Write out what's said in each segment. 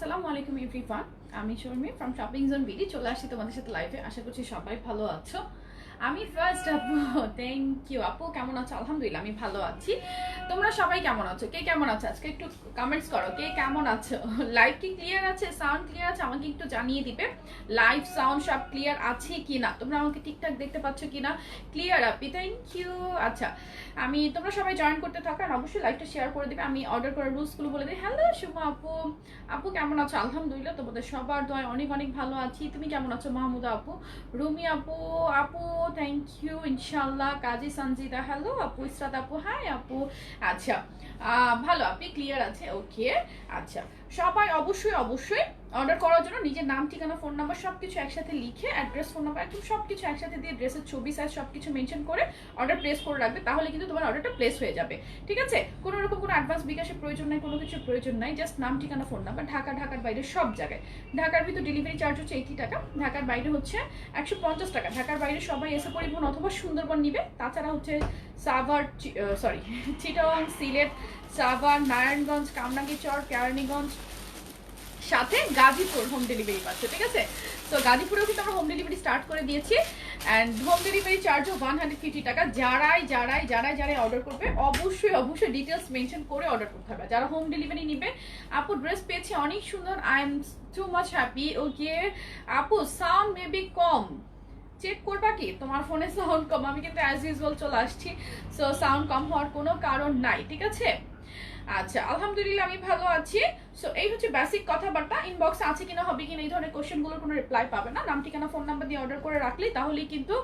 আসসালামু আলাইকুম এভরিওয়ান। আমি Sharmi from shopping zone BD চলে আসছি তোমাদের সাথে লাইভে। আশা করছি সবাই ভালো আছো। আমি ফার্স্ট আপু, থ্যাংক ইউ। আপু কেমন আছো? আলহামদুলিল্লাহ আমি ভালো আছি। তোমরা সবাই কেমন আছো? কে কেমন আছো আজকে একটু কমেন্টস করো, কে কেমন আছো। লাইভ কি ক্লিয়ার আছে? সাউন্ড ক্লিয়ার আছে? আমাকে একটু জানিয়ে দিবে লাইভ সাউন্ড সব ক্লিয়ার আছে কিনা, তোমরা আমাকে ঠিকঠাক দেখতে পাচ্ছ কিনা। Clear Api, thank you. আচ্ছা, আমি তোমরা সবাই জয়েন করতে থাকো আর অবশ্যই লাইভটা শেয়ার করে দিবে। আমি অর্ডার করার রুলসগুলো বলে দিই। হ্যালো সুমা আপু, আপু কেমন আছো? আলহামদুলিল্লাহ তোমাদের সবার দয় অনেক অনেক ভালো আছি। তুমি কেমন আছো? মাহমুদা আপু, রুমি আপু, আপু থ্যাংক ইউ ইনশাল্লাহ। কাজী সঞ্জিদা হ্যালো আপু, ইসরাত আপু হাই আপু। আচ্ছা, ভালো, আপনি ক্লিয়ার আছে, ওকে। আচ্ছা, সবাই অবশ্যই অবশ্যই অর্ডার করার জন্য নিজের নাম, ঠিকানা, ফোন নাম্বার সবকিছু একসাথে লিখে, অ্যাড্রেস, ফোন নাম্বার একদম সবকিছু একসাথে দিয়ে, ড্রেসের ছবি, সাইজ সবকিছু মেনশন করে অর্ডার প্লেস করে রাখবে। তাহলে কিন্তু তোমার অর্ডারটা প্লেস হয়ে যাবে, ঠিক আছে? কোনো রকম কোনো অ্যাডভান্স বিকাশের প্রয়োজন নাই, কোনো কিছুর প্রয়োজন নাই। জাস্ট নাম, ঠিকানা, ফোন নাম্বার। ঢাকার বাইরে সব জায়গায়। ঢাকার ভিতর ডেলিভারি চার্জ হচ্ছে 80 টাকা, ঢাকার বাইরে হচ্ছে 150 টাকা। ঢাকার বাইরে সবাই এসে পরিবহন অথবা সুন্দরবন নিবে। তাছাড়া হচ্ছে সাভার, চিটাগং, সিলেট, সাভার, নারায়ণগঞ্জ, কামরাঙ্গীরচর, কেরানীগঞ্জ, সাথে গাজীপুর হোম ডেলিভারি পাচ্ছে, ঠিক আছে? তো গাজীপুরেও কিন্তু আমরা হোম ডেলিভারি স্টার্ট করে দিয়েছি। অ্যান্ড হোম ডেলিভারি চার্জও 150 টাকা। যারাই অর্ডার করবে অবশ্যই ডিটেলস মেনশন করে অর্ডার করতে হবে যারা হোম ডেলিভারি নিবে। আপু ড্রেস পেয়েছি অনেক সুন্দর, I am too much happy. Okay আপু, সাউন্ড মেবি কম, চেক করবা কি তোমার ফোনে সাউন্ড কম? আমি কিন্তু অ্যাজ ইউজুয়াল চলে আসছি, সো সাউন্ড কম হওয়ার কোনো কারণ নাই, ঠিক আছে? আচ্ছা, আলহামদুলিল্লাহ আমি ভালো আছি। সো এই হচ্ছে বেসিক কথাবার্তা। ইনবক্সে আছে কিনা, হবে কিনা, এই ধরনের কোশ্চেনগুলোর কোনো রিপ্লাই পাবে না। নাম, ঠিকানা, ফোন নাম্বার দিয়ে অর্ডার করে রাখলেই তাহলেই কিন্তু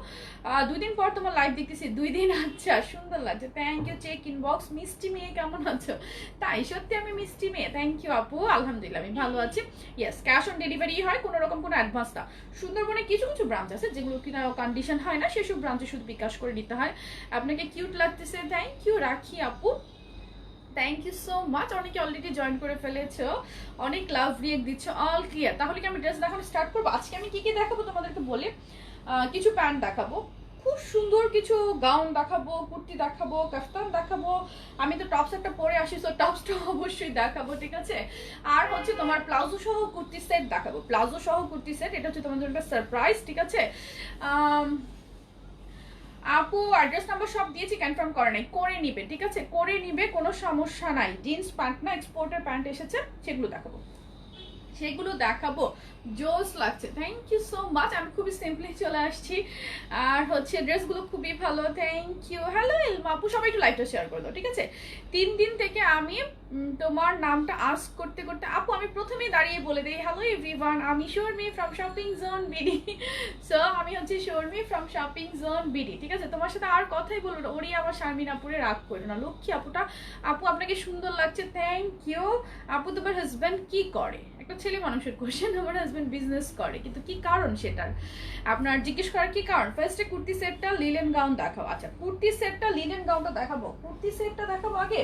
2 দিন পর তোমার লাইভ দেখতেছি। 2 দিন, আচ্ছা সুন্দর লাগছে, থ্যাংক ইউ। চেক ইনবক্স, মিষ্টি মেয়ে কেমন আছো? তাই সত্যি আমি মিষ্টি মেয়ে, থ্যাংক ইউ আপু। আলহামদুলিল্লাহ আমি ভালো আছি। ইয়েস, ক্যাশ অন ডেলিভারি হয়, কোনো রকম কোনো অ্যাডভান্স না। সুন্দরবনে কিছু কিছু ব্রাঞ্চ আছে যেগুলো কিনা কন্ডিশন হয় না, সেসব ব্রাঞ্চে শুধু বিকাশ করে নিতে হয়। আপনাকে কিউট লাগতেছে, থ্যাংক ইউ। রাখি আপু, থ্যাংক ইউ সো মাচ। অনেকে অলরেডি জয়েন করে ফেলেছো, অনেক লাভ রিয়েক্ট দিচ্ছ, অল ক্লিয়ার। তাহলে কি আমি ড্রেস দেখানো স্টার্ট করবো? আজকে আমি কি কি দেখাবো তোমাদেরকে বলে, কিছু প্যান্ট দেখাবো, খুব সুন্দর কিছু গাউন দেখাবো, কুর্তি দেখাবো, কাফতান দেখাবো। আমি তো টপস একটা পরে আসি, সো টপসটা অবশ্যই দেখাবো, ঠিক আছে? আর হচ্ছে তোমার প্লাজো সহ কুর্তি সেট দেখাবো, প্লাজো সহ কুর্তি সেট। এটা হচ্ছে তোমাদের একটা সারপ্রাইজ, ঠিক আছে? আপু অ্যাড্রেস নাম্বার সব দিয়েছি, কনফার্ম করে নাই, করে নিবে, ঠিক আছে? করে নিবে, কোনো সমস্যা নাই। জিন্স প্যান্ট না, এক্সপোর্টের প্যান্ট এসেছে, সেগুলো দেখাবো। জোস লাগছে, থ্যাংক ইউ সো মাচ। আমি খুবই সিম্পলি চলে আসছি, আর হচ্ছে ড্রেসগুলো খুবই ভালো, থ্যাংক ইউ। হ্যালো ইলমা আপু, সবাই একটু লাইভটা শেয়ার করে দাও, ঠিক আছে? 3 দিন থেকে আমি তোমার নামটা আস্ক করতে করতে, আপু আমি প্রথমেই দাঁড়িয়ে বলে দিই, হ্যালো এভরিওয়ান, আমি Sharmi from shopping zone BD. So আমি হচ্ছে Sharmi from shopping zone BD, ঠিক আছে? তোমার সাথে আর কথাই বলবো না, ওরই আমার শারমিন আপুরে রাগ করো না, লক্ষ্মী আপুটা। আপু আপনাকে সুন্দর লাগছে, থ্যাংক ইউ। আপু তোমার হাজব্যান্ড কি করে? একটা ছেলে মানুষের কোশ্চেন। আমার হাজব্যান্ড বিজনেস করে, কিন্তু কি কারণ সেটার আপনার জিজ্ঞেস করার কি কারণ? ফার্স্টে কুর্তি সেটটা, লিলেন গাউন দেখাও। আচ্ছা, কুর্তি সেটটা, লিলেন গাউনটা দেখাবো। কুর্তি সেটটা দেখাবো আগে,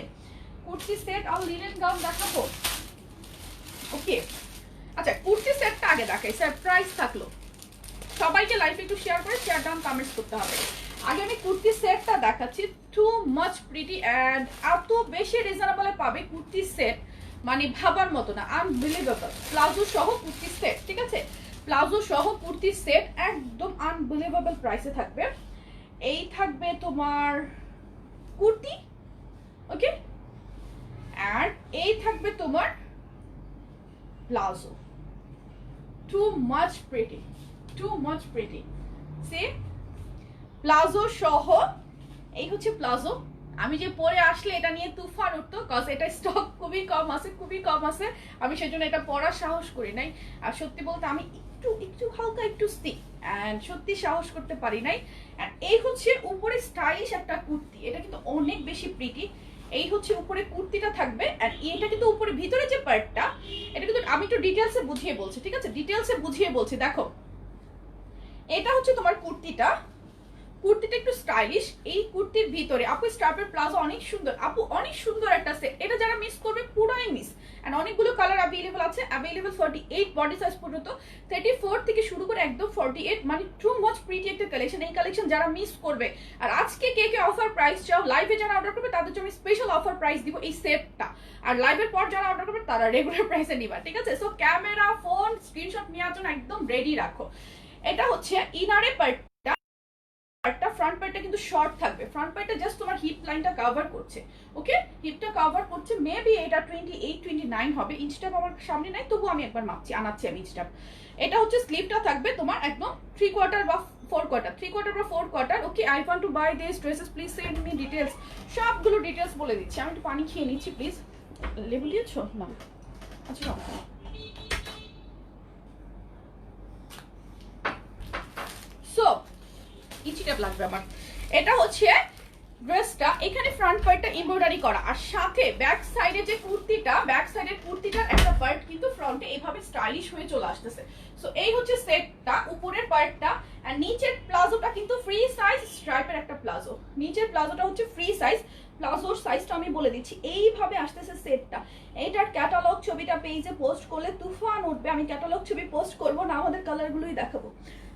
কুর্তি সেট আর লিলেন গাউন দেখাবো, ওকে? আচ্ছা, কুর্তি সেটটা আগে দেখাই, সারপ্রাইজ থাকলো। সবাইকে লাইভ একটু শেয়ার করে, শেয়ার ডাউন কমেন্টস করতে হবে। আগে আমি কুর্তি সেটটা দেখাচ্ছি, টু মাচ প্রিটি অ্যান্ড এত বেশি রিজনেবলে পাবে কুর্তি সেট, মানে ভাবার মতো না, আনবিলিভেবল। প্লাজো সহ কুর্তি সেট, ঠিক আছে? প্লাজো সহ কুর্তি সেট একদম আনবিলিভেবল প্রাইসে থাকবে। এই থাকবে তোমার কুর্তি, ওকে? আর এই থাকবে তোমার palazzo. Too much pretty, too much pretty. সে প্লাজো সহ, এই হচ্ছে প্লাজো। আমি যে পরে আসলে এটা নিয়ে তুফান উঠতো, কজ এটা স্টক খুবই কম আছে। আমি সেজন্য এটা পরার সাহস করি নাই। আর সত্যি বলতে আমি একটু হালকা একটু স্টিক, অ্যান্ড সত্যি সাহস করতে পারি নাই। অ্যান্ড এই হচ্ছে উপরে স্টাইলিশ একটা কুর্তি, এটা কিন্তু অনেক বেশি প্রিটি। এই হচ্ছে উপরে কুর্তিটা থাকবে, অ্যান্ড এটা কিন্তু উপরে ভিতরে যে পার্টটা, এটা কিন্তু আমি একটু ডিটেলসে বুঝিয়ে বলছি, ঠিক আছে? ডিটেলসে বুঝিয়ে বলছি। দেখো, এটা হচ্ছে তোমার কুর্তিটা, কুর্তিটা একটু স্টাইলিশ। এই কুর্তির ভিতরে আপু স্টার্পের প্লাজো অনেক সুন্দর, আপু অনেক সুন্দর একটা সেট। এটা যারা মিস করবে পুরাই মিস। এন্ড অনেকগুলো কালার অ্যাভেলেবল আছে, অ্যাভেলেবল 48 বডি সাইজ পর্যন্ত, 34 থেকে শুরু করে একদম 48, মানে টু মাচ প্রিটি একটা কালেকশন। এই কালেকশন যারা মিস করবে, আর আজকে কে কে অফার প্রাইস চাও, লাইভে যারা অর্ডার করবে তাদের জন্য স্পেশাল অফার প্রাইস দিব এই সেটটা, আর লাইভের পর যারা অর্ডার করবে তারা রেগুলার প্রাইসে নিবা, ঠিক আছে? সো ক্যামেরা, ফোন, স্ক্রিনশট নেওয়ার জন্য একদম রেডি রাখো। এটা হচ্ছে ইনারে পার্টটা, ফ্রন্ট পার্টটা কিন্তু শর্ট থাকবে, ফ্রন্ট পার্টটা জাস্ট তোমার হিপ লাইনটা কভার করছে, ওকে? হিপটা কভার করছে, মেবি এটা 28-29 হবে, ইঞ্চটা আমার সামনে নাই, তবু আমি একবার আনাচ্ছি আমি ইঞ্চটা। এটা হচ্ছে স্লিভটা থাকবে তোমার একদম 3/4 বা 4/4, 3/4 বা 4/4, okay? I want to buy this dresses, please send me details. সবগুলো ডিটেলস বলে দিচ্ছি, আমি একটু পানি খেয়ে নিচ্ছি প্লিজ। লেবু দিয়েছো না? আচ্ছা, সো ইচিটা লাগবে আমার। এটা হচ্ছে ড্রেসটা, এখানে ফ্রন্ট পার্টটা এমব্রয়ডারি করা, আর সাথে ব্যাক সাইডে যে কুর্তিটা, ব্যাক সাইডের কুর্তিটার একটা পার্ট কিন্তু ফ্রন্টে এভাবে স্টাইলিশ হয়ে চলে আসতেছে। সো এই হচ্ছে সেটটা, উপরের পার্টটা। আর নিচের প্লাজোটা কিন্তু ফ্রি সাইজ স্ট্রাইপের একটা প্লাজো, নিচের প্লাজোটা হচ্ছে ফ্রি সাইজ। প্লাজোর সাইজটা আমি বলে দিচ্ছি, এইভাবে আসতেছে সেটটা। এইটার ক্যাটালগ ছবিটা পেজে পোস্ট করলে তুফান উঠবে, আমি ক্যাটালগ ছবি পোস্ট করবো না, আমাদের কালারগুলোই দেখাবো।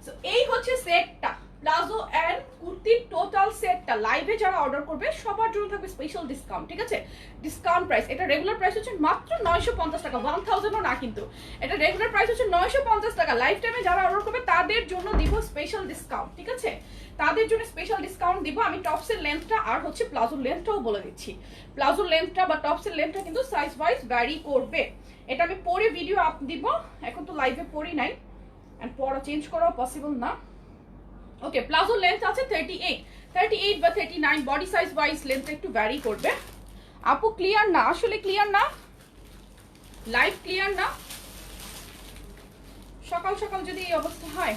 সো এই হচ্ছে সেটটা, প্লাজো এন্ড কুর্তির টোটাল সেটটা। লাইভে যারা অর্ডার করবে সবার জন্য থাকবে স্পেশাল ডিসকাউন্ট, ঠিক আছে? ডিসকাউন্ট প্রাইস, এটা রেগুলার প্রাইস হচ্ছে মাত্র 950 টাকা, 1000ও না কিন্তু, এটা রেগুলার প্রাইস হচ্ছে 950 টাকা। লাইভ টাইমে যারা অর্ডার করবে তাদের জন্য দিব স্পেশাল ডিসকাউন্ট, ঠিক আছে? তাদের জন্য স্পেশাল ডিসকাউন্ট দিব। আমি টপসের লেন্থটা আর হচ্ছে প্লাজোর লেন্থটাও বলে দিচ্ছি। প্লাজোর লেন্থটা বা টপসের লেন্থটা কিন্তু সাইজ ওয়াইজ ভ্যারি করবে। এটা আমি পরে ভিডিও আপ দিব, এখন তো লাইভে পরি নাই, এন্ড পরে চেঞ্জ করাও পসিবল না। ওকে, প্লাজো লেন্থ আছে 38 বা 39, বডি সাইজ ওয়াইজ লেন্থ একটু ভ্যারি করবে। আপু ক্লিয়ার না? আসলে ক্লিয়ার না, লাইভ ক্লিয়ার না। সকাল সকাল যদি এই অবস্থা হয়,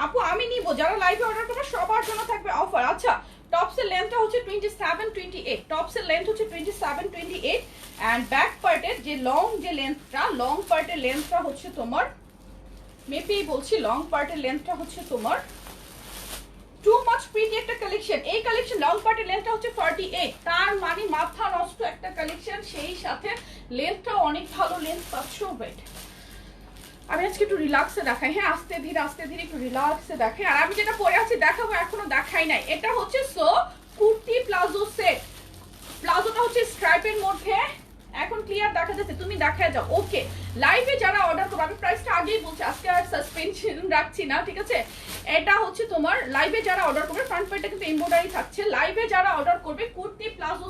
আপু আমি নিব, যারা লাইভে অর্ডার করবে সবার জন্য থাকবে অফার। আচ্ছা, টপসের লেন্থটা হচ্ছে 27-28, টপসের লেন্থ হচ্ছে 27-28, এন্ড ব্যাক পার্টের যে লং যে লেন্থটা, লং পার্টের লেন্থটা হচ্ছে তোমার, মেপি বলছি, লং পার্টের লেন্থটা হচ্ছে তোমার টু মাচ প্রিটি একটা কালেকশন। এই কালেকশন লং পার্টের লেন্থটা হচ্ছে 48, তার মানে মাথা নষ্ট একটা কালেকশন, সেই সাথে লেন্থটাও অনেক ভালো লেন্থ পাচ্ছ। ওয়েট, আমি আজকে একটু রিল্যাক্সে দেখাই, হ্যাঁ, আস্তে ধীরে একটু রিল্যাক্সে দেখাই। আর আমি যেটা পরে আছি দেখাবো, এখনো দেখাই নাই। এটা হচ্ছে সো কুর্তি প্লাজো সেট, প্লাজোটা হচ্ছে স্ট্রাইপের মধ্যে, এখন ক্লিয়ার দেখা যাচ্ছে, তুমি দেখায় যাও। ওকে, লাইভে যারা অর্ডার করবে, আমি প্রাইসটা আগেই বলছি, আজকে আর সাসপেনশন রাখছি না, ঠিক আছে? এটা হচ্ছে তোমার লাইভে যারা অর্ডার করবে, ফ্রন্ট পার্টটা কিন্তু এমব্রয়ডারি থাকছে। লাইভে যারা অর্ডার করবে কুর্তি প্লাজো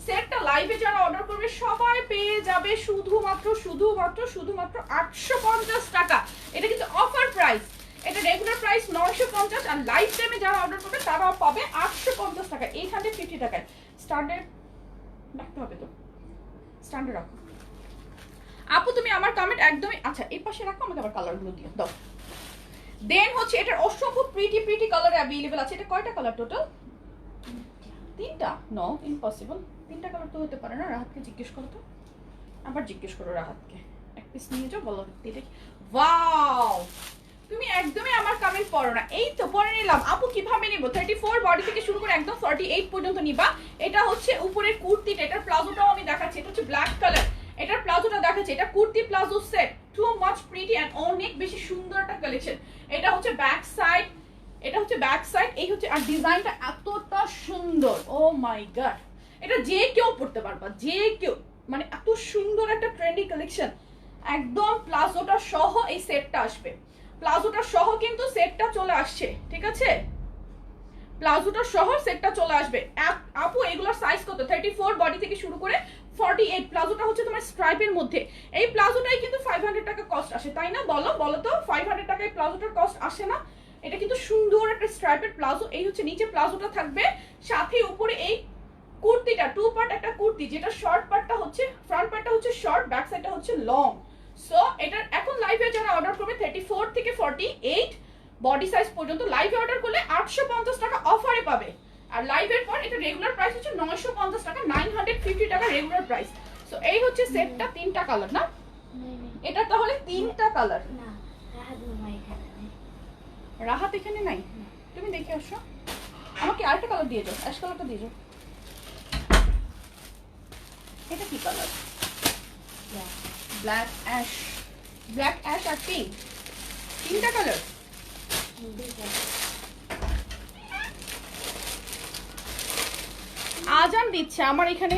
সেটটা লাইভে যারা অর্ডার করবে সবাই পেয়ে যাবে শুধুমাত্র 850 টাকা। এটা কিন্তু অফার প্রাইস, এটা রেগুলার প্রাইস 950, আর লাইভ টাইমে যারা অর্ডার করবে তারাও পাবে 850 টাকা, 850 টাকায়। স্ট্যান্ডার্ড রাখতে হবে তো, স্ট্যান্ডার্ড রাখো। আপু তুমি আমার কমেন্ট একদমই, আচ্ছা এই পাশে রাখো, আমাকে আবার কালারগুলো দিয়ে দাও। দেন হচ্ছে এটার অসংখ্য প্রিটি কালার অ্যাভেলেবল আছে। এটা কয়টা কালার টোটাল? 3টা? নো, ইম্পসিবল, 3টা কালার তো হতে পারে না। রাহাতকে জিজ্ঞেস করো তো, আবার জিজ্ঞেস করো রাহাতকে, এক পিস নিয়ে যাও, বলো এটা। ওয়াও, তুমি একদমই আমার কমেন্ট পড়ো না। এই তো পরে নিলাম। আপু কিভাবে নিব? 34 বডি থেকে শুরু করে একদম 48 পর্যন্ত নিবা। এটা হচ্ছে উপরের কুর্তিটা, এটার প্লাজোটাও আমি দেখাচ্ছি, এটা হচ্ছে ব্ল্যাক কালার, এটার প্লাজোটা দেখাচ্ছি। এটা kurti palazzo set, too much pretty and অনেক বেশি সুন্দর একটা কালেকশন। এটা হচ্ছে ব্যাক সাইড, এটা হচ্ছে ব্যাক সাইড, এই হচ্ছে, আর ডিজাইনটা এতটা সুন্দর, ও মাই গড, এটা যে কেউ পড়তে পারবা, যে কেউ, মানে এত সুন্দর একটা ট্রেন্ডি কালেকশন। একদম প্লাজোটা সহ এই সেটটা আসবে, প্লাজোটা সহ কিন্তু সেটটা চলে আসছে, ঠিক আছে? প্লাজোটা সহ সেটটা চলে আসবে। আপু এগুলোর সাইজ কত? 34 বডি থেকে শুরু করে 48। প্লাজোটা হচ্ছে তোমার স্ট্রাইপের মধ্যে। এই প্লাজোটাই কিন্তু 500 টাকা কস্ট আসে, তাই না? বলো তো, 500 টাকায় প্লাজোটার কস্ট আসে না? এটা কিন্তু সুন্দর একটা স্ট্রাইপের প্লাজো। এই হচ্ছে নিচে প্লাজোটা থাকবে, সাথে উপরে এই কুর্তিটা, টু পার্ট একটা কুর্তি, যেটা শর্ট পার্টটা হচ্ছে, ফ্রন্ট পার্টটা হচ্ছে শর্ট, ব্যাক সাইডটা হচ্ছে লং। সো এটার এখন লাইভে যারা অর্ডার করবে 34 থেকে 48 বডি সাইজ পর্যন্ত লাইভে অর্ডার করলে 850 টাকা অফারে পাবে। আর লাইভের পর এটা রেগুলার প্রাইস হচ্ছে 950 টাকা, 950 টাকা রেগুলার প্রাইস। সো এই হচ্ছে সেটটা, 3টা কালার না? এটা তাহলে 3টা কালার। রাহাত এখানে নাই, তুমি দেখে আসো। আমাকে আরেকটা কালার দিয়ে যাও, অ্যাশ কালারটা দিয়ে যাও। এটা কি কালার? ব্ল্যাক অ্যাশ আর পিঙ্ক, 3টা কালার। আজান দিচ্ছে আমার এখানে।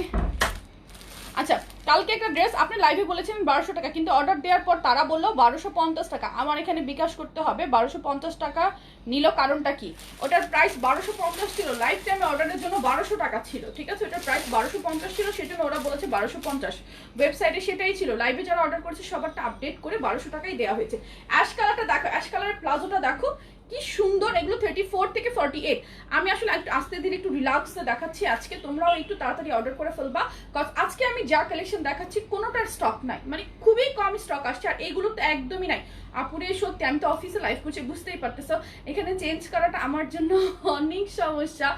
আচ্ছা, কালকে একটা ড্রেস আপনি লাইভে বলেছেন 1200 টাকা, কিন্তু অর্ডার দেওয়ার পর তারা বললো 1250 টাকা। আমার এখানে বিকাশ করতে হবে, 1250 টাকা নিল। কারণটা কি? ওটার প্রাইস 1250 ছিল, লাইভ টাইমে অর্ডারের জন্য 1200 টাকা ছিল, ঠিক আছে? ওটার প্রাইস 1250 ছিল, সেজন্য ওরা বলেছে 1250। ওয়েবসাইটে সেটাই ছিল, লাইভে যারা অর্ডার করেছে সবারটা আপডেট করে 1200 টাকাই দেওয়া হয়েছে। অ্যাশ কালারটা দেখো, অ্যাশ কালারের প্লাজোটা দেখো কি সুন্দর। এগুলো 34 থেকে 48। আমি আসলে একটু আস্তে ধীরে একটু রিল্যাক্সে দেখাচ্ছি আজকে, তোমরাও একটু তাড়াতাড়ি অর্ডার করে ফেলবা, কজ আজকে আমি যা কালেকশন দেখাচ্ছি কোনোটার স্টক নাই, মানে খুবই কম স্টক আসছে। আর এইগুলো তো একদমই নাই আপুরে, সত্যি আমি তো অফিসে লাইভ করছি, বুঝতেই পারতেছো এখানে চেঞ্জ করাটা আমার জন্য অনেক সমস্যা।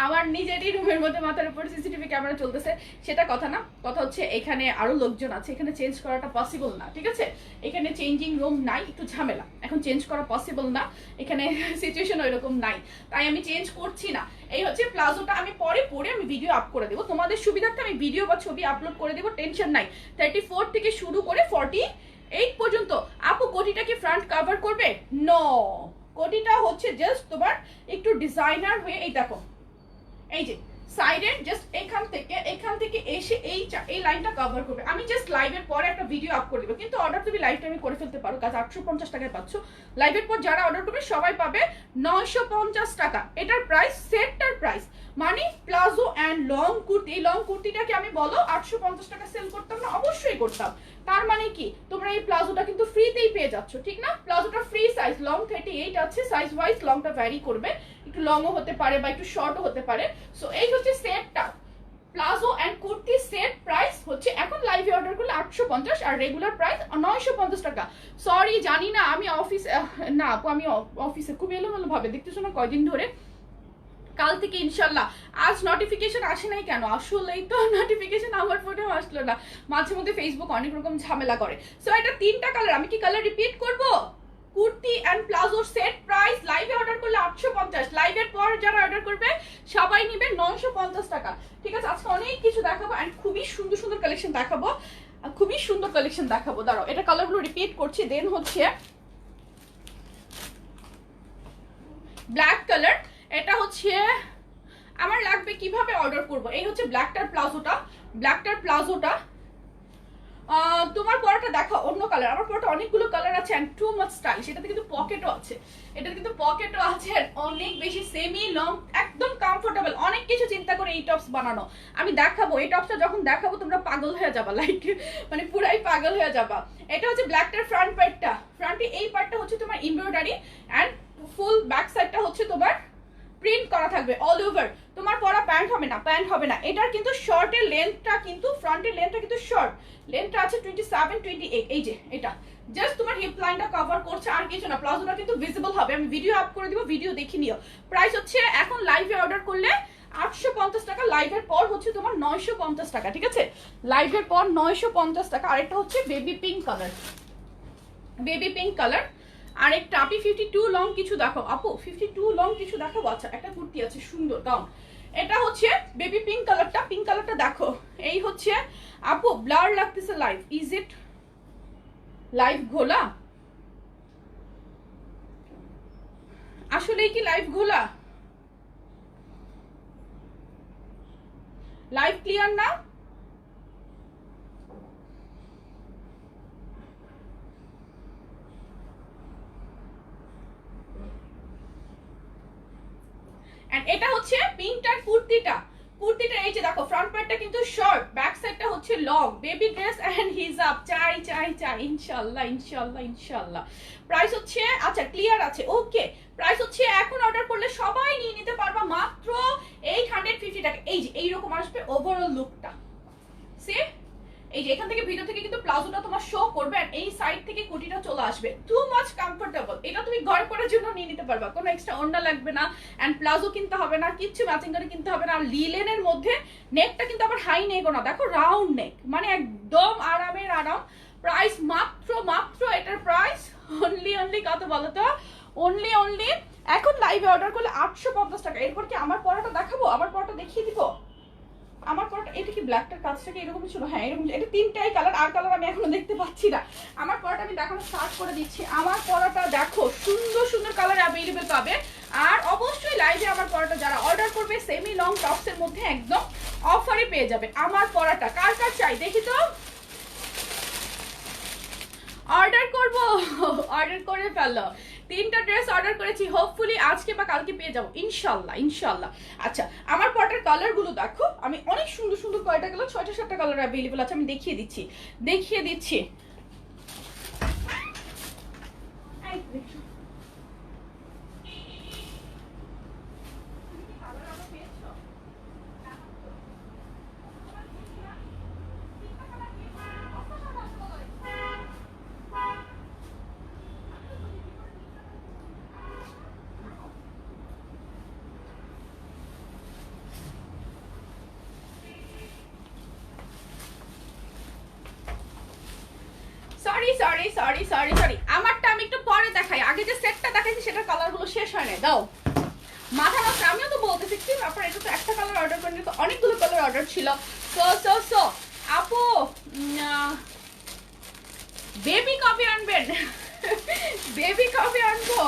আমার নিজেরই রুমের মধ্যে মাথার উপর সিসিটিভি ক্যামেরা চলতেছে, সেটা কথা না, কথা হচ্ছে এখানে আরো লোকজন আছে, এখানে চেঞ্জ করাটা পসিবল না, ঠিক আছে? এখানে চেঞ্জিং রুম নাই, একটু ঝামেলা, এখন চেঞ্জ করা পসিবল না, এখানে সিচুয়েশন ওইরকম নাই, তাই আমি চেঞ্জ করছি না। এই হচ্ছে প্লাজোটা, আমি পরে আমি ভিডিও আপ করে দেবো তোমাদের সুবিধার্থে, আমি ভিডিও বা ছবি আপলোড করে দেবো, টেনশন নাই। 34 থেকে শুরু করে 48 পর্যন্ত। আপু কোটিটা কি ফ্রন্ট কভার করবে? নো, কোটিটা হচ্ছে জাস্ট তোমার একটু ডিজাইনার হয়ে, এই দেখো এই যে সাইডের জাস্ট এখান থেকে এসে এই লাইনটা কভার করবে। আমি জাস্ট লাইভের পরে একটা ভিডিও আপ করে দেবো, কিন্তু অর্ডার তুমি লাইভ টাইমে করে ফেলতে পারো, কাজ 850 টাকায় পাচ্ছ। লাইভের পর যারা অর্ডার করবে সবাই পাবে 950 টাকা। এটার প্রাইস, সেটটার প্রাইস, মানে প্লাজো অ্যান্ড লং কুর্তি। এই লং কুর্তিটাকে আমি বলো 850 টাকা সেল করতাম না? অবশ্যই করতাম। তার মানে কি তোমরা এই প্লাজোটা কিন্তু ফ্রিতেই পেয়ে যাচ্ছ, ঠিক না? প্লাজোটা ফ্রি সাইজ, লং 38 আছে, সাইজ ওয়াইজ লংটা ভ্যারি করবে, একটু লংও হতে পারে বা একটু শর্টও হতে পারে। সো এই হচ্ছে সেটটা, palazzo and kurti set. Price হচ্ছে এখন লাইভে অর্ডার করলে 850 আর রেগুলার প্রাইস 950 টাকা। সরি জানি না, আমি অফিস না আপু, আমি অফিসে খুব এলোমেলো ভাবে দেখতেছো না কয়দিন ধরে। কাল থেকে ইনশাল্লাহ। আজ নোটিফিকেশন আসে নাই কেন? আসলেই তো নোটিফিকেশন আমার ফোনেও আসলো না, মাঝে মধ্যে ফেসবুক অনেক রকম ঝামেলা করে। সো এটা 3টা কালার, আমি কি কালার রিপিট করব? কুর্তি এন্ড প্লাজোর সেট, প্রাইস লাইভে অর্ডার করলে 850, লাইভের পর যারা অর্ডার করবে সবাই নিবে 950 টাকা, ঠিক আছে? আজকে অনেক কিছু দেখাবো এন্ড খুবই সুন্দর সুন্দর কালেকশন দেখাবো, খুবই সুন্দর কালেকশন দেখাবো। দাঁড়াও, এটা কালারগুলো রিপিট করছি। দেন হচ্ছে ব্ল্যাক কালার, এটা হচ্ছে আমার লাগবে, কিভাবে অর্ডার করব? এই হচ্ছে ব্ল্যাকটার প্লাজোটা। তোমার পরাটা দেখো অন্য কালার, আমার পরাটা অনেকগুলো কালার আছে এন্ড টু মাচ স্টাইল। সেটাতে কিন্তু পকেটও আছে, এটা কিন্তু পকেটও আছে, অনেক বেশি সেমি লং, একদম কমফোর্টেবল। অনেক কিছু চিন্তা করে এই টপস বানানো। আমি দেখাবো, এই টপসটা যখন দেখাবো তোমরা পাগল হয়ে যাবা, লাইক মানে পুরাই পাগল হয়ে যাবা। এটা হচ্ছে ব্ল্যাকটার ফ্রন্ট পার্টটা, ফ্রন্টে এই পার্টটা হচ্ছে তোমার এমব্রয়ডারি এন্ড ফুল ব্যাক সাইডটা হচ্ছে তোমার প্রিন্ট করা থাকবে অল ওভার। তোমার পরা প্যান্ট হবে না। এটার কিন্তু শর্টের লেন্থটা কিন্তু, ফ্রন্টের লেন্থটা কিন্তু শর্ট, লেন্থটা আছে 27 28। এই যে এটা জাস্ট তোমার হিপ লাইনটা কভার করছে, আর কিছু না। প্লাজোটা কিন্তু ভিজিবল হবে, আমি ভিডিও আপ করে দিব, ভিডিও দেখে নিও। প্রাইস হচ্ছে এখন লাইভে অর্ডার করলে 850 টাকা, লাইভের পর হচ্ছে তোমার 950 টাকা, ঠিক আছে? লাইভের পর 950 টাকা। আরেকটা হচ্ছে বেবি পিঙ্ক কালার, আরেকটা। আপনি 52 লং কিছু দেখো আপু, 52 লং কিছু দেখাবো। আচ্ছা, একটা কুর্তি আছে সুন্দর গাউন, এটা হচ্ছে বেবি পিঙ্ক কালারটা দেখো। এই হচ্ছে আপু, ব্লার লাগতেছে লাইভ, ইজ ইট লাইভ ঘোলা? আসলেই কি লাইভ ঘোলা? লাইভ ক্লিয়ার না? এটা হচ্ছে পিঙ্কটার কুর্তিটা, এই যে দেখো ফ্রন্ট পার্টটা কিন্তু শর্ট, ব্যাক সাইডটা হচ্ছে লং, বেবি ড্রেস এন্ড হিজাব। চাই ইনশাআল্লাহ। প্রাইস হচ্ছে, আচ্ছা ক্লিয়ার আছে, ওকে। প্রাইস হচ্ছে এখন অর্ডার করলে সবাই নিয়ে নিতে পারবা মাত্র 850 টাকা। এই যে এইরকম আসবে ওভারঅল লুকটা, সে এই যে এখান থেকে ভিতর থেকে কিন্তু প্লাজোটা তোমার শো করবে আর এই সাইড থেকে কুটিটা চলে আসবে, টু মাচ কমফোর্টেবল। এটা তুমি ঘর পরার জন্য নিয়ে নিতে পারবা, কোনো এক্সট্রা ওড়না লাগবে না এন্ড প্লাজো কিনতে হবে না, কিচ্ছু ম্যাচিং করে কিনতে হবে না। আর লিলেনের মধ্যে নেকটা কিন্তু আবার হাই নেকও না, দেখো রাউন্ড নেক, মানে একদম আরামের আরাম। প্রাইস মাত্র এটার প্রাইস অনলি কত বলো তো? অনলি এখন লাইভে অর্ডার করলে 850 টাকা। এরপর কি আমার পরাটা দেখাবো? আমার পরাটা দেখিয়ে দিব। আমার পরাটা, এটা কি ব্ল্যাকটার কাজটা কি এরকম ছিল? হ্যাঁ এরকম, এটা 3টাই কালার, আর কালার আমি এখনো দেখতে পাচ্ছি না। আমার পরাটা আমি দেখানো স্টার্ট করে দিচ্ছি। আমার পরাটা দেখো, সুন্দর কালার অ্যাভেলেবেল লং টপসের মধ্যে একদম অফারে পেয়ে যাবে। আমার পরাটা কার কার চাই দেখি তো, অর্ডার করব, অর্ডার করে ফেলো। 3টা ড্রেস অর্ডার করেছি, হোপফুলি আজকে বা কালকে পেয়ে যাবো ইনশাল্লাহ ইনশাল্লাহ। আচ্ছা আমার পরাটার কালার গুলো দেখো, আমি অনেক সুন্দর সুন্দর কয়টা কালার, 6টা 7টা কালার অ্যাভেলেবল আছে, আমি দেখিয়ে দিচ্ছি দেখিয়ে দিচ্ছি। Sorry sorry sorry sorry sorry, আমারটা আমি একটু পরে দেখাই, আগে যে সেটটা দেখাইছি সেটার কালার গুলো শেষ হয় না। দাও মাথা নষ্ট, আমিও তো বলতেছি কি ব্যাপার, এটা তো একটা কালার অর্ডার করেনি, তো অনেকগুলো কালার অর্ডার ছিল। সো সো সো আপু বেবি কবে আনবেন? বেবি কবে আনবো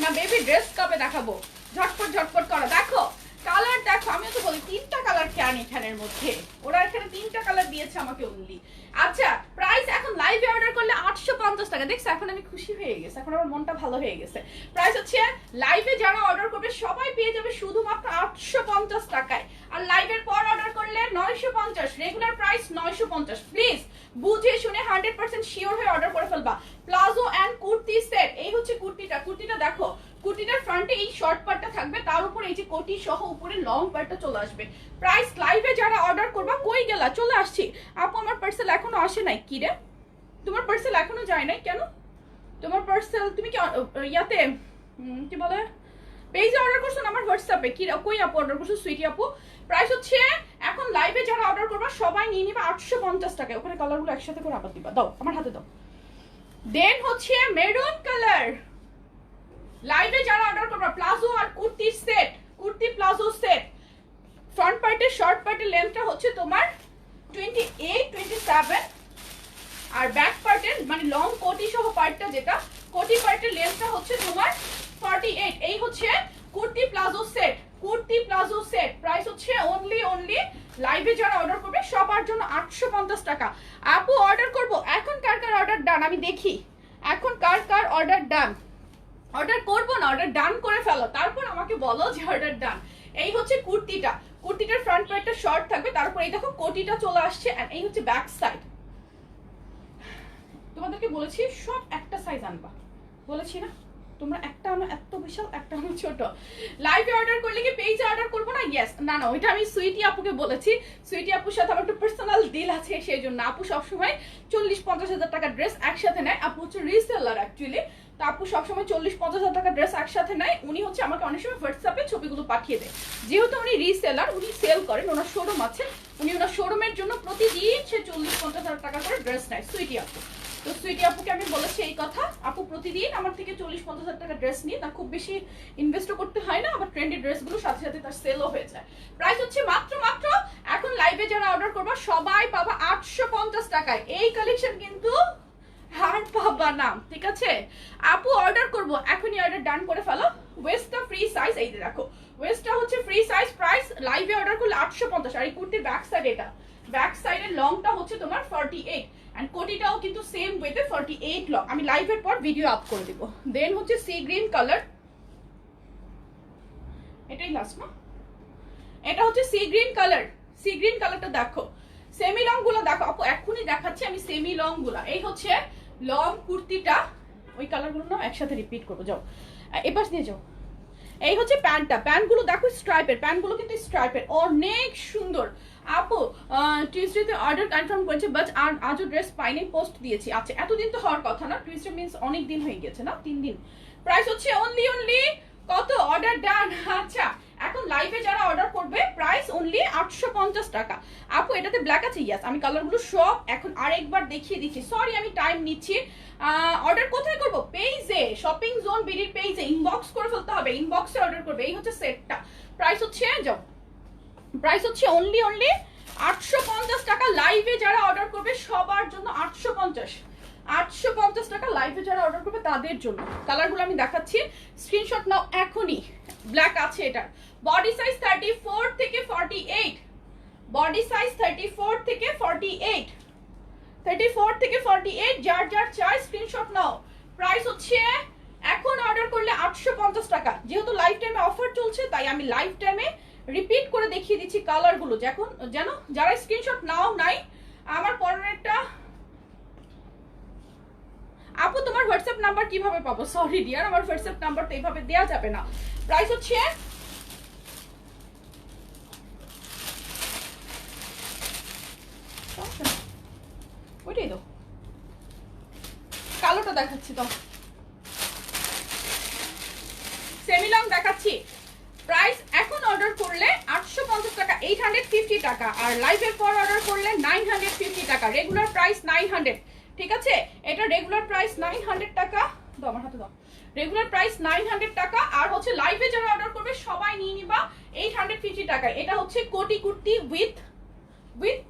না, বেবি ড্রেস কবে দেখাবো? ঝটপট ঝটপট করো। দেখো কালার দেখো, আমিও তো বলি 3টা কালার কে আনি এখানের মধ্যে, ওরা এখানে 3টা কালার দিয়েছে আমাকে অনলি। আচ্ছা প্রাইস এখন লাইভে অর্ডার করলে 850 টাকা। দেখছো এখন আমি খুশি হয়ে গেছে, এখন আমার মনটা ভালো হয়ে গেছে। প্রাইস হচ্ছে লাইভে যারা অর্ডার করবে সবাই পেয়ে যাবে শুধুমাত্র 850 টাকায়, আর লাইভের পর অর্ডার করলে 950, রেগুলার প্রাইস 950। প্লিজ বুঝে শুনে 100% শিওর হয়ে অর্ডার করে ফেলবা। প্লাজো এন্ড কুর্তি সেট, এই হচ্ছে কুর্তিটা, কুর্তিটা দেখো, কুর্তিটার ফ্রন্টে এই শর্ট পার্টটা থাকবে, তার উপর এই যে কোটি সহ উপরে লং পার্টটা চলে আসবে। প্রাইস লাইভে যারা অর্ডার করবা, কই গেলা? চলে আসছি আপু, আমার পার্সেল এখনো আসে নাই। কি রে তোমার পার্সেল এখনো যায় নাই কেন? তোমার পার্সেল তুমি কি ইয়াতে কি বলে পেজে অর্ডার করছো না আমার হোয়াটসঅ্যাপে? কি কই আপু অর্ডার করছো? সুইটি আপু প্রাইস হচ্ছে এখন লাইভে যারা অর্ডার করবা সবাই নিয়ে নিবা 850 টাকায়। ওখানে কালারগুলো একসাথে করে আবার দিবা, দাও আমার হাতে দাও। দেন হচ্ছে মেরুন কালার, লাইভে যারা অর্ডার করবা প্লাজো আর কুর্তির set, kurti palazzo set, front পার্টের শর্ট পার্টের লেন্থটা হচ্ছে তোমার 28 27, আর ব্যাক পার্টের মানে লং কোটি সহ পার্টটা যেটা কোটি পার্টের লেন্থটা হচ্ছে তোমার 48। এই হচ্ছে kurti palazzo set, kurti palazzo set. Price হচ্ছে অনলি লাইভে যারা অর্ডার করবে সবার জন্য 850 টাকা। আপু অর্ডার করব এখন, কার কার অর্ডার ডান আমি দেখি, এখন কার কার অর্ডার ডান? অর্ডার করবো না, অর্ডার ডান করে ফেলো, তারপর আমাকে বলো যে অর্ডার ডান। এই হচ্ছে কুর্তিটা, কুর্তিটার ফ্রন্ট পার্টটা শর্ট থাকবে, তারপর এই দেখো কোটিটা চলে আসছে, এন্ড এই হচ্ছে ব্যাক সাইড। তোমাদেরকে বলেছি সব একটা সাইজ আনবা, বলেছি না? তোমরা একটা আনো এত বিশাল, একটা আনো ছোট। লাইভে অর্ডার করলে কি পেজে অর্ডার করবো না? ইয়েস, না না ওইটা আমি সুইটি আপুকে বলেছি, সুইটি আপুর সাথে আমার একটু পার্সোনাল ডিল আছে, সেই জন্য আপু সবসময় 40-50 হাজার টাকা ড্রেস একসাথে নেয়। আপু হচ্ছে রিসেলার অ্যাকচুয়ালি, তো আপু সবসময় 40-50 হাজার টাকা ড্রেস একসাথে নেয়। উনি হচ্ছে আমাকে অনেক সময় হোয়াটসঅ্যাপে ছবিগুলো পাঠিয়ে দেয়, যেহেতু উনি রিসেলার, উনি সেল করেন, ওনার শোরুম আছে, উনি ওনার শোরুমের জন্য প্রতিদিন সে 40-50 হাজার টাকা করে ড্রেস নেয় সুইটি আপু। তো সুইটি আপুকে আমি বলেছি এই কথা, আপু প্রতিদিন আমার থেকে 40-50 হাজার টাকা ড্রেস নিয়ে, তার খুব বেশি ইনভেস্টও করতে হয় না, আবার ট্রেন্ডি ড্রেসগুলো সাথে সাথে তার সেলও হয়ে যায়। প্রাইস হচ্ছে মাত্র এখন লাইভে যারা অর্ডার করবা সবাই পাবা 850 টাকায়। এই কালেকশন কিন্তু আর পাবা না, ঠিক আছে? আপু অর্ডার করব এখনই, অর্ডার ডান করে ফেলো। ওয়েস্টটা ফ্রি সাইজ, এই যে দেখো ওয়েস্টটা হচ্ছে ফ্রি সাইজ, প্রাইস লাইভে অর্ডার করলে 850। আর এই কুর্তির ব্যাক সাইড, এটা ব্যাক সাইডের লংটা হচ্ছে তোমার 48, এন্ড কোটিটাও কিন্তু সেম ওয়েতে 48 লং। আমি লাইভের পর ভিডিও আপ করে দিব। দেন হচ্ছে সি গ্রিন কালার, এটাই লাস্ট না? এটা হচ্ছে sea green colour, sea green কালারটা দেখো, সেমি লং গুলো দেখো আপু, এখনই দেখাচ্ছি আমি সেমি লং গুলা। এই হচ্ছে লং কুর্তিটা, ওই কালার গুলো না একসাথে রিপিট করবো, যাও এপাশ দিয়ে যাও। এই হচ্ছে প্যান্টটা, প্যান্টগুলো দেখো স্ট্রাইপের, প্যান্টগুলো কিন্তু স্ট্রাইপের, অনেক সুন্দর। আপু টিউসডেতে অর্ডার কনফার্ম করেছে, বাট আর আজও ড্রেস পাইনি, পোস্ট দিয়েছি। আচ্ছা এতদিন তো হওয়ার কথা না, টিউসডে মিন্স অনেক দিন হয়ে গেছে না, 3 দিন। প্রাইস হচ্ছে অনলি কত? অর্ডার ডান। আচ্ছা এখন লাইভে যারা অর্ডার করবে প্রাইস অনলি 850 টাকা। আপু এটাতে ব্ল্যাক আছে? ইয়েস, আমি কালারগুলো সব এখন আরেকবার দেখিয়ে দিচ্ছি, সরি আমি টাইম নিচ্ছি। অর্ডার কোথায় করবো? পেজে, শপিং জোন বিডির পেজে ইনবক্স করে ফেলতে হবে, ইনবক্সে অর্ডার করবে। এই হচ্ছে সেটটা, প্রাইস হচ্ছে যাও, প্রাইস হচ্ছে অনলি 850 টাকা। লাইভে যারা অর্ডার করবে সবার জন্য 850। 850 টাকা। লাইভে যারা অর্ডার করবে তাদের জন্য। কালারগুলো আমি দেখাচ্ছি, স্ক্রিনশট নাও এখনই। ব্ল্যাক আছে এটার, বডি সাইজ 34 থেকে 48, বডি সাইজ 34 থেকে 48, 34 থেকে 48, যার যার চাই স্ক্রিনশট নাও। প্রাইস হচ্ছে এখন অর্ডার করলে 850 টাকা। যেহেতু লাইফ টাইমে অফার চলছে তাই আমি লাইফ টাইমে রিপিট করে দেখিয়ে দিচ্ছি কালারগুলো, যখন যেন যারা স্ক্রিনশট নাও নাই। আমার পরেরটা আপু তোমার হোয়াটসঅ্যাপ নাম্বার কিভাবে পাবো? সরি ডিয়ার, আমার হোয়াটসঅ্যাপ নাম্বার তো এইভাবে দেওয়া যাবে না। প্রাইস হচ্ছে ওইটাই তো, কালোটা দেখাচ্ছি তো, সেমি লং দেখাচ্ছি। প্রাইস এখন অর্ডার করলে 850 টাকা, 850 টাকা, আর লাইভের পর অর্ডার করলে 950 টাকা। রেগুলার প্রাইস 900, ঠিক আছে? এটা রেগুলার প্রাইস 900 টাকা। দাও আমার হাতে দাও। রেগুলার প্রাইস 900 টাকা, আর হচ্ছে লাইভে যারা অর্ডার করবে সবাই নিয়ে নিবা 850 টাকা। এটা হচ্ছে কোটি কুর্তি উইথ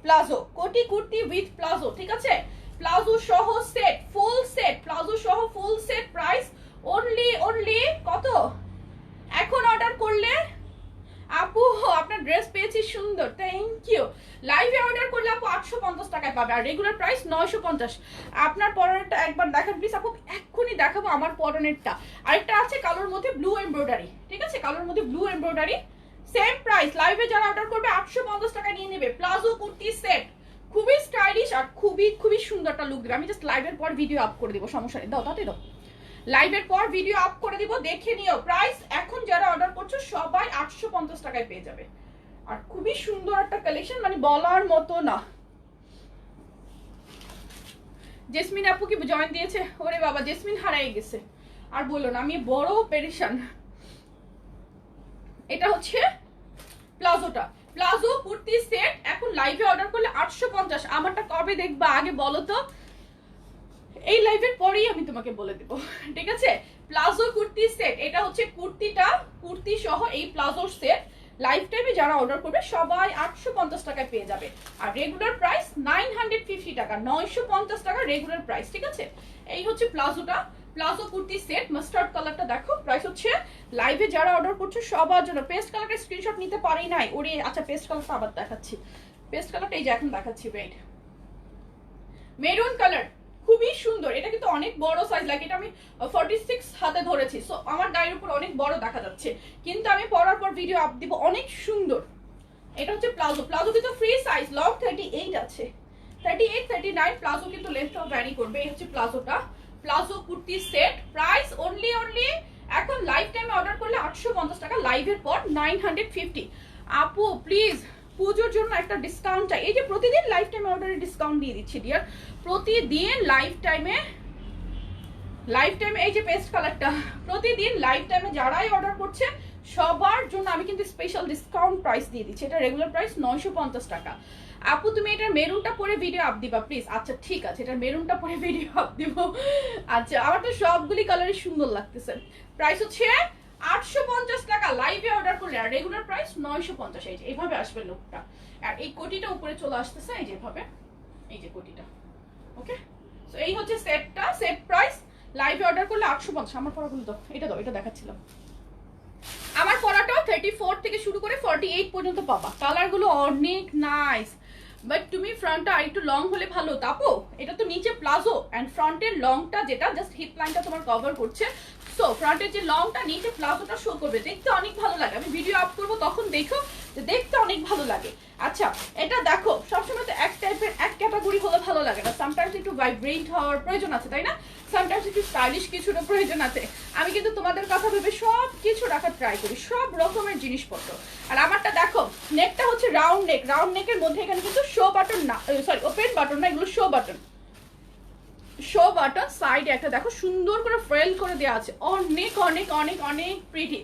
প্লাজো, কোটি কুর্তি উইথ প্লাজো, ঠিক আছে? প্লাজো সহ সেট, ফুল সেট, প্লাজো সহ ফুল সেট। প্রাইস অনলি কত? এখন অর্ডার করলে আপু আপনার ড্রেস পেয়েছি সুন্দর, থ্যাংক ইউ। লাইভে অর্ডার করলে আপু 850 টাকায় পাবে, আর রেগুলার প্রাইস 950। আপনার পরনেরটা একবার দেখান প্লিজ আপু, এক্ষুনি দেখাবো আমার পরনেরটা। আরেকটা আছে কালোর মধ্যে ব্লু এমব্রয়ডারি, ঠিক আছে? কালোর মধ্যে ব্লু এমব্রয়ডারি, সেম প্রাইস। লাইভে যারা অর্ডার করবে 850 টাকা নিয়ে নেবে। প্লাজো কুর্তি সেট, খুবই স্টাইলিশ আর খুবই সুন্দর একটা লুক দেবে। আমি জাস্ট লাইভের পর ভিডিও আপ করে দিব, সমস্যা নেই। দাও তাতে দাও, লাইভের পর ভিডিও আপ করে দিব, দেখে নিও। প্রাইস এখন যারা অর্ডার করছো সবাই 850 টাকায় পেয়ে যাবে, আর খুবই সুন্দর একটা কালেকশন, মানে বলার মতো না। জেসমিন আপু কি জয়েন দিয়েছে? ওরে বাবা, জেসমিন হারাই গেছে, আর বলো না, আমি বড় পেরেশান। এটা হচ্ছে প্লাজোটা, প্লাজো কুর্তি সেট। এখন লাইভে অর্ডার করলে 850। আমারটা কবে দেখবা আগে বলো তো? এই লাইভের পরেই আমি তোমাকে বলে দেব, ঠিক আছে? প্লাজো কুর্তি সেট, এটা হচ্ছে কুর্তিটা, কুর্তি সহ এই প্লাজোর সেট। লাইফ টাইমে যারা অর্ডার করবে সবাই 850 টাকায় পেয়ে যাবে, আর রেগুলার প্রাইস 950 টাকা, 950 টাকা রেগুলার প্রাইস, ঠিক আছে? এই হচ্ছে প্লাজোটা, প্লাজো কুর্তি সেট। মাস্টার্ড কালারটা দেখো, প্রাইস হচ্ছে লাইভে যারা অর্ডার করছো সবার জন্য। পেস্ট কালারটা স্ক্রিনশট নিতে পারি নাই, ওরে আচ্ছা পেস্ট কালারটা আবার দেখাচ্ছি। পেস্ট কালারটা এই যে এখন দেখাচ্ছি, ওয়েট। মেরুন কালার, খুবই সুন্দর। এটা কিন্তু অনেক বড় সাইজ, লাগে এটা আমি 46 হাতে ধরেছি, সো আমার গায়ের উপর অনেক বড় দেখা যাচ্ছে, কিন্তু আমি পরার পর ভিডিও আপ দিব। অনেক সুন্দর। এটা হচ্ছে প্লাজো, প্লাজো কিন্তু ফ্রি সাইজ, লং 38 আছে, 38 39। প্লাজো কিন্তু লেন্থটাও ভ্যারি করবে। এই হচ্ছে প্লাজোটা, palazzo kurti set. Price only এখন লাইভ টাইমে অর্ডার করলে 850 টাকা, লাইভের পর 950। আপু প্লিজ পুজোর জন্য একটা ডিসকাউন্ট চাই। এই যে প্রতিদিন লাইফ টাইম অর্ডারে ডিসকাউন্ট দিয়ে দিচ্ছি ডিয়ার, প্রতিদিন লাইফ টাইমে এই যে পেস্ট কালারটা, প্রতিদিন লাইফ টাইমে যারাই অর্ডার করছে সবার জন্য আমি কিন্তু স্পেশাল ডিসকাউন্ট প্রাইস দিয়ে দিচ্ছি। এটা রেগুলার প্রাইস 950 টাকা। আপু তুমি এটার মেরুনটা পরে ভিডিও আপ দিবা প্লিজ? আচ্ছা ঠিক আছে, এটার মেরুনটা পরে ভিডিও আপ দিব। আচ্ছা, আমার তো সবগুলি কালারই সুন্দর লাগতেছে। প্রাইস হচ্ছে 850 টাকা লাইভে অর্ডার করলে, আর রেগুলার প্রাইস 950। এই যে এইভাবে আসবে লুকটা, আর এই কোটিটা উপরে চলে আসতেছে, এই যে এভাবে, এই যে কোটিটা। ওকে, সো এই হচ্ছে সেটটা, সেট প্রাইস। লাইভে অর্ডার করলে 850। আমার পরাগুলো তো এটা দাও, এটা দেখাচ্ছিলাম। আমার পরাটাও 34 থেকে শুরু করে 48 পর্যন্ত পাবা। কালারগুলো অনেক নাইস, বাট তুমি ফ্রন্টটা আরেকটু লং হলে ভালো হতো আপু। এটা তো নিচে প্লাজো এন্ড ফ্রন্টের লংটা যেটা জাস্ট হিপ লাইনটা তোমার কভার করছে, সো ফ্রন্টের যে লংটা নিচে প্লাজোটা শো করবে, দেখতে অনেক ভালো লাগে। আমি ভিডিও আপ করবো তখন দেখো যে দেখতে অনেক ভালো লাগে। আচ্ছা, এটা দেখো সবসময় তো এক টাইপের এক ক্যাটাগরি হলে ভালো লাগে না, সামটাইমস একটু ভাইব্রেন্ট হওয়ার প্রয়োজন আছে, তাই না? সামটাইমস একটু স্টাইলিশ কিছুরও প্রয়োজন আছে। আমি কিন্তু তোমাদের কথা ভেবে সব কিছু রাখার ট্রাই করি, সব রকমের জিনিসপত্র। আর আমারটা দেখো, নেকটা হচ্ছে রাউন্ড নেক, রাউন্ড নেকের মধ্যে এখানে কিন্তু শো বাটন না, সরি ওপেন বাটন না, এগুলো শো বাটন। শো বাটন সাইডে একটা দেখো সুন্দর করে ফ্রেল করে দেওয়া আছে, অনেক অনেক অনেক অনেক প্রিটি।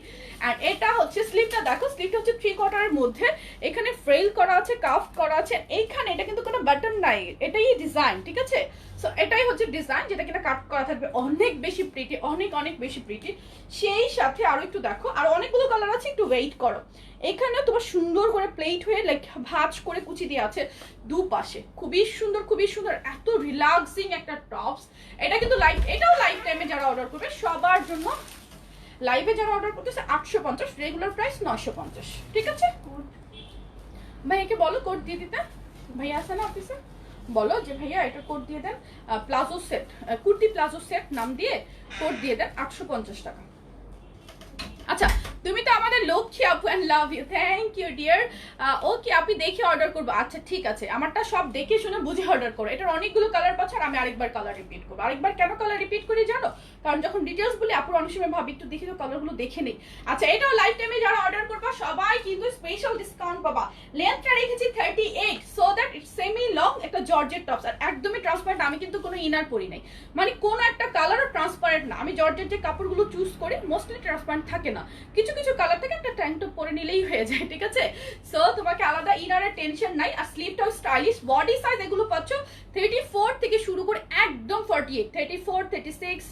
আর এটা হচ্ছে স্লিভটা দেখো, স্লিভটা হচ্ছে 3/4 মধ্যে, এখানে ফ্রেল করা আছে, কাফ করা আছে। এইখানে এটা কিন্তু কোনো বাটন নাই, এটাই ডিজাইন, ঠিক আছে? সো এটাই হচ্ছে ডিজাইন, যেটা কিনা কাট করা থাকবে, অনেক বেশি প্রিটি, অনেক অনেক বেশি প্রিটি। সেই সাথে আরো একটু দেখো, আর অনেকগুলো কালার আছে, একটু ওয়েট করো। এখানে তোমার সুন্দর করে প্লেট হয়ে লাইক ভাঁজ করে কুচি দিয়ে আছে দুপাশে, খুবই সুন্দর খুবই সুন্দর, এত রিল্যাক্সিং একটা টপস। এটা কিন্তু এটাও লাইফ টাইমে যারা অর্ডার করবে সবার জন্য, লাইভে যারা অর্ডার করতেছে 850, রেগুলার প্রাইস 950। ঠিক আছে, ভাইয়াকে বলো কোড দিয়ে দিতে, ভাইয়া আছে না অফিসে, বলো যে ভাইয়া এটা কোড দিয়ে দেন, palazzo set, kurti palazzo set নাম দিয়ে কোড দিয়ে দেন, 850 টাকা। আচ্ছা, তুমি তো আমাদের লক্ষ্মী আপু, and love you, thank you dear. Okay, আপনি দেখে অর্ডার করবো, আচ্ছা ঠিক আছে, আমারটা সব দেখে শুনে বুঝে অর্ডার করো। এটার অনেকগুলো কালার পাচ্ছ, আর আমি আরেকবার কালার রিপিট করবো। আরেকবার কেন কালার রিপিট করি জানো? কারণ যখন ডিটেলস বলি আপুর অনেক সময় ভাবি একটু দেখি তো কালারগুলো দেখে নেই। আচ্ছা, এটাও লাইফ টাইমে যারা অর্ডার করবা সবাই কিন্তু স্পেশাল ডিসকাউন্ট পাবা। লেন্থটা রেখেছি 38, so that it's semi long, একটা জর্জেট টপস, আর একদমই ট্রান্সপারেন্ট। আমি কিন্তু কোনো ইনার পরি নাই, মানে কোন একটা কালারও ট্রান্সপারেন্ট না। আমি জর্জেট যে কাপড়গুলো চুজ করি মোস্টলি ট্রান্সপারেন্ট থাকে না, কিছু কিছু কালার থেকে একটা ট্যাঙ্ক টপ পরে নিলেই হয়ে যায়। ঠিক আছে, সো তোমাকে আলাদা ইনারের টেনশন নাই। আর স্লিভটাও স্টাইলিশ, বডি সাইজ এগুলো পাচ্ছ 34 থেকে শুরু করে একদম 48, 34, 36,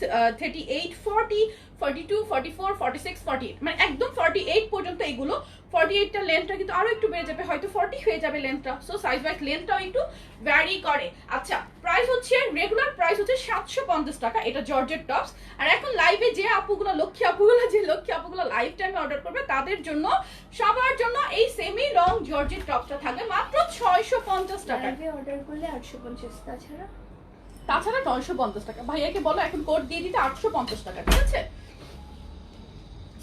38, 40, 42, 44, 46, 48, মানে একদম 48 পর্যন্ত এগুলো। 48টা লেন্থটা কিন্তু আরো একটু বেড়ে যাবে, হয়তো 40 হয়ে যাবে লেন্থটা, সো সাইজ ওয়াইজ লেন্থটাও একটু ভ্যারি করে। আচ্ছা, প্রাইস হচ্ছে রেগুলার প্রাইস হচ্ছে 750 টাকা, এটা জর্জেট টপস। আর এখন লাইভে যে আপুগুলো, লক্ষ্মী আপুগুলো লাইভ টাইমে অর্ডার করবে তাদের জন্য, সবার জন্য এই সেমি লং জর্জেট টপসটা থাকবে মাত্র 650 টাকা। লাইভে অর্ডার করলে 850, তাছাড়া 950 টাকা। ভাইয়াকে বলো এখন কোড দিয়ে দিতে 850 টাকা। ঠিক আছে,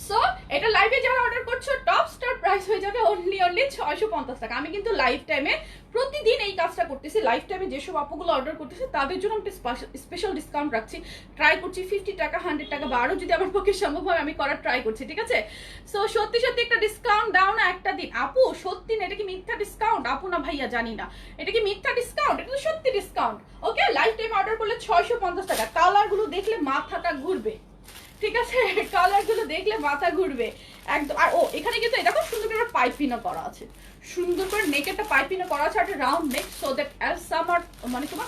সো এটা লাইভে যারা অর্ডার করছো টপসটার প্রাইস হয়ে যাবে অনলি 650 টাকা। আমি কিন্তু লাইভ টাইমে প্রতিদিন এই কাজটা করতেছি। লাইভ টাইমে যেসব আপুগুলো অর্ডার করতেছে তাদের জন্য আমি স্পেশাল ডিসকাউন্ট রাখছি, ট্রাই করছি 50 টাকা, 100 টাকা, বা আরো যদি আমার পক্ষে সম্ভব হয় আমি করার ট্রাই করছি। ঠিক আছে, সো সত্যি সত্যি একটা ডিসকাউন্ট দাও না একটা দিন। আপু সত্যি না, এটা কি মিথ্যা ডিসকাউন্ট? আপু না ভাইয়া জানি না, এটা কি মিথ্যা ডিসকাউন্ট? এটা তো সত্যি ডিসকাউন্ট। ওকে, লাইভ টাইমে অর্ডার করলে 650 টাকা। কালার গুলো দেখলে মাথাটা ঘুরবে, ঠিক আছে, কালার গুলো দেখলে মাথা ঘুরবে একদম। আর ও এখানে কিন্তু দেখো সুন্দর করে পাইপিংও করা আছে, সুন্দর করে নেকেরটা পাইপিংও করা আছে, একটা round neck, so that as summer মানে তোমার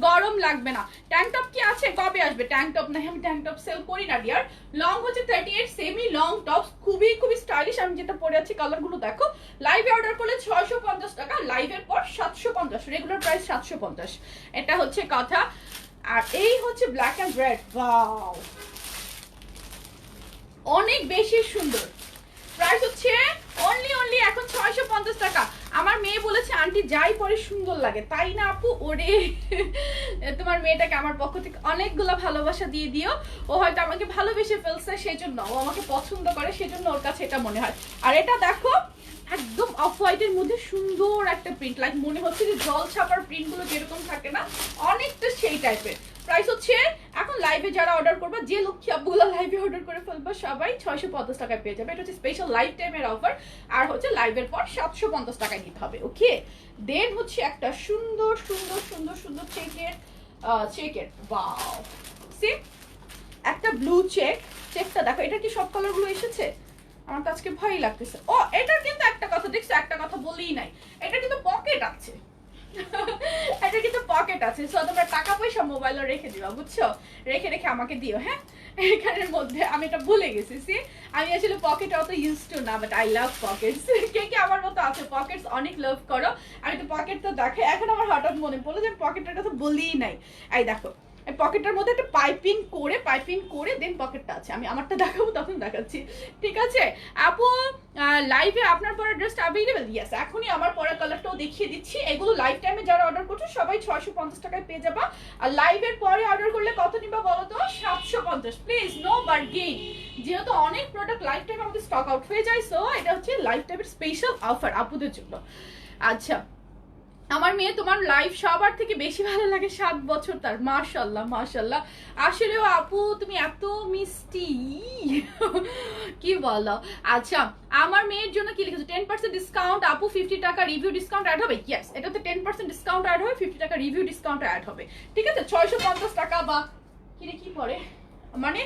গরম লাগবে না। ট্যাঙ্ক টপ কি আছে, কবে আসবে ট্যাঙ্ক টপ? না, আমি ট্যাঙ্ক টপ সেল করি না ডিয়ার। লং হচ্ছে 38, সেমি লং টপস, খুবই খুবই স্টাইলিশ। আমি যেটা পরে আছি কালার গুলো দেখো। লাইভে অর্ডার করলে 650 টাকা, লাইভের পর 750, রেগুলার প্রাইস 750। এটা হচ্ছে কথা। আর এই হচ্ছে ব্ল্যাক এন্ড রেড, ওয়াও অনেক বেশি সুন্দর। প্রাইস হচ্ছে অনলি এখন 650 টাকা। আমার মেয়ে বলেছে আন্টি যাই পরে সুন্দর লাগে, তাই না আপু? ওরে তোমার মেয়েটাকে আমার পক্ষ থেকে অনেকগুলো ভালোবাসা দিয়ে দিও। ও হয়তো আমাকে ভালোবেসে ফেলছে, সেজন্য ও আমাকে পছন্দ করে, সেজন্য ওর কাছে এটা মনে হয়। আর এটা দেখো একদম অফ হোয়াইটের মধ্যে সুন্দর একটা প্রিন্ট, লাইক মনে হচ্ছে যে জল ছাপার প্রিন্ট গুলো যেরকম থাকে না, অনেকটা সেই টাইপের। প্রাইস হচ্ছে এখন লাইভে যারা অর্ডার করবে, যে লক্ষ্মী আপুগুলো লাইভে অর্ডার করে ফেলবে সবাই 650 টাকায় পেয়ে যাবে। এটা হচ্ছে স্পেশাল লাইভ টাইমের অফার, আর হচ্ছে লাইভের পর 750 টাকায় নিতে হবে। ওকে, দেন হচ্ছে একটা সুন্দর সুন্দর সুন্দর সুন্দর চেকের, ওয়াও সি একটা ব্লু চেকটা দেখো। এটা কি সব কালার গুলো এসেছে? আমার তো আজকে ভয়ই লাগতেছে। ও এটার কিন্তু একটা কথা দেখছো, একটা কথা বলেই নাই, এটা কিন্তু পকেট আছে এটা কিন্তু পকেট আছে, সো তোমরা টাকা পয়সা মোবাইলে রেখে দিবা, বুঝছো? রেখে রেখে আমাকে দিও, হ্যাঁ। এখানের মধ্যে আমি এটা ভুলে গেছি। আমি আসলে পকেট অত ইউজ টু না, বাট আই লাভ পকেটস। কে কে আমার মতো আছে পকেটস অনেক লাভ করো? আমি তো পকেট তো দেখে এখন আমার হঠাৎ মনে পড়লো যে পকেটের কথা বলেই নাই। এই দেখো পকেটের মধ্যে একটা পাইপিং করে দেন পকেটটা আছে। আমি আমারটা দেখাবো তখন দেখাচ্ছি, ঠিক আছে? আপু লাইভে আপনার পরা ড্রেসটা অ্যাভেলেবল? ইয়েস, এখনই আমার পরা কালারটাও দেখিয়ে দিচ্ছি। এগুলো লাইভ টাইমে যারা অর্ডার করছো সবাই 650 টাকায় পেয়ে যাবা। আর লাইভের পরে অর্ডার করলে কত নিবা বলো তো? 750। প্লিজ নো বার্গেইন, যেহেতু অনেক প্রোডাক্ট লাইভ টাইমে আমাদের স্টক আউট হয়ে যায়, সো এটা হচ্ছে লাইভ টাইমের স্পেশাল অফার আপুদের জন্য। আচ্ছা, আমার মেয়ে তোমার লাইভ সবার থেকে বেশি ভালো লাগে, 7 বছর তার, মাশাআল্লাহ মাশাআল্লাহ। আসলেও আপু তুমি এত মিষ্টি, কি বলো? আচ্ছা, আমার মেয়ের জন্য কি লিখেছো? 10% ডিসকাউন্ট আপু, 50 টাকা রিভিউ ডিসকাউন্ট অ্যাড হবে। ইয়েস, এটাতে 10% ডিসকাউন্ট অ্যাড হবে, 50 টাকা রিভিউ ডিসকাউন্ট অ্যাড হবে। ঠিক আছে, 650 টাকা বা কি পড়ে মানে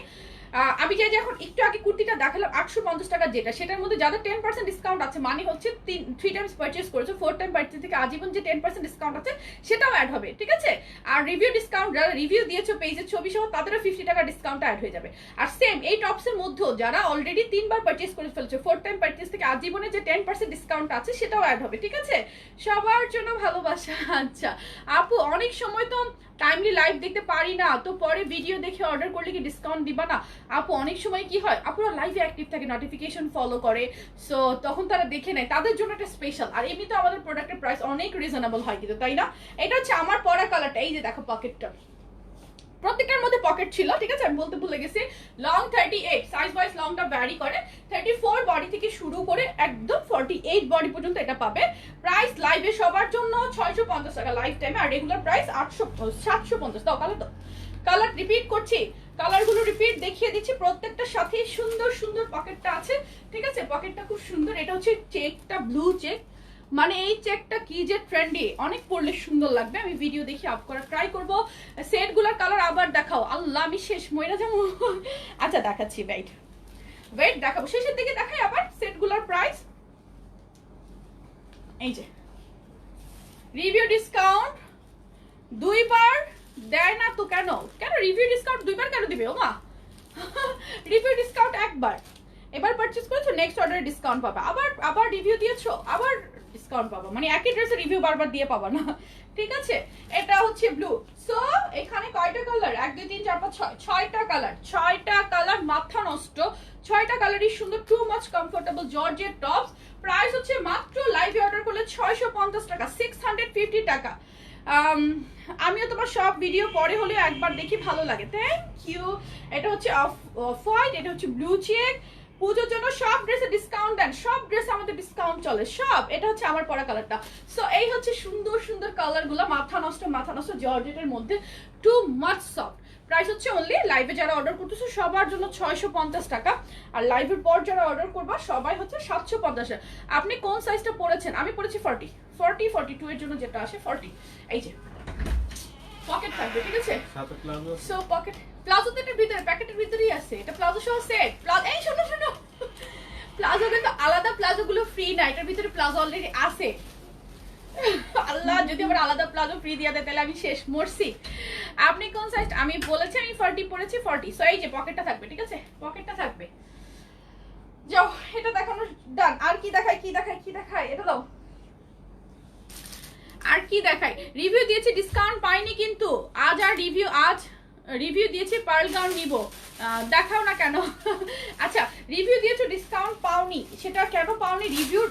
আমি যে এখন একটু আগে কুর্তিটা দেখালাম 850 টাকা, যেটা সেটার মধ্যে যাদের 10% ডিসকাউন্ট আছে, মানে হচ্ছে 3 টাইমস পারচেজ করেছো, 4 টাইম পারচেজ থেকে আজীবন যে 10% ডিসকাউন্ট আছে সেটাও অ্যাড হবে, ঠিক আছে? আর রিভিউ ডিসকাউন্ট, যারা রিভিউ দিয়েছো পেজের ছবি সহ, তাদেরও 50 টাকা ডিসকাউন্ট অ্যাড হয়ে যাবে। আর সেম এই টপসের মধ্যেও যারা অলরেডি 3বার পারচেজ করে ফেলছো, 4 টাইম পারচেজ থেকে আজীবনে যে 10% ডিসকাউন্ট আছে সেটাও অ্যাড হবে, ঠিক আছে? সবার জন্য ভালোবাসা। আচ্ছা আপু, অনেক সময় তো টাইমলি লাইভ দেখতে পারি না, তো পরে ভিডিও দেখে অর্ডার করলে কি ডিসকাউন্ট দিবা না? আপু অনেক সময় কি হয়, আপুরা লাইভে অ্যাক্টিভ থাকে, নোটিফিকেশন ফলো করে, সো তখন তারা দেখে নেয়, তাদের জন্য একটা স্পেশাল। আর এমনি তো আমাদের প্রোডাক্টের প্রাইস অনেক রিজনেবল হয় কিন্তু, তাই না? এটা হচ্ছে আমার পরা কালারটা, এই যে দেখো পকেটটা, প্রত্যেকটার মধ্যে পকেট ছিল, ঠিক আছে? আমি বলতে ভুলে গেছি, লং 38, সাইজ ওয়াইজ লংটা ভ্যারি করে, 34 বডি থেকে শুরু করে একদম 48 বডি পর্যন্ত এটা পাবে। প্রাইস লাইভে সবার জন্য 650 টাকা লাইফ টাইমে, আর রেগুলার প্রাইস 750। দাও কালার, দাও কালার, রিপিট করছি, কালারগুলো রিপিট দেখিয়ে দিচ্ছি। প্রত্যেকটার সাথে সুন্দর সুন্দর পকেটটা আছে, ঠিক আছে? পকেটটা খুব সুন্দর। এটা হচ্ছে চেকটা, ব্লু চেক, মানে এই চেকটা কি যে ট্রেন্ডি, অনেক পরলে সুন্দর লাগবে। আমি ভিডিও দেখে আপ করা ট্রাই করবো। সেটগুলোর কালার আবার দেখাও, আল্লাহ আমি শেষ মইরা যাবো। আচ্ছা দেখাচ্ছি, ওয়েট ওয়েট দেখাবো, শেষের দিকে দেখাই আবার সেটগুলোর প্রাইস। এই যে রিভিউ ডিসকাউন্ট 2বার দেয় না তো, কেন কেন রিভিউ ডিসকাউন্ট 2বার কেন দিবে ও মা? রিভিউ ডিসকাউন্ট একবার, এবার পারচেজ করেছো নেক্সট অর্ডারে ডিসকাউন্ট পাবা, আবার আবার রিভিউ দিয়েছো আবার ডিসকাউন্ট পাবা, মানে একই ড্রেসের রিভিউ বারবার দিয়ে পাবা না, ঠিক আছে? এটা হচ্ছে ব্লু। সো এখানে কয়টা কালার? 1 2 3 4 5 6, 6টা কালার, 6টা কালার, মাথা নষ্ট, 6টা কালারই সুন্দর, too much comfortable georgette tops. Price হচ্ছে মাত্র লাইভে অর্ডার করলে 650 টাকা, 650 টাকা। আমিও তোমার সব ভিডিও পরে হলেও একবার দেখি, ভালো লাগে, থ্যাংক ইউ। এটা হচ্ছে অফ হোয়াইট, এটা হচ্ছে ব্লু চেক। পুজোর জন্য সব ড্রেসে ডিসকাউন্ট দেন, সব ড্রেসে আমাদের ডিসকাউন্ট চলে, সব। এটা হচ্ছে আমার পরা কালারটা। সো এই হচ্ছে সুন্দর সুন্দর কালারগুলো, মাথা নষ্ট জর্জেটের মধ্যে, টু মাচ সফট। প্রাইস হচ্ছে অনলি লাইভে যারা অর্ডার করতেছো সবার জন্য 650 টাকা, আর লাইভের পর যারা অর্ডার করবা সবাই হচ্ছে 750। আপনি কোন সাইজটা পরেছেন? আমি পরেছি 42 এর জন্য যেটা আসে 40। এই যে পকেট থাকবে, ঠিক আছে? সাথে প্লাজো, সো পকেট প্লাজো তো এটার ভিতরে, প্যাকেটের ভিতরেই আছে, এটা প্লাজো সহ সেট। প্লাজো, এই শোনো শোনো, প্লাজো কিন্তু আলাদা, প্লাজো গুলো ফ্রি না, এটার ভিতরে প্লাজো অলরেডি আছে। আল্লাহ যদি আমার আলাদা প্লাজো ফ্রি দিয়ে দেয় তাহলে আমি শেষ, মরছি। আপনি কোন সাইজ? আমি বলেছি আমি 40 পরেছি, 40। সো এই যে পকেটটা থাকবে, ঠিক আছে? পকেটটা থাকবে। যাও এটা দেখানো ডান। আর কি দেখাই, কি দেখাই, কি দেখাই? এটা দাও। আর কি দেখাই? রিভিউ দিয়েছি, ডিসকাউন্ট পাইনি কিন্তু আজ। আর রিভিউ দিয়েছি, পার্ল গাউন নিব, দেখাও না কেন? আচ্ছা রিভিউ দিয়েছো, ডিসকাউন্ট পাওনি, সেটা কেন পাওনি? রিভিউ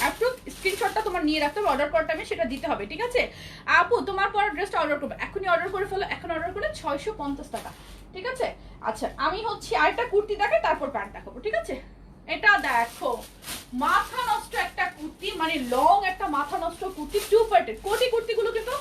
অ্যাপ্রুভ স্ক্রিনশটটা তোমার নিয়ে রাখতে হবে, অর্ডার করার টাইমে সেটা দিতে হবে, ঠিক আছে? আপু তোমার পর ড্রেসটা অর্ডার করবে, এখনই অর্ডার করে ফেলো, এখন অর্ডার করলে 650 টাকা, ঠিক আছে? আচ্ছা আমি হচ্ছে আরেকটা কুর্তি দেখাই, তারপর প্যান্ট দেখাবো, ঠিক আছে? এটা দেখো, মাথা নষ্ট একটা কুর্তি, মানে লং একটা মাথা নষ্ট কুর্তি, টু পার্টের। কোটি কুর্তিগুলো কিন্তু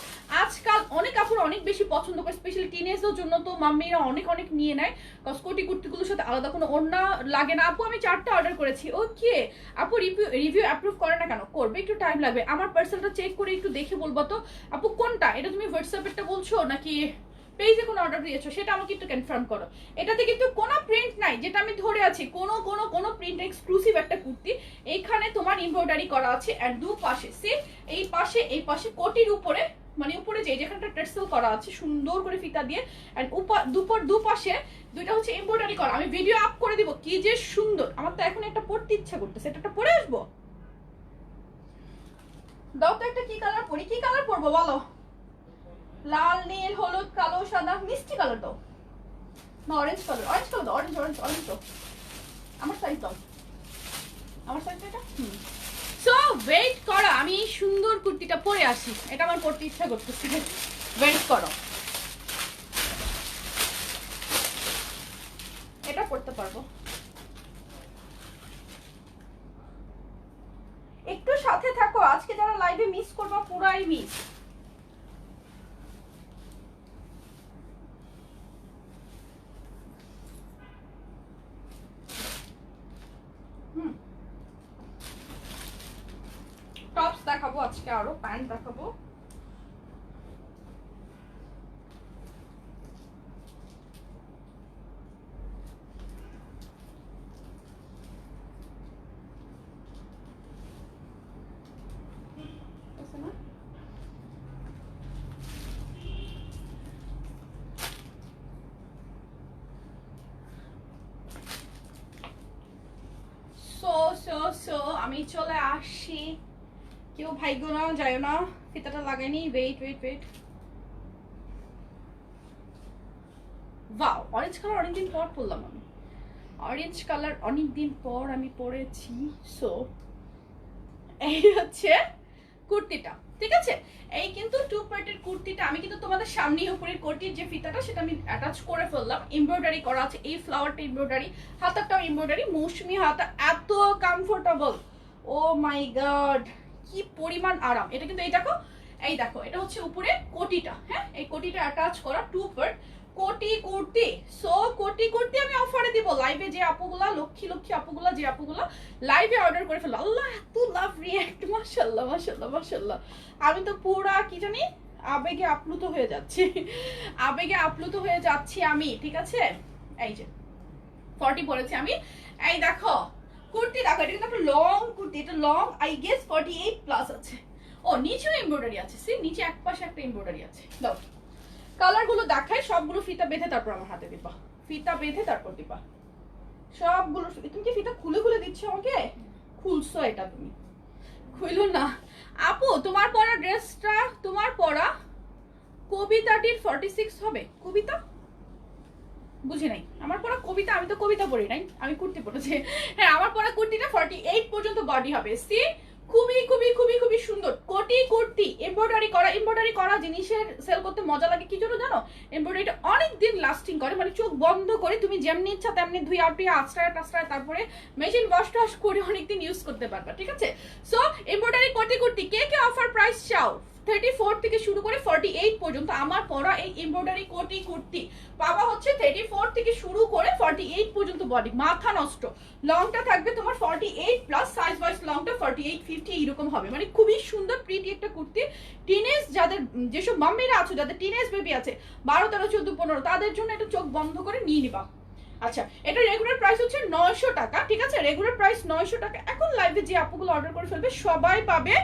আজকাল অনেক আপুর অনেক বেশি পছন্দ করে, স্পেশালি টিনেজদের জন্য তো মাম্মিরা অনেক অনেক নিয়ে নেয়, কজ কোটি কুর্তিগুলোর সাথে আলাদা কোনো ওড়না লাগে না। আপু আমি 4টা অর্ডার করেছি। ওকে আপু, রিভিউ অ্যাপ্রুভ করে না কেন? করবে, একটু টাইম লাগবে। আমার পার্সেলটা চেক করে একটু দেখে বলবো তো আপু কোনটা। এটা তুমি হোয়াটসঅ্যাপেরটা বলছো নাকি পেজে কোনো অর্ডার দিয়েছো সেটা আমাকে একটু কনফার্ম করো। এটাতে কিন্তু কোনো প্রিন্ট নাই, যেটা আমি ধরে আছি, কোনো প্রিন্ট, এক্সক্লুসিভ একটা কুর্তি। এইখানে তোমার এমব্রয়ডারি করা আছে, আর দুপাশে সেম, এই পাশে কোটির উপরে, মানে উপরে যেখানটা টেক্সটাইল করা আছে সুন্দর করে ফিতা দিয়ে, এন্ড দুপাশে দুইটা হচ্ছে এমব্রয়ডারি করা। আমি ভিডিও আপ করে দিব, কি যে সুন্দর। আমার তো এখন একটা পরতে ইচ্ছা করতেছে, এটা পরে আসবো। দাও তো একটা, কি কালার পরি, কি কালার পরবো বলো? লাল, নীল, হলুদ, কালো, সাদা, মিষ্টি কালার দাও না, অরেঞ্জ কালার, দাও, অরেঞ্জ দাও। আমার সাইজ দাও, আমার সাইজ এটা। সো ওয়েট করো, আমি সুন্দর কুর্তিটা পরে আসি, এটা আমার পরতে ইচ্ছা করতেছে, ওয়েট করো। এটা পরতে পারবো, একটু সাথে থাকো। আজকে যারা লাইভে মিস করবা, পুরাই মিস। টপস দেখাবো আজকে, আরো প্যান্ট দেখাবো। সো আমি চলে আসছি। কেউ ভাগ্য না যায় না, ফিতাটা লাগাইনি। Wait wait wait, wow orange colour অনেকদিন পর পরলাম আমি। অরেঞ্জ কালার অনেকদিন পর আমি পরেছি। সো এই হচ্ছে কুর্তিটা, ঠিক আছে? এই কিন্তু টু পার্টের কুর্তিটা আমি কিন্তু তোমাদের সামনে উপরের কোটির যে ফিতাটা সেটা আমি অ্যাটাচ করে ফেললাম। এমব্রয়ডারি করা আছে, এই ফ্লাওয়ারটা এমব্রয়ডারি, হাতাটাও এমব্রয়ডারি, মৌসুমি হাতা, এত কমফোর্টেবল। ও মাই গড, কি পরিমাণ আরাম। এটা কিন্তু এই দেখো এটা হচ্ছে উপরে কোটিটা, হ্যাঁ এই কোটিটা অ্যাটাচ করা টু পার্ট কোটি কুর্তি। সো কোটি কুর্তি আমি অফারে দিব। লাইভে যে আপুগুলা লক্ষ্মী লক্ষ্মী আপুগুলা, যে আপুগুলা লাইভে অর্ডার করে ফেললো, আল্লাহ এত লাভ রিয়াক্ট, মাশাআল্লাহ মাশাআল্লাহ মাশাআল্লাহ। আমি তো পুরা কি জানি আবেগে আপ্লুত হয়ে যাচ্ছি, আবেগে আপ্লুত হয়ে যাচ্ছি আমি, ঠিক আছে? এই যে 40 পরেছি আমি। এই দেখো কুর্তি দেখো, এটা কিন্তু একটা লং কুর্তি, এটা লং আই গেস 48 প্লাস আছে। ও নিচেও এমব্রয়ডারি আছে, সি নিচে এক পাশে একটা এমব্রয়ডারি আছে। দাও কালার গুলো দেখাই, সবগুলো ফিতা বেঁধে তারপর আমার হাতে দিবা, ফিতা বেঁধে তারপর দিবা সবগুলো। তুমি কি ফিতা খুলে খুলে দিচ্ছ আমাকে? খুলছো এটা তুমি, খুইলো না। আপু তোমার পরা ড্রেসটা, তোমার পরা কবিতাটির 46 হবে। কবিতা বুঝি নাই, আমার পরা কবিতা, আমি তো কবিতা পড়ি নাই, আমি কুর্তি পরেছি। হ্যাঁ আমার পরা কুর্তিটা 48 পর্যন্ত বডি হবে। সি খুবই খুবই খুবই খুবই সুন্দর কোটি কুর্তি, এমব্রয়ডারি করা জিনিসের সেল করতে মজা লাগে কি জন্য জানো? এমব্রয়ডারিটা অনেক দিন লাস্টিং করে, মানে চোখ বন্ধ করে তুমি যেমনি ইচ্ছা তেমনি ধুই আটুই আশ্রয় টাশ্রয় তারপরে মেশিন ওয়াশ টাশ করে অনেকদিন ইউজ করতে পারবা, ঠিক আছে? সো এমব্রয়ডারি কোটি কুর্তি কে কে অফার প্রাইস চাও? 34 থেকে শুরু করে 48 পর্যন্ত আমার পরা এই এমব্রয়ডারি কোটি কুর্তি পাবা হচ্ছে 34 থেকে শুরু করে 48 পর্যন্ত বডি, মাথা নষ্ট। লংটা থাকবে তোমার 48 প্লাস, সাইজ ওয়াইজ লংটা 48 50 এরকম হবে, মানে খুবই সুন্দর প্রিটি একটা কুর্তি। টিনেজ যাদের, যেসব মাম্মিরা আছো যাদের টিনেজ বেবি আছে 12 13 14 15, তাদের জন্য এটা চোখ বন্ধ করে নিয়ে নিবা। আচ্ছা এটা রেগুলার প্রাইস হচ্ছে 900 টাকা, ঠিক আছে? রেগুলার প্রাইস 900 টাকা। এখন লাইভে যে আপুগুলো অর্ডার করে ফেলবে সবাই পাবে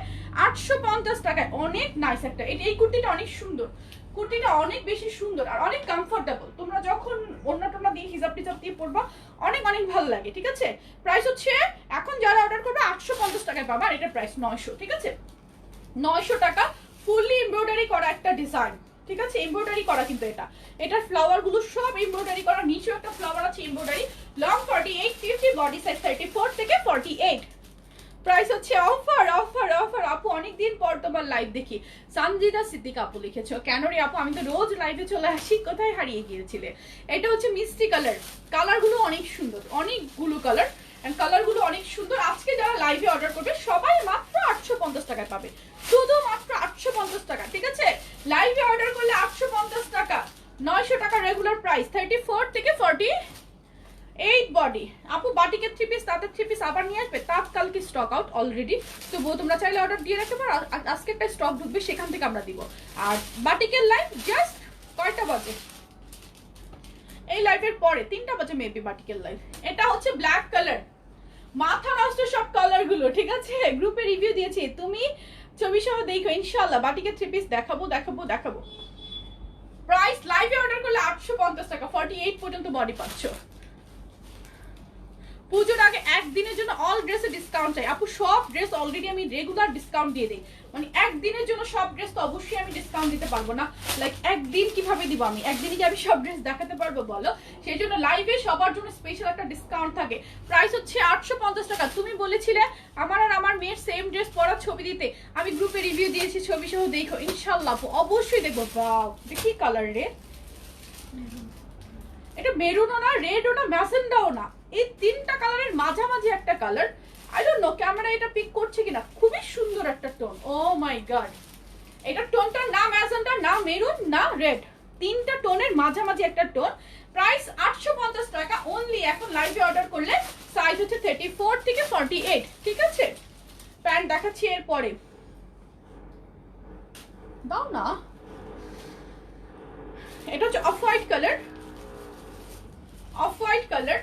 850 টাকায়। অনেক নাইস একটা, এই কুর্তিটা অনেক সুন্দর, কুর্তিটা অনেক বেশি সুন্দর আর অনেক কমফোর্টেবল। তোমরা যখন ওড়না টোনা দিয়ে হিজাব টিজাব দিয়ে পরবা অনেক অনেক ভালো লাগে, ঠিক আছে? প্রাইস হচ্ছে এখন যারা অর্ডার করবে 850 টাকায় পাবা, আর এটার প্রাইস 900, ঠিক আছে? 900 টাকা, ফুললি এমব্রয়ডারি করা একটা ডিজাইন, ঠিক আছে? এমব্রয়ডারি করা কিন্তু এটার ফ্লাওয়ার গুলো সব এমব্রয়ডারি করা, নিচেও একটা ফ্লাওয়ার আছে এমব্রয়ডারি। লং 48 50, বডি সাইজ 34 থেকে 48। প্রাইস হচ্ছে অফার অফার অফার। আপু অনেকদিন পর তোমার লাইভ দেখি, সানজিদা সিদ্দিকা আপু লিখেছো। কেন রে আপু, আমি তো রোজ লাইভে চলে আসি, কোথায় হারিয়ে গিয়েছিলে? এটা হচ্ছে মিষ্টি কালার, কালারগুলো অনেক সুন্দর, অনেকগুলো কালার, কালারগুলো অনেক সুন্দর। আজকে যারা লাইভে অর্ডার করবে সবাই মাত্র 850 টাকায় পাবে, শুধু মাত্র 850 টাকা, ঠিক আছে? লাইভে অর্ডার করলে 850 টাকা, 900 টাকা রেগুলার প্রাইস। 34 থেকে 48 বডি। আপু বাটিকের 3 পিস, তাদের 3 পিস আবার নিয়ে আসবে, তাৎকালকে স্টক আউট অলরেডি। তো তোমরা চাইলে অর্ডার দিয়ে রাখতে পারো, আজকে একটা স্টক ঢুকবে সেখান থেকে আমরা দিব। আর বাটিকের লাইভ জাস্ট কয়টা বাজে? এই লাইভের পরে 3টা বাজে মেবি বাটিকের লাইভ। এটা হচ্ছে ব্ল্যাক কালার, মাথা নষ্ট সব কালার গুলো, ঠিক আছে? গ্রুপে রিভিউ দিয়েছি, তুমি ছবি সহ দেখো ইনশাআল্লাহ। বাটিকের 3 পিস দেখাবো দেখাবো দেখাবো। প্রাইস লাইভে অর্ডার করলে 850 টাকা, 48 পর্যন্ত বডি পাচ্ছ। পুজোর আগে একদিনের জন্য অল ড্রেসে ডিসকাউন্ট চাই আপু। সব ড্রেস অলরেডি আমি রেগুলার ডিসকাউন্ট দিয়ে দিই, মানে একদিনের জন্য সব ড্রেস তো অবশ্যই আমি ডিসকাউন্ট দিতে পারবো না। লাইক একদিন কিভাবে দিব আমি? একদিনই কি আমি সব ড্রেস দেখাতে পারবো বলো? সেই জন্য লাইভে সবার জন্য স্পেশাল একটা ডিসকাউন্ট থাকে। প্রাইস হচ্ছে 850 টাকা। তুমি বলেছিলে আমার আর আমার মেয়ের সেম ড্রেস পরার ছবি দিতে, আমি গ্রুপে রিভিউ দিয়েছি, ছবি সহ দেখো ইনশাআল্লাহ আপু, অবশ্যই দেখবো। বাও দেখি কালার রে, এটা মেরুনও না, রেডও না, ম্যাজেন্ডাও না, এই 3টা কালারের মাঝামাঝি একটা colour. I don't know camera এটা পিক করছে কিনা, খুবই সুন্দর একটা টোন। ও মাই গড, এটা টোনটা না ম্যাজেন্ডা না মেরুন না রেড, 3টা টোনের মাঝামাঝি একটা টোন। প্রাইস 850 টাকা অনলি। এখন লাইভে অর্ডার করলে সাইজ হচ্ছে 34 থেকে 48, ঠিক আছে? প্যান্ট দেখাচ্ছি এরপরে, দাও না। এটা হচ্ছে off white colour, off white colour.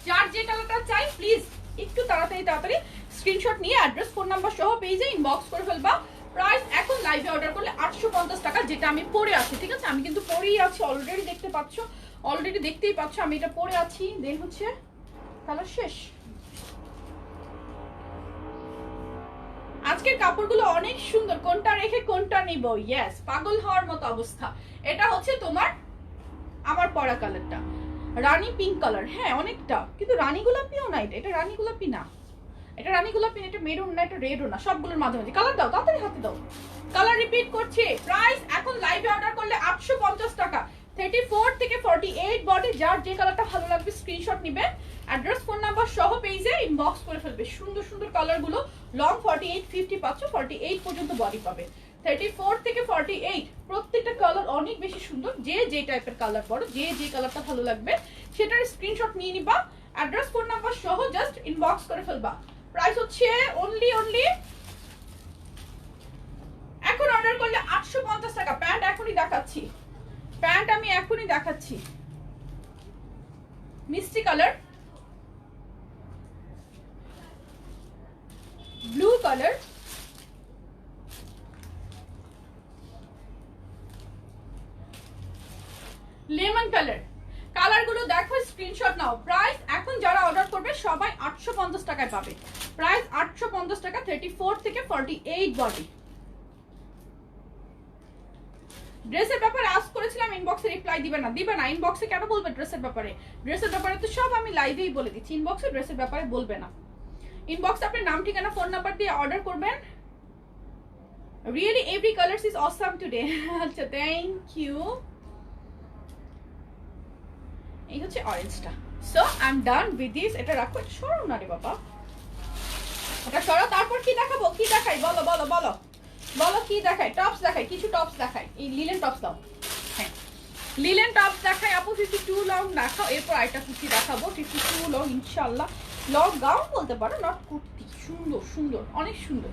যার যে কালারটা চাই প্লিজ একটু তাড়াতাড়ি স্ক্রিনশট নিয়ে অ্যাড্রেস ফোন নাম্বার সহ পেজে ইনবক্স করে ফেলবা। প্রাইস এখন লাইভে অর্ডার করলে 850 টাকা, যেটা আমি পরে আছি, ঠিক আছে? আমি কিন্তু পরেই আছি, অলরেডি দেখতে পাচ্ছ, অলরেডি দেখতেই পাচ্ছ আমি এটা পরে আছি। দেন হচ্ছে কালার শেষ, আজকের কাপড়গুলো অনেক সুন্দর, কোনটা রেখে কোনটা নিব, ইয়েস পাগল হওয়ার মতো অবস্থা। এটা হচ্ছে তোমার আমার পরা কালারটা, রানী পিঙ্ক কালার, হ্যাঁ অনেকটা, কিন্তু রানী গোলাপিও না, এটা রানী গোলাপি না, এটা রানী গোলাপি না, এটা মেরুন না, এটা রেডও না, সবগুলোর মাঝামাঝি কালার। দাও তাড়াতাড়ি হাতে দাও। কালার রিপিট করছি, প্রাইস এখন লাইভে অর্ডার করলে 850 টাকা, 34 থেকে 48 বডি, যার যে কালারটা ভালো লাগবে স্ক্রিনশট নিবে, অ্যাড্রেস ফোন নাম্বার সহ পেজে ইনবক্স করে ফেলবে। সুন্দর সুন্দর কালারগুলো, লং 48 50 পাচ্ছ, 48 পর্যন্ত বডি পাবে, 34 থেকে 48 প্রত্যেকটা কালার অনেক বেশি সুন্দর। যে যে টাইপের কালার পড়ো, যে যে কালারটা ভালো লাগবে সেটার স্ক্রিনশট নিয়ে নিবা, অ্যাড্রেস ফোন নাম্বার সহ জাস্ট ইনবক্স করে ফেলবা। প্রাইস হচ্ছে অনলি এখন অর্ডার করলে 850 টাকা। প্যান্ট এখনই দেখাচ্ছি, প্যান্ট আমি এখনই দেখাচ্ছি, মিষ্টি colour, blue colour, lemon colour, কালারগুলো দেখো স্ক্রিনশট নাও। প্রাইস এখন যারা অর্ডার করবে সবাই 850 টাকায় পাবে, প্রাইস 850 টাকা, 34 থেকে 48 বডি। ড্রেসের ব্যাপারে আস্ক করেছিলাম, ইনবক্সে রিপ্লাই দিবে না, ইনবক্সে কেন বলবে ড্রেসের ব্যাপারে? ড্রেসের ব্যাপারে তো সব আমি লাইভেই বলে দিচ্ছি, ইনবক্সে ড্রেসের ব্যাপারে বলবে না। ইনবক্সে আপনি নাম ঠিকানা ফোন নাম্বার দিয়ে অর্ডার করবেন। Really every colours is awesome today. আচ্ছা থ্যাংক ইউ। এই হচ্ছে অরেঞ্জটা। So I am done with this. এটা রাখো, এটা সরাও না রে বাবা, এটা সরাও। তারপর কি দেখাবো, কি দেখাই বলো বলো বলো বলো, কি দেখাই? টপস দেখাই, কিছু টপস দেখাই। এই লিলেন টপস দাও, হ্যাঁ লিলেন টপস দেখাই আপু। 52 লং দেখাও, এরপর আরেকটা কুর্তি দেখাবো 52 লং, ইনশাআল্লাহ লং গাউন বলতে পারো, নট কুর্তি। সুন্দর সুন্দর, অনেক সুন্দর।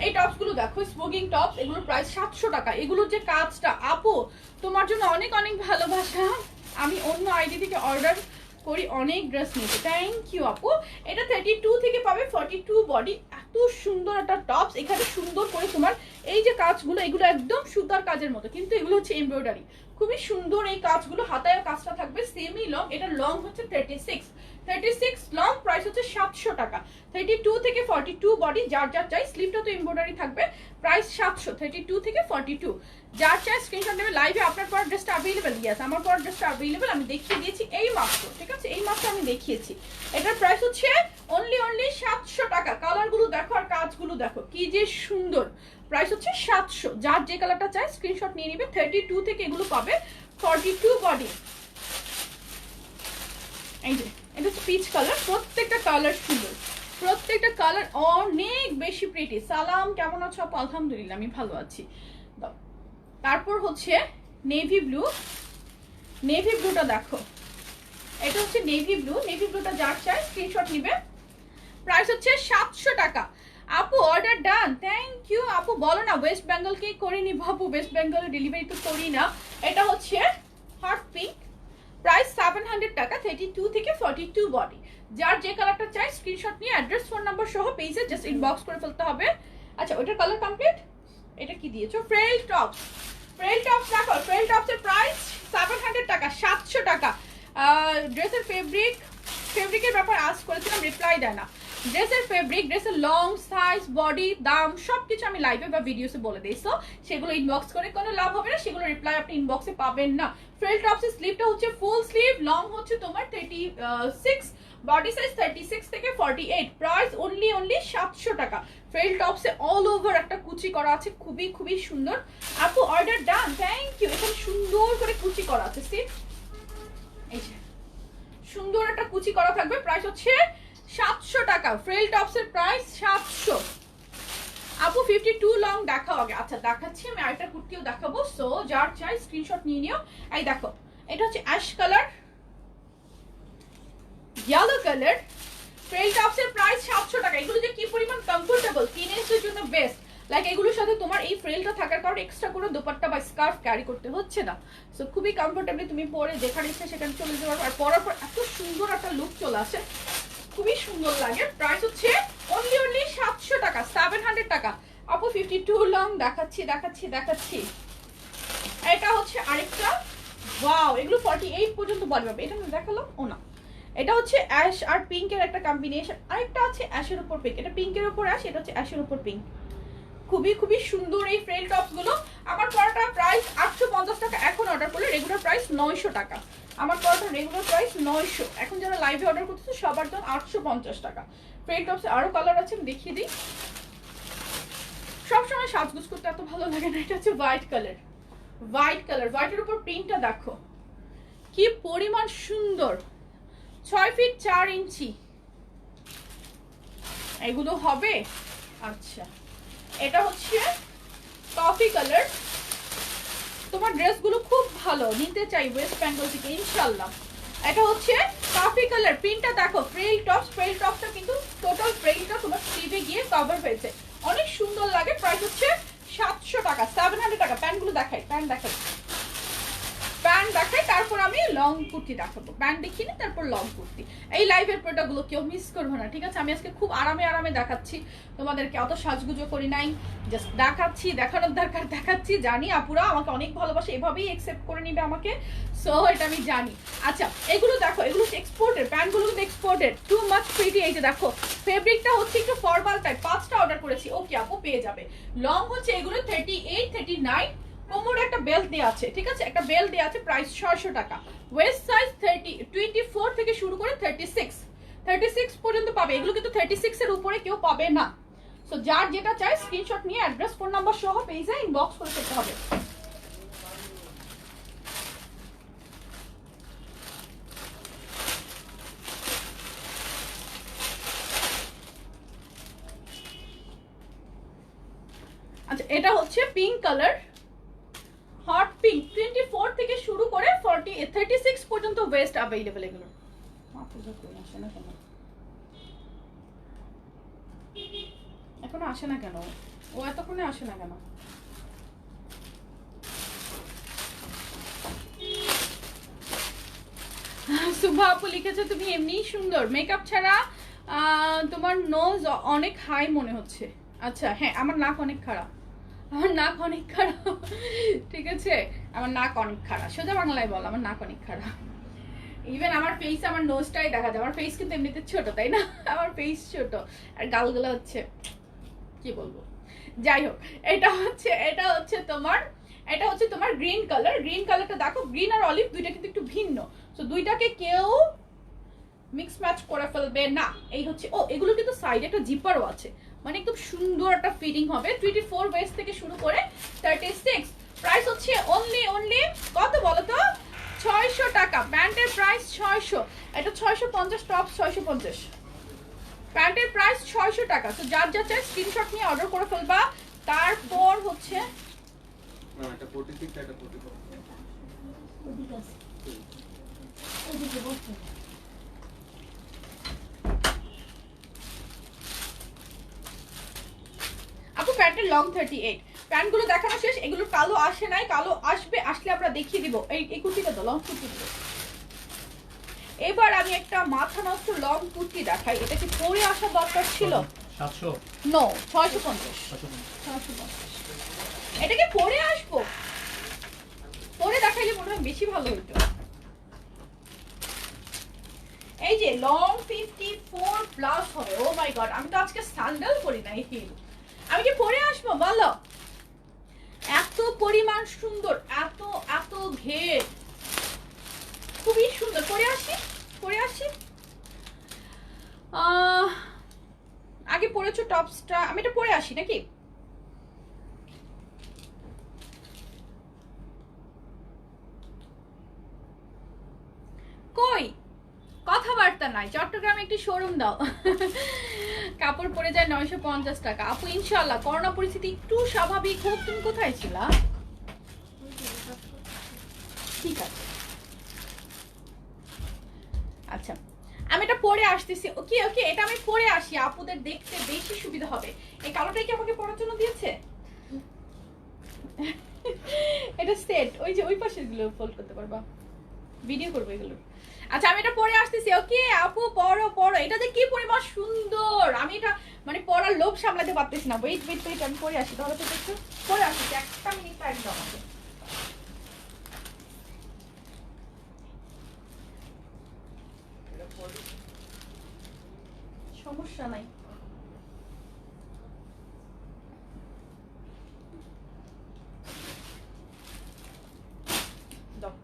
এই টপস গুলো দেখো, স্মোকিং টপস, এগুলোর প্রাইস 700 টাকা। এগুলোর যে কাজটা আপু, তোমার জন্য অনেক অনেক ভালোবাসা। আমি অন্য আইডি থেকে অর্ডার করি অনেক ড্রেস নিতে, থ্যাংক ইউ আপু। এটা 32 থেকে পাবে 42 বডি। এত সুন্দর একটা টপস, এখানে সুন্দর করে তোমার এই যে কাজগুলো, এগুলো একদম সুতার কাজের মতো, কিন্তু এগুলো হচ্ছে এমব্রয়ডারি, খুবই সুন্দর এই কাজগুলো। হাতায় কাজটা থাকবে সেমি লং, এটা লং হচ্ছে 36 লং, প্রাইস হচ্ছে 700 টাকা। 32 থেকে 42 বডি, যার যার চাই। স্লিভটা তো এমব্রয়ডারি থাকবে, প্রাইস 700, 32 থেকে 42। যার চাই স্ক্রিনশট নেবে। লাইভে আপনার পর ড্রেসটা অ্যাভেলেবেল, ইয়েস আমার পর ড্রেসটা অ্যাভেলেবেল, আমি দেখিয়ে দিয়েছি এই মাত্র, ঠিক আছে এই মাত্র আমি দেখিয়েছি। এটার প্রাইস হচ্ছে অনলি 700 টাকা। কালারগুলো দেখো আর কাজগুলো দেখো কি যে সুন্দর, প্রাইস হচ্ছে 700। যার যে কালারটা চাই স্ক্রিনশট নিয়ে নিবে। 32 থেকে এগুলো পাবে 42 বডি। এই যে এটা হচ্ছে পিচ কালার, প্রত্যেকটা কালার সুন্দর, প্রত্যেকটা কালার অনেক বেশি প্রিটি। সালাম, কেমন আছো আপু? আলহামদুলিল্লাহ আমি ভালো আছি। তারপর হচ্ছে নেভি ব্লু, নেভি ব্লুটা দেখো, এটা হচ্ছে নেভি ব্লু। নেভি ব্লুটা যার চাই স্ক্রিনশট নিবে, প্রাইস হচ্ছে 700 টাকা। আপু অর্ডার ডান, থ্যাংক ইউ আপু। বলো না ওয়েস্ট বেঙ্গলকে করে নিব আপু, ওয়েস্ট বেঙ্গলে ডেলিভারি তো করি না। এটা হচ্ছে হট পিঙ্ক, প্রাইস 700 টাকা, 32 থেকে 42 বডি। যার যে কালারটা চাই স্ক্রিনশট নিয়ে অ্যাড্রেস ফোন নাম্বার সহ পেজে জাস্ট ইনবক্স করে ফেলতে হবে। আচ্ছা ওটার কালার কমপ্লিট। এটা কি দিয়েছো? ফ্রেল টপস, ফ্রেল টপস দেখো, ফ্রেল টপসের প্রাইস 700 টাকা, 700 টাকা। ড্রেসের ফেব্রিকের ব্যাপার আস্ক করেছিলাম, রিপ্লাই দেয় না। ড্রেসের ফেব্রিক, ড্রেসের লং, সাইজ, বডি, দাম সবকিছু আমি লাইভে বা ভিডিওসে বলে দিই। সো সেগুলো ইনবক্স করে কোনো লাভ হবে না, সেগুলো রিপ্লাই আপনি ইনবক্সে পাবেন না। ফ্রেল টপসের স্লিভটা হচ্ছে ফুল স্লিভ, লং হচ্ছে তোমার 36, বডি সাইজ 36 থেকে 48। প্রাইস অনলি 700 টাকা। ফ্রেল টপসে অল ওভার একটা কুচি করা আছে, খুবই খুবই সুন্দর। আপু অর্ডার ডান, থ্যাংক ইউ। এখানে সুন্দর করে কুচি করা আছে, সি এই যে সুন্দর একটা কুচি করা থাকবে। প্রাইস হচ্ছে 700 টাকা। ফ্রেল টপসের প্রাইস 700। আপু 52 লং দেখাও আগে। আচ্ছা দেখাচ্ছি, আমি আরেকটা কুর্তিও দেখাবো। সো যার চাই স্ক্রিনশট নিয়ে নিও। এই দেখো, এটা হচ্ছে ash colour, yellow colour. Frill টপসের প্রাইস 700 টাকা। এগুলো যে কি পরিমাণ কমফোর্টেবল, টিনেজদের জন্য বেস্ট। লাইক এগুলোর সাথে তোমার এই ফ্রেলটা থাকার কারণে এক্সট্রা করে দোপাট্টা বা স্কার্ফ ক্যারি করতে হচ্ছে না। সো খুবই কমফোর্টেবলি তুমি পরে যেখানে ইচ্ছে সেখানে চলে যেতে পারো। আর পরার পর এত সুন্দর একটা লুক চলে আসে, খুবই সুন্দর লাগে। প্রাইস হচ্ছে অনলি 700 টাকা, 700 টাকা। আপু 52 লং দেখাচ্ছি দেখাচ্ছি দেখাচ্ছি। এটা হচ্ছে আরেকটা, ওয়াও এগুলো 48 পর্যন্ত বডি পাবে। এটা দেখালাম ও না, এটা হচ্ছে অ্যাশ আর পিঙ্কের একটা কম্বিনেশন, আরেকটা আছে অ্যাশের উপর পিঙ্ক, এটা পিঙ্কের উপর অ্যাশ, এটা হচ্ছে অ্যাশের উপর পিঙ্ক। খুবই খুবই সুন্দর এই ফ্রেল টপস গুলো। আমার পরাটা প্রাইস 850 টাকা, এখন অর্ডার করলে রেগুলার প্রাইস 900 টাকা। আমার পরাটা রেগুলার প্রাইস 900, এখন যারা লাইভে অর্ডার করতেছে সবার জন্য 850 টাকা। ফ্রেল টপস আরো কালার আছে, আমি দেখিয়ে দিই। সবসময় সাজগুজ করতে এত ভালো লাগে না। এটা হচ্ছে হোয়াইট কালার, হোয়াইট কালার, হোয়াইটের উপর প্রিন্টটা দেখো কি পরিমাণ সুন্দর। 6 ফিট 4 ইঞ্চি এগুলো হবে। আচ্ছা, এটা হচ্ছে কফি কালার। তোমার ড্রেসগুলো খুব ভালো, নিতে চাই ওয়েস্ট বেঙ্গল থেকে ইনশাল্লাহ। এটা হচ্ছে কফি কালার, প্রিন্টটা দেখো ফ্রেল টপস, ফ্রেল টপসটা কিন্তু টোটাল ফ্রেলটা তোমার স্লিভে গিয়ে কভার হয়েছে, অনেক সুন্দর লাগে। প্রাইস হচ্ছে 700 টাকা, 700 টাকা। প্যান্টগুলো দেখাই, প্যান্ট দেখাই, প্যান্ট দেখাই, তারপর আমি লং কুর্তি দেখাবো। প্যান্ট দেখিনি, তারপর লং কুর্তি। এই লাইভের প্রোডাক্টগুলো কেউ মিস করবো না, ঠিক আছে? আমি আজকে খুব আরামে আরামে দেখাচ্ছি তোমাদেরকে, অত সাজগুজো করি নাই, জাস্ট দেখাচ্ছি, দেখানোর দরকার দেখাচ্ছি। জানি আপুরা আমাকে অনেক ভালোবাসে, এভাবেই একসেপ্ট করে নিবে আমাকে, সো এটা আমি জানি। আচ্ছা, এগুলো দেখো, এগুলো এক্সপোর্টের, প্যান্টগুলো কিন্তু এক্সপোর্টের, টু মাচ প্রিটি। এই যে দেখো ফেব্রিকটা হচ্ছে একটু ফরমাল টাইপ, 5টা অর্ডার করেছি, ওকে আপু পেয়ে যাবে। লং হচ্ছে এগুলো 38, 39, কোমরে একটা বেল্ট দেওয়া আছে, ঠিক আছে? একটা বেল্ট দেওয়া আছে, প্রাইস 600 টাকা। ওয়েস্ট সাইজ 24 থেকে শুরু করে 36 পর্যন্ত পাবে। এগুলো কিন্তু 36 এর উপরে কেউ পাবে না। সো যার যেটা চাই স্ক্রিনশট নিয়ে অ্যাড্রেস ফোন নাম্বার সহ পেজে ইনবক্স করে ফেলতে হবে। আচ্ছা, এটা হচ্ছে পিঙ্ক কালার, হট পিঙ্ক, 24 থেকে শুরু করে 36 পর্যন্ত ওয়েস্ট अवेलेबल। এগুলো এখনো আসে না কেন? ও এতক্ষণে আসে না কেন? সুভা আপু লিখেছে তুমি এমনিই সুন্দর, মেকআপ ছাড়া তোমার নোজ অনেক হাই মনে হচ্ছে। আচ্ছা হ্যাঁ, আমার নাক অনেক খারাপ, আমার নাক অনেক খারাপ, ঠিক আছে? আমার নাক অনেক খারাপ, সোজা বাংলায় বল, আমার নাক অনেক খারাপ। ইভেন আমার ফেস, আমার নোজটাই দেখা যায়। আমার ফেস কিন্তু এমনিতে ছোট, তাই না? আমার ফেস ছোট, আর গালগুলো হচ্ছে কি বলবো। যাই হোক, এটা হচ্ছে তোমার গ্রিন কালার। গ্রিন কালারটা দেখো, গ্রিন আর অলিভ দুইটা কিন্তু একটু ভিন্ন, তো দুইটাকে কেউ মিক্স ম্যাচ করে ফেলবে না। এই হচ্ছে, ও এগুলো কিন্তু সাইডে একটা জিপারও আছে, মানে একদম সুন্দর একটা ফিটিং হবে। 24 ওয়েস্ট থেকে শুরু করে 36। প্রাইস হচ্ছে অনলি কত বলো তো? 600 টাকা। প্যান্টের প্রাইস 600, এটা 650, টপ 650। প্যান্টের প্রাইস 600 টাকা। তো যার যা চাই স্ক্রিনশট নিয়ে অর্ডার করে ফেলবা। তারপর হচ্ছে না, এটা 46, এটা 44। ওদিকে আছে, ওদিকে বসে। আপু প্যান্টের লং 38। প্যান্টগুলো দেখানো শেষ, এগুলো কালো আসে নাই, কালো আসবে, আসলে আমরা দেখিয়ে দিব। এই কুর্তিটা তো লং কুর্তি দিব। এবার আমি একটা মাথা নষ্ট লং কুর্তি দেখাই। এটা কি পরে আসা দরকার ছিল? 700, নো, 650। 650। এটা কি পরে আসবো? পরে দেখাইলে মনে হয় বেশি ভালো হতো। এই যে লং 54 প্লাস হবে। ও মাই গড, আমি তো আজকে স্যান্ডেল পরি নাই, হিল। আমি কি পরে আসবো বলো? এত পরিমাণ সুন্দর, এত এত ঘের, খুবই সুন্দর। পরে আসি। আগে পরেছো টপসটা, আমি এটা পরে আসি নাকি? কই কথাবার্তা নাই, চট্টগ্রামে একটি শোরুম দাও। কাপড় পরে যায় 950 টাকা। আপু ইনশাআল্লাহ করোনা পরিস্থিতি একটু স্বাভাবিক হোক। তুমি কোথায় ছিলা? ঠিক আছে, আচ্ছা আমি এটা পরে আসতেছি। ওকে, এটা আমি পরে আসি, আপুদের দেখতে বেশি সুবিধা হবে। এই কালোটাই কি আমাকে পরার জন্য দিয়েছে? এটা সেট, ওই যে ওই পাশের গুলো ফোল্ড করতে পারবা, ভিডিও করবো এগুলো। আচ্ছা আমি এটা পরে আসতেছি। ওকে আপু পরো। এটা যে কি পরিমাণ সুন্দর, আমি এটা মানে পরার লোভ সামলাতে পারতেছি না। ওয়েট আমি পরে আসি, তাহলে তো একটু পরে আসি, একটা মিনিট টাইম দাও আমাকে। সমস্যা নাই। দাও।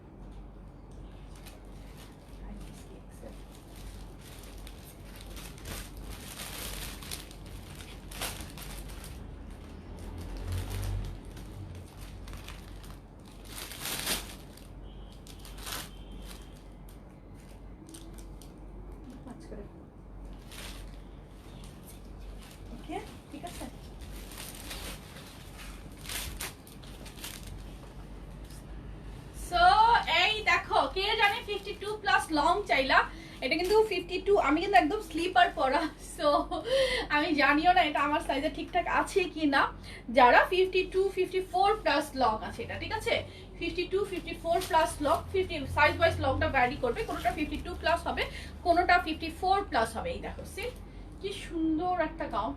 ওকে, ঠিক আছে। সো এই দেখো, কে জানে 52 প্লাস লং চাইলা, এটা কিন্তু 52, আমি কিন্তু একদম স্লিপার পরা, সো আমি জানিও না এটা আমার সাইজে ঠিকঠাক আছে কি না। যারা 52 54 প্লাস লং আছে, এটা ঠিক আছে, 52 54 প্লাস লং, 50 সাইজ ওয়াইজ লংটা ভ্যারি করবে, কোনোটা 52 প্লাস হবে, কোনোটা 54 প্লাস হবে। এই দেখো সি কি সুন্দর একটা গাউন,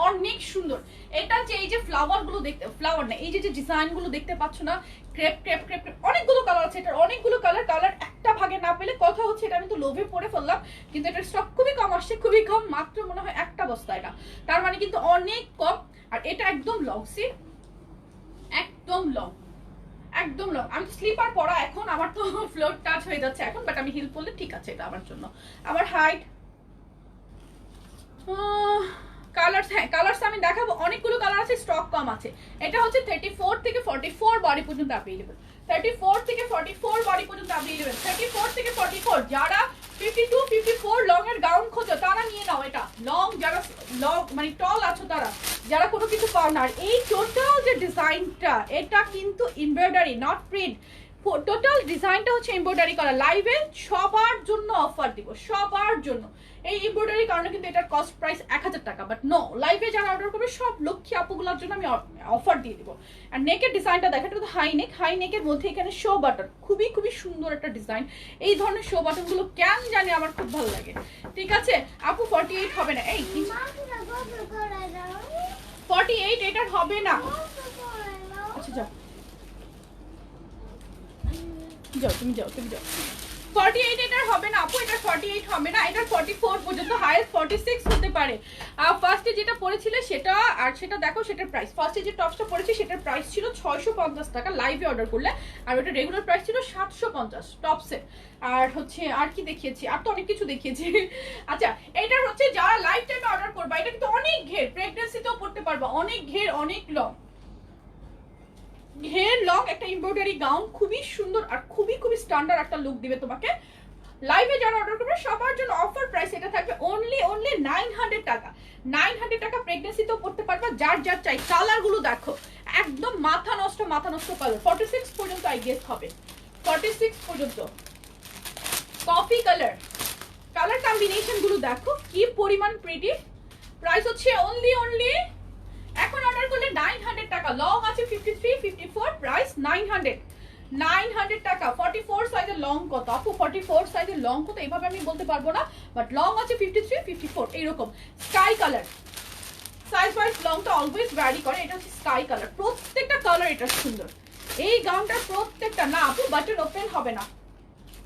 অনেক সুন্দর। এটা যে এই যে ফ্লাওয়ার গুলো দেখতে, ফ্লাওয়ার না, এই যে ডিজাইন গুলো দেখতে পাচ্ছ না, ক্রেপ ক্রেপ ক্রেপ, অনেকগুলো কালার আছে, এটার অনেকগুলো কালার, কালার একটা ভাগে না পেলে কথা হচ্ছে এটা আমি তো লোভে পড়ে ফেললাম, কিন্তু এটার স্টক খুবই কম আসছে, খুবই কম, মাত্র মনে হয় একটা বস্তা এটা, তার মানে কিন্তু অনেক কম। আর এটা একদম লং, সি একদম লং, একদম লং। আমি স্লিপার পরা এখন, আমার তো ফ্লোর টাচ হয়ে যাচ্ছে এখন, বাট আমি হিল পরলে ঠিক আছে এটা আমার জন্য। আমার হাইট কালার্স, হ্যাঁ কালার্স আমি দেখাবো, অনেকগুলো কালার আছে, স্টক কম আছে। এটা হচ্ছে 34 থেকে 44 বডি পর্যন্ত अवेलेबल, 34 থেকে 44 বডি পর্যন্ত अवेलेबल, 34 থেকে 44। যারা 52 54 লং এর গাউন খোঁজো তারা নিয়ে নাও এটা লং, যারা লং মানে টল আছো তারা, যারা কোনো কিছু পাও না। আর এই টোটাল যে ডিজাইনটা, এটা কিন্তু এমব্রয়ডারি নট প্রিন্ট, টোটাল ডিজাইনটা হচ্ছে এমব্রয়ডারি করা। লাইভে সবার জন্য অফার দিব, সবার জন্য। এই এমব্রয়ডারির কারণে কিন্তু এটার কস্ট প্রাইস 1000 টাকা, বাট নো, লাইভে যারা অর্ডার করবে সব লক্ষ্মী আপুগুলোর জন্য আমি অফার দিয়ে দিব। আর নেকের ডিজাইনটা দেখেন, এটা তো হাই নেক, হাই নেকের মধ্যে এখানে শো বাটন, খুবই খুবই সুন্দর একটা ডিজাইন। এই ধরনের শো বাটন গুলো কেন জানি আমার খুব ভালো লাগে। ঠিক আছে আপু, 48 হবে না, এই 48 এটার হবে না। আচ্ছা যাও যাও, তুমি যাও, তুমি যাও। 48 এটার হবে না আপু, এটার 48 হবে না, এটার 44 পর্যন্ত, হাইয়েস্ট 46 হতে পারে। ফার্স্টে যেটা পড়েছিল সেটা, আর সেটা দেখো সেটার প্রাইস, ফার্স্টে যে টপসটা পড়েছে সেটার প্রাইস ছিল 650 টাকা লাইভে অর্ডার করলে, আর ওটা রেগুলার প্রাইস ছিল 750 টপসের। আর হচ্ছে আর কি দেখিয়েছি, আর তো অনেক কিছু দেখিয়েছি। আচ্ছা, এটার হচ্ছে যারা লাইভ টাইমে অর্ডার করবা, এটা কিন্তু অনেক ঘের, প্রেগন্যান্সিতেও পড়তে পারবা, অনেক ঘের, অনেক লং, ঘের লং একটা এমব্রয়ডারি গাউন, খুবই সুন্দর আর খুবই খুবই স্ট্যান্ডার্ড একটা লুক দিবে তোমাকে। লাইভে যারা অর্ডার করবে সবার জন্য অফার প্রাইস এটা থাকবে অনলি 900 টাকা, 900 টাকা। প্রেগন্যান্সিতেও পড়তে পারবা, যার যার চাই। কালার গুলো দেখো, একদম মাথা নষ্ট কালার। 46 পর্যন্ত আই গেস হবে, 46 পর্যন্ত। কফি কালার, কালার কম্বিনেশন গুলো দেখো কি পরিমাণ প্রিটি। প্রাইস হচ্ছে অনলি এখন অর্ডার করলে 900 টাকা। লং আছে 53 54, প্রাইস 900 টাকা। 44 সাইজের লং কত আপু, 44 সাইজের লং কত এইভাবে আমি বলতে পারবো না, বাট লং আছে 53 54 এইরকম। স্কাই কালার, সাইজ ওয়াইজ লংটা অলওয়েজ ভ্যারি করে, এটা হচ্ছে স্কাই কালার। প্রত্যেকটা কালার এটা সুন্দর, এই গাউনটার প্রত্যেকটা। না আপু বাটন ওপেন হবে না,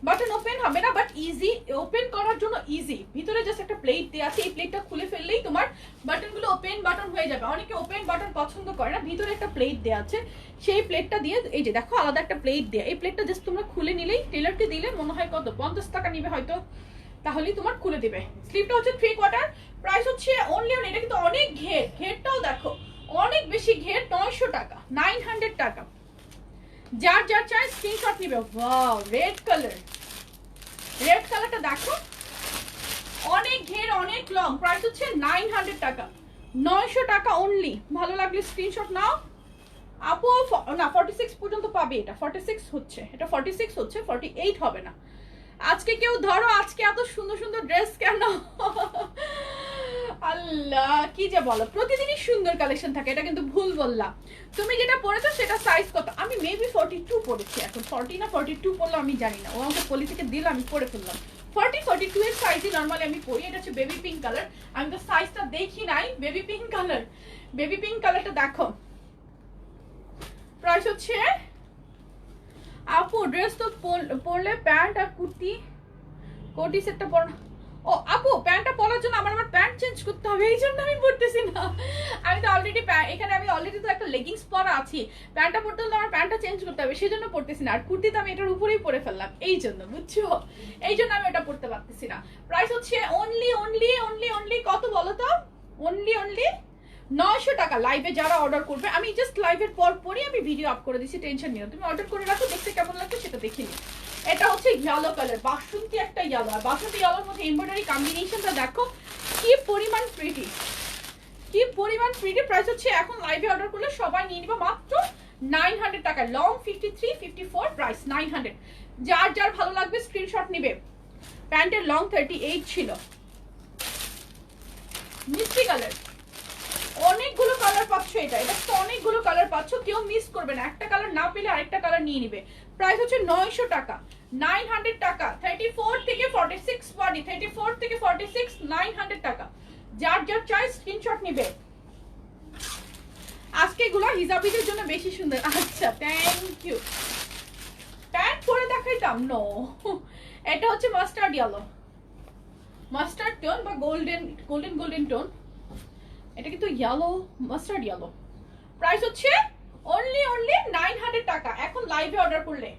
বাটন ওপেন হবে না, বাট ইজি, ওপেন করার জন্য ইজি। ভিতরে জাস্ট একটা প্লেট দেওয়া আছে, এই প্লেটটা খুলে ফেললেই তোমার বাটন গুলো ওপেন বাটন হয়ে যাবে। অনেকে ওপেন বাটন পছন্দ করে না, ভিতরে একটা প্লেট দেওয়া আছে, সেই প্লেটটা দিয়ে, এই যে দেখো আলাদা একটা প্লেট দেয়া, এই প্লেটটা জাস্ট তোমরা খুলে নিলেই, টেলারকে দিলে মনে হয় কত 50 টাকা নিবে হয়তো, তাহলেই তোমার খুলে দিবে। স্লিপটা হচ্ছে 3 কোয়ার্টার, প্রাইস হচ্ছে অনলি, এটা কিন্তু অনেক ঘের, ঘেরটাও দেখো অনেক বেশি ঘের, 900 টাকা, 900 টাকা। যার যার চাই স্ক্রিনশট নিবে। ওয়াও, রেড কালার, রেড কালারটা দেখো অনেক ঘের, অনেক লং, প্রাইস হচ্ছে 900 টাকা, 900 টাকা অনলি। ভালো লাগলে স্ক্রিনশট নাও আপু। না 46 পর্যন্ত পাবে, এটা 46 হচ্ছে, এটা 46 হচ্ছে, 48 হবে না। আজকে কেউ ধরো, আজকে এত সুন্দর সুন্দর ড্রেস কেন? আল্লাহ কি যে বলো, প্রতিদিনই সুন্দর কালেকশন থাকে, এটা কিন্তু ভুল বললাম। তুমি যেটা পরেছো সেটা সাইজ কত? আমি মেবি 42 পরেছি, এখন 40 না 42 পরলাম আমি জানি না, ও আমাকে পলি থেকে দিল, আমি পরে ফেললাম। 40 42 এর সাইজই নরমালি আমি পরি। এটা হচ্ছে বেবি পিঙ্ক কালার, আমি তো সাইজটা দেখি নাই। Baby pink colour, baby pink কালারটা দেখো। প্রাইস হচ্ছে আপু, ড্রেস তো পরলে প্যান্ট আর কুর্তি, কোটি সেটটা পর। ও আপু, প্যান্টটা পরার জন্য আমার প্যান্ট চেঞ্জ করতে হবে, এই জন্য আমি পড়তেছি না। আমি তো অলরেডি এখানে আমি অলরেডি তো একটা লেগিংস পরা আছি, প্যান্টটা পরতে হলে আমার প্যান্টটা চেঞ্জ করতে হবে, সেই জন্য পড়তেছি না। আর কুর্তি তো আমি এটার উপরেই পরে ফেললাম, এই জন্য, বুঝছো, এই জন্য আমি ওটা পড়তে পারতেছি না। প্রাইস হচ্ছে অনলি অনলি অনলি অনলি কত বলো তো? অনলি অনলি 900 টাকা। লাইভে যারা অর্ডার করবে, আমি জাস্ট লাইভের পর পরই আমি ভিডিও আপ করে দিচ্ছি, টেনশন নিও। তুমি অর্ডার করে রাখো, দেখতে কেমন লাগবে সেটা দেখে নিও। এটা হচ্ছে ইয়েলো কালার, বাসন্তী একটা ইয়েলো। আর বাসন্তী ইয়েলোর মধ্যে এমব্রয়ডারি কম্বিনেশনটা দেখো কি পরিমাণ প্রিটি, কি পরিমাণ প্রিটি। প্রাইস হচ্ছে এখন লাইভে অর্ডার করলে সবাই নিয়ে নিবে মাত্র 900 টাকা। Long 53, 54, price 900। যার যার ভালো লাগবে স্ক্রিনশট নিবে। প্যান্টের লং 38 ছিল। মিষ্টি কালার, অনেকগুলো কালার পাচ্ছ, এটা তো অনেকগুলো কালার পাচ্ছ, কেউ মিস করবে না। একটা কালার না পেলে আরেকটা কালার নিয়ে নিবে। প্রাইস হচ্ছে 900 টাকা, 900 টাকা। 34 থেকে 46 বডি, 34 থেকে 46, 900 টাকা। যার যার চাই স্ক্রিনশট নিবে। আজকে এগুলো হিজাবিদের জন্য বেশি সুন্দর। আচ্ছা, থ্যাংক ইউ। প্যান্ট পরে দেখাইতাম, নো। এটা হচ্ছে মাস্টার্ড ইয়েলো, মাস্টার্ড টোন বা গোল্ডেন গোল্ডেন গোল্ডেন টোন। এটা কিন্তু ইয়েলো, মাস্টার্ড ইয়েলো। প্রাইস হচ্ছে অনলি অনলি 900 টাকা। এখন লাইভে অর্ডার করলে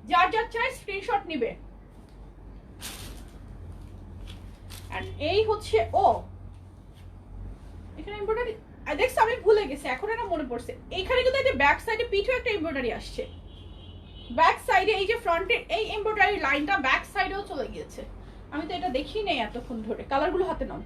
যার যার চাই স্ক্রিনশট নিবে। এন্ড এই হচ্ছে ও এখানে এমব্রয়ডারি দেখছ, আমি ভুলে গেছি, এখন এটা মনে পড়ছে। এইখানে কিন্তু এই যে ব্যাক সাইডে পিঠে একটা এমব্রয়ডারি আসছে, ব্যাক সাইডে এই যে ফ্রন্টের এই এমব্রয়ডারি লাইনটা ব্যাক সাইডেও চলে গিয়েছে। আমি তো এটা দেখি নাই এতক্ষণ ধরে। কালারগুলো হাতে নাও,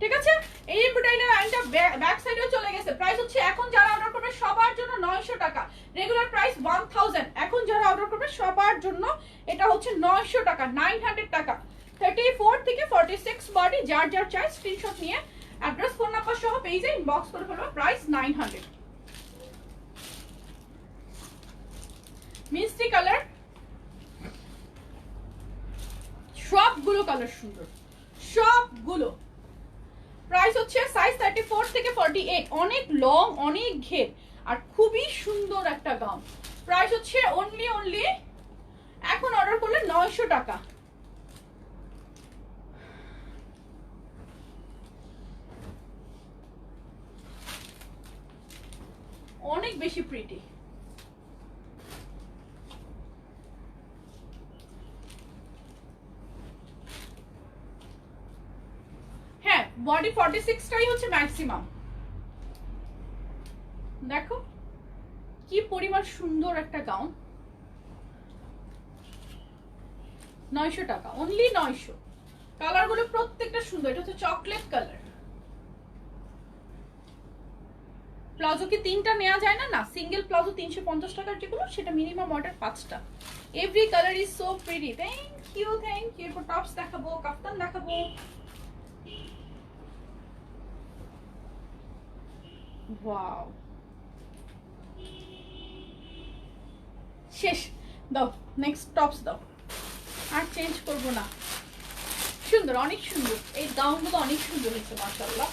ঠিক আছে? এই এমব্রয়ডারি লাইনটা ব্যাক সাইডেও চলে গেছে। প্রাইস হচ্ছে এখন যারা অর্ডার করবে সবার জন্য 900 টাকা। Regular price 1000। এখন যারা অর্ডার করবে সবার জন্য এটা হচ্ছে 900 টাকা, 900 টাকা। 34 থেকে 46 বডি, যার যার চাই স্ক্রিনশট নিয়ে অ্যাড্রেস ফোন নাম্বার সহ পেজে ইনবক্স করে ফেলবে। প্রাইস 900। মিষ্টি কালার, সবগুলো কালার সুন্দর, সবগুলো। প্রাইস হচ্ছে সাইজ 34 থেকে 48, অনেক লং, অনেক ঘের আর খুবই সুন্দর একটা গাউন। প্রাইস হচ্ছে অনলি অনলি এখন অর্ডার করলে 900 টাকা। অনেক বেশি প্রিটি। হ্যাঁ, বডি 46 টাই হচ্ছে ম্যাক্সিমাম। দেখো কি পরিমাণ সুন্দর একটা গাউন। 900 টাকা, অনলি 900। কালারগুলো প্রত্যেকটা সুন্দর। এটা হচ্ছে চকলেট কালার। প্লাজো কি 3টা নেওয়া যায় না? না, সিঙ্গেল প্লাজো 350 টাকার যেগুলো, সেটা মিনিমাম অর্ডার 5টা। Every colour is so pretty. Thank you, thank you. এরপর টপস দেখাবো, কাফতান দেখাবো। ওয়াও, শেষ। দাও নেক্সট টপস দাও, আর চেঞ্জ করবো না। সুন্দর, অনেক সুন্দর। এই গাউনগুলো অনেক সুন্দর হয়েছে মাশাআল্লাহ।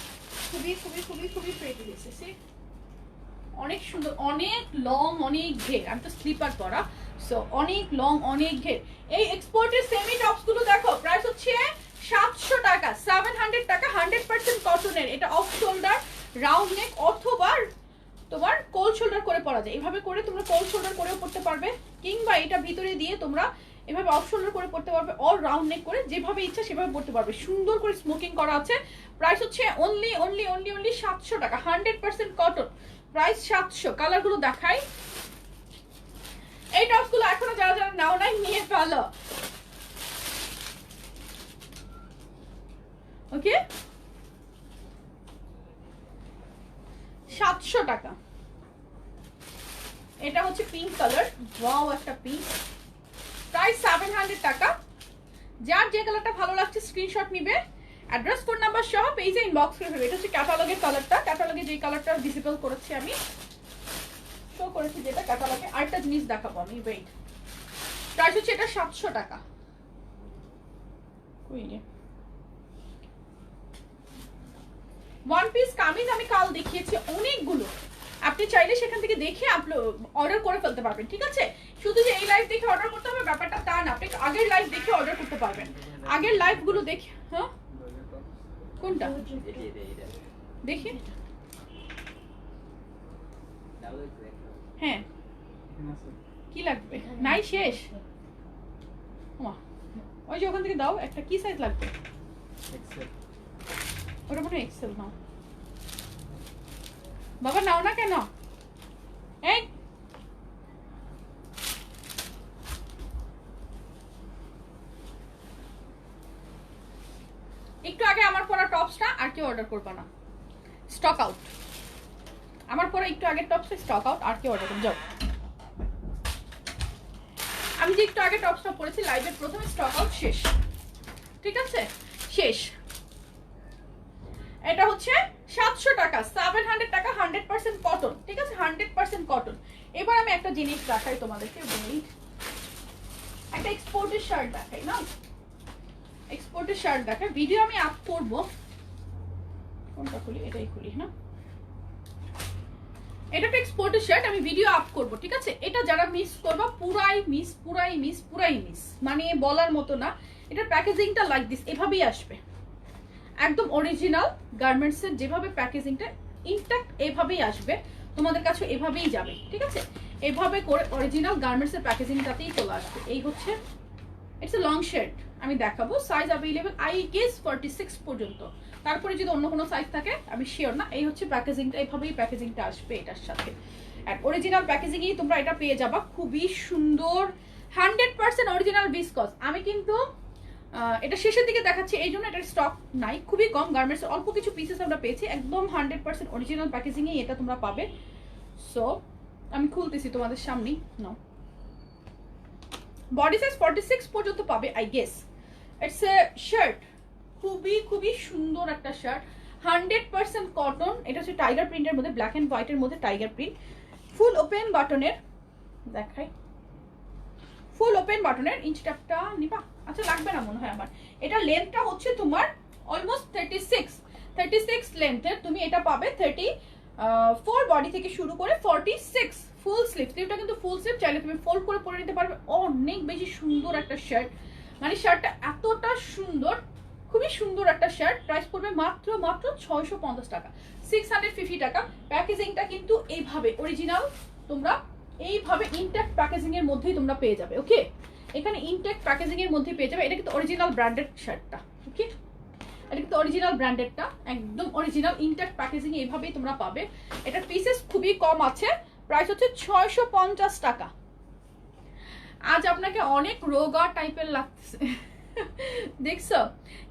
খুবই খুবই খুবই খুবই প্রিটি হয়েছে। সি, অনেক সুন্দর, অনেক লং, অনেক ঘের। আমি তো স্লিপার পরা, সো অনেক লং, অনেক ঘের। এই এক্সপোর্টের সেমি টপস গুলো দেখো, প্রাইস হচ্ছে 700 টাকা, 700 টাকা। 100% কটনের। এটা অফ শোল্ডার, রাউন্ড নেক অথবা তোমার কোল শোল্ডার করে পরা যায়। এভাবে করে তোমরা কোল শোল্ডার করেও পড়তে পারবে, কিংবা এটা ভিতরে দিয়ে তোমরা এভাবে অফ শোল্ডার করে পড়তে পারবে, অর রাউন্ড নেক করে, যেভাবে ইচ্ছা সেভাবে পড়তে পারবে। সুন্দর করে স্মোকিং করা আছে। প্রাইস হচ্ছে অনলি অনলি অনলি অনলি 700 টাকা। 100% কটন, প্রাইস 700। কালারগুলো দেখাই। এই টপসগুলো এখনো যারা যারা নাও নাই নিয়ে ফেলো, ওকে? 700 টাকা। এটা হচ্ছে পিঙ্ক কালার, ওয়াও একটা পিঙ্ক। প্রাইস 700 টাকা। যার যে কালারটা ভালো লাগছে স্ক্রিনশট নিবে, অ্যাড্রেস ফোন নাম্বার সহ পেজে ইনবক্স করে ফেলবে। এটা হচ্ছে ক্যাটালগের কালারটা, ক্যাটালগে যেই কালারটা ডিসেবল করেছি আমি, শো করেছি যেটা ক্যাটালগে। আরেকটা জিনিস দেখাবো আমি, ওয়েট। প্রাইস হচ্ছে এটা 700 টাকা। ওয়ান পিস কামিজ আমি কাল দেখিয়েছি অনেকগুলো, আপনি চাইলে সেখান থেকে দেখে অর্ডার করে ফেলতে পারবেন, ঠিক আছে? শুধু যে এই লাইভ দেখে অর্ডার করতে হবে ব্যাপারটা তা না, আপনি আগের লাইভ দেখে অর্ডার করতে পারবেন। আগের লাইভ গুলো দেখে। হ্যাঁ, কোনটা দেখি? হ্যাঁ, কি লাগবে? নাই শেষ। ওমা, ওই যে ওখান থেকে দাও একটা, কি সাইজ লাগবে? ওটা মনে এক্সেল নাও বাবা, নাও না কেন? এই একটু আগে আমার পরা টপসটা আর কেউ অর্ডার করবে না, স্টক আউট। আমার পরা একটু আগের টপসটা স্টক আউট, আর কেউ অর্ডার করবে যাও। আমি যে একটু আগে টপসটা পরেছি লাইভের প্রথমে স্টক আউট শেষ, ঠিক আছে? শেষ। এটা হচ্ছে 700 টাকা, 700 টাকা, 100% কটন, ঠিক আছে? 100% কটন। এবার আমি একটা জিনিস দেখাই তোমাদেরকে, একটা এক্সপোর্টের শার্ট দেখাই না, এক্সপোর্টের শার্ট দেখাই। ভিডিও আমি আপ করব, কোনটা খুলি? এটাই খুলি না, এটা একটা এক্সপোর্টের শার্ট, আমি ভিডিও আপ করব, ঠিক আছে? এটা যারা মিস করবা পুরাই মিস, পুরাই মিস, পুরাই মিস, মানে বলার মতো না। এটার প্যাকেজিংটা লাইক দিস, এভাবেই আসবে, একদম অরিজিনাল গার্মেন্টসের যেভাবে প্যাকেজিংটা ইনট্যাক্ট এভাবেই আসবে তোমাদের কাছে, এভাবেই যাবে, ঠিক আছে? এভাবে করে অরিজিনাল গার্মেন্টসের প্যাকেজিংটাতেই চলে আসবে। এই হচ্ছে, ইটস এ লং শার্ট, আমি দেখাবো। সাইজ অ্যাভেলেবল আই গেস 46 পর্যন্ত, তারপরে যদি অন্য কোনো সাইজ থাকে আমি শিওর না। এই হচ্ছে প্যাকেজিংটা, এইভাবেই প্যাকেজিংটা আসবে এটার সাথে। আর অরিজিনাল প্যাকেজিংই তোমরা এটা পেয়ে যাবা, খুবই সুন্দর, 100% অরিজিনাল ভিসকস। আমি কিন্তু এটা শেষের দিকে দেখাচ্ছি এই জন্য এটার স্টক নাই, খুবই কম। গার্মেন্টসের অল্প কিছু পিসেস আমরা পেয়েছি, একদম 100% অরিজিনাল প্যাকেজিংয়ে এটা তোমরা পাবে। সো আমি খুলতেছি তোমাদের সামনেই, নাও। বডি সাইজ 46 পর্যন্ত পাবে I guess. It's a shirt, খুবই খুবই সুন্দর একটা শার্ট, 100% কটন। এটা হচ্ছে টাইগার প্রিন্টের মধ্যে, ব্ল্যাক এন্ড হোয়াইটের মধ্যে টাইগার প্রিন্ট, ফুল ওপেন বাটনের, দেখাই ফুল ওপেন বাটনের। ইঞ্চটা নিবা? আচ্ছা লাগবে না মনে হয় আমার। এটা লেন্থটা হচ্ছে তোমার অলমোস্ট 36 লেন্থের, তুমি এটা পাবে 34 বডি থেকে শুরু করে 46 ফুল স্লিভ। এটা কিন্তু ফুল স্লিভ, চাইলে তুমি ফোল্ড করে পরে নিতে পারবে। অনেক বেশি সুন্দর একটা শার্ট, মানে শার্টটা এতটা সুন্দর, খুবই সুন্দর একটা শার্ট। প্রাইস পড়বে মাত্র 650 টাকা, 650 টাকা। প্যাকেজিংটা কিন্তু এইভাবে অরিজিনাল, তোমরা এইভাবে ইনট্যাক্ট প্যাকেজিং এর মধ্যেই তোমরা পেয়ে যাবে। ওকে, এখানে ইনট্যাক্ট প্যাকেজিং এর মধ্যে পেয়ে যাবে। এটা কিন্তু অরিজিনাল ব্র্যান্ডেড শার্টটা, ওকে? এটা কিন্তু অরিজিনাল ব্র্যান্ডেডটা, একদম অরিজিনাল ইনট্যাক্ট প্যাকেজিং এইভাবেই তোমরা পাবে। এটার পিসেস খুবই কম আছে, প্রাইস হচ্ছে 650 টাকা। আজ আপনাকে অনেক রোগা টাইপের লাগছে, দেখছো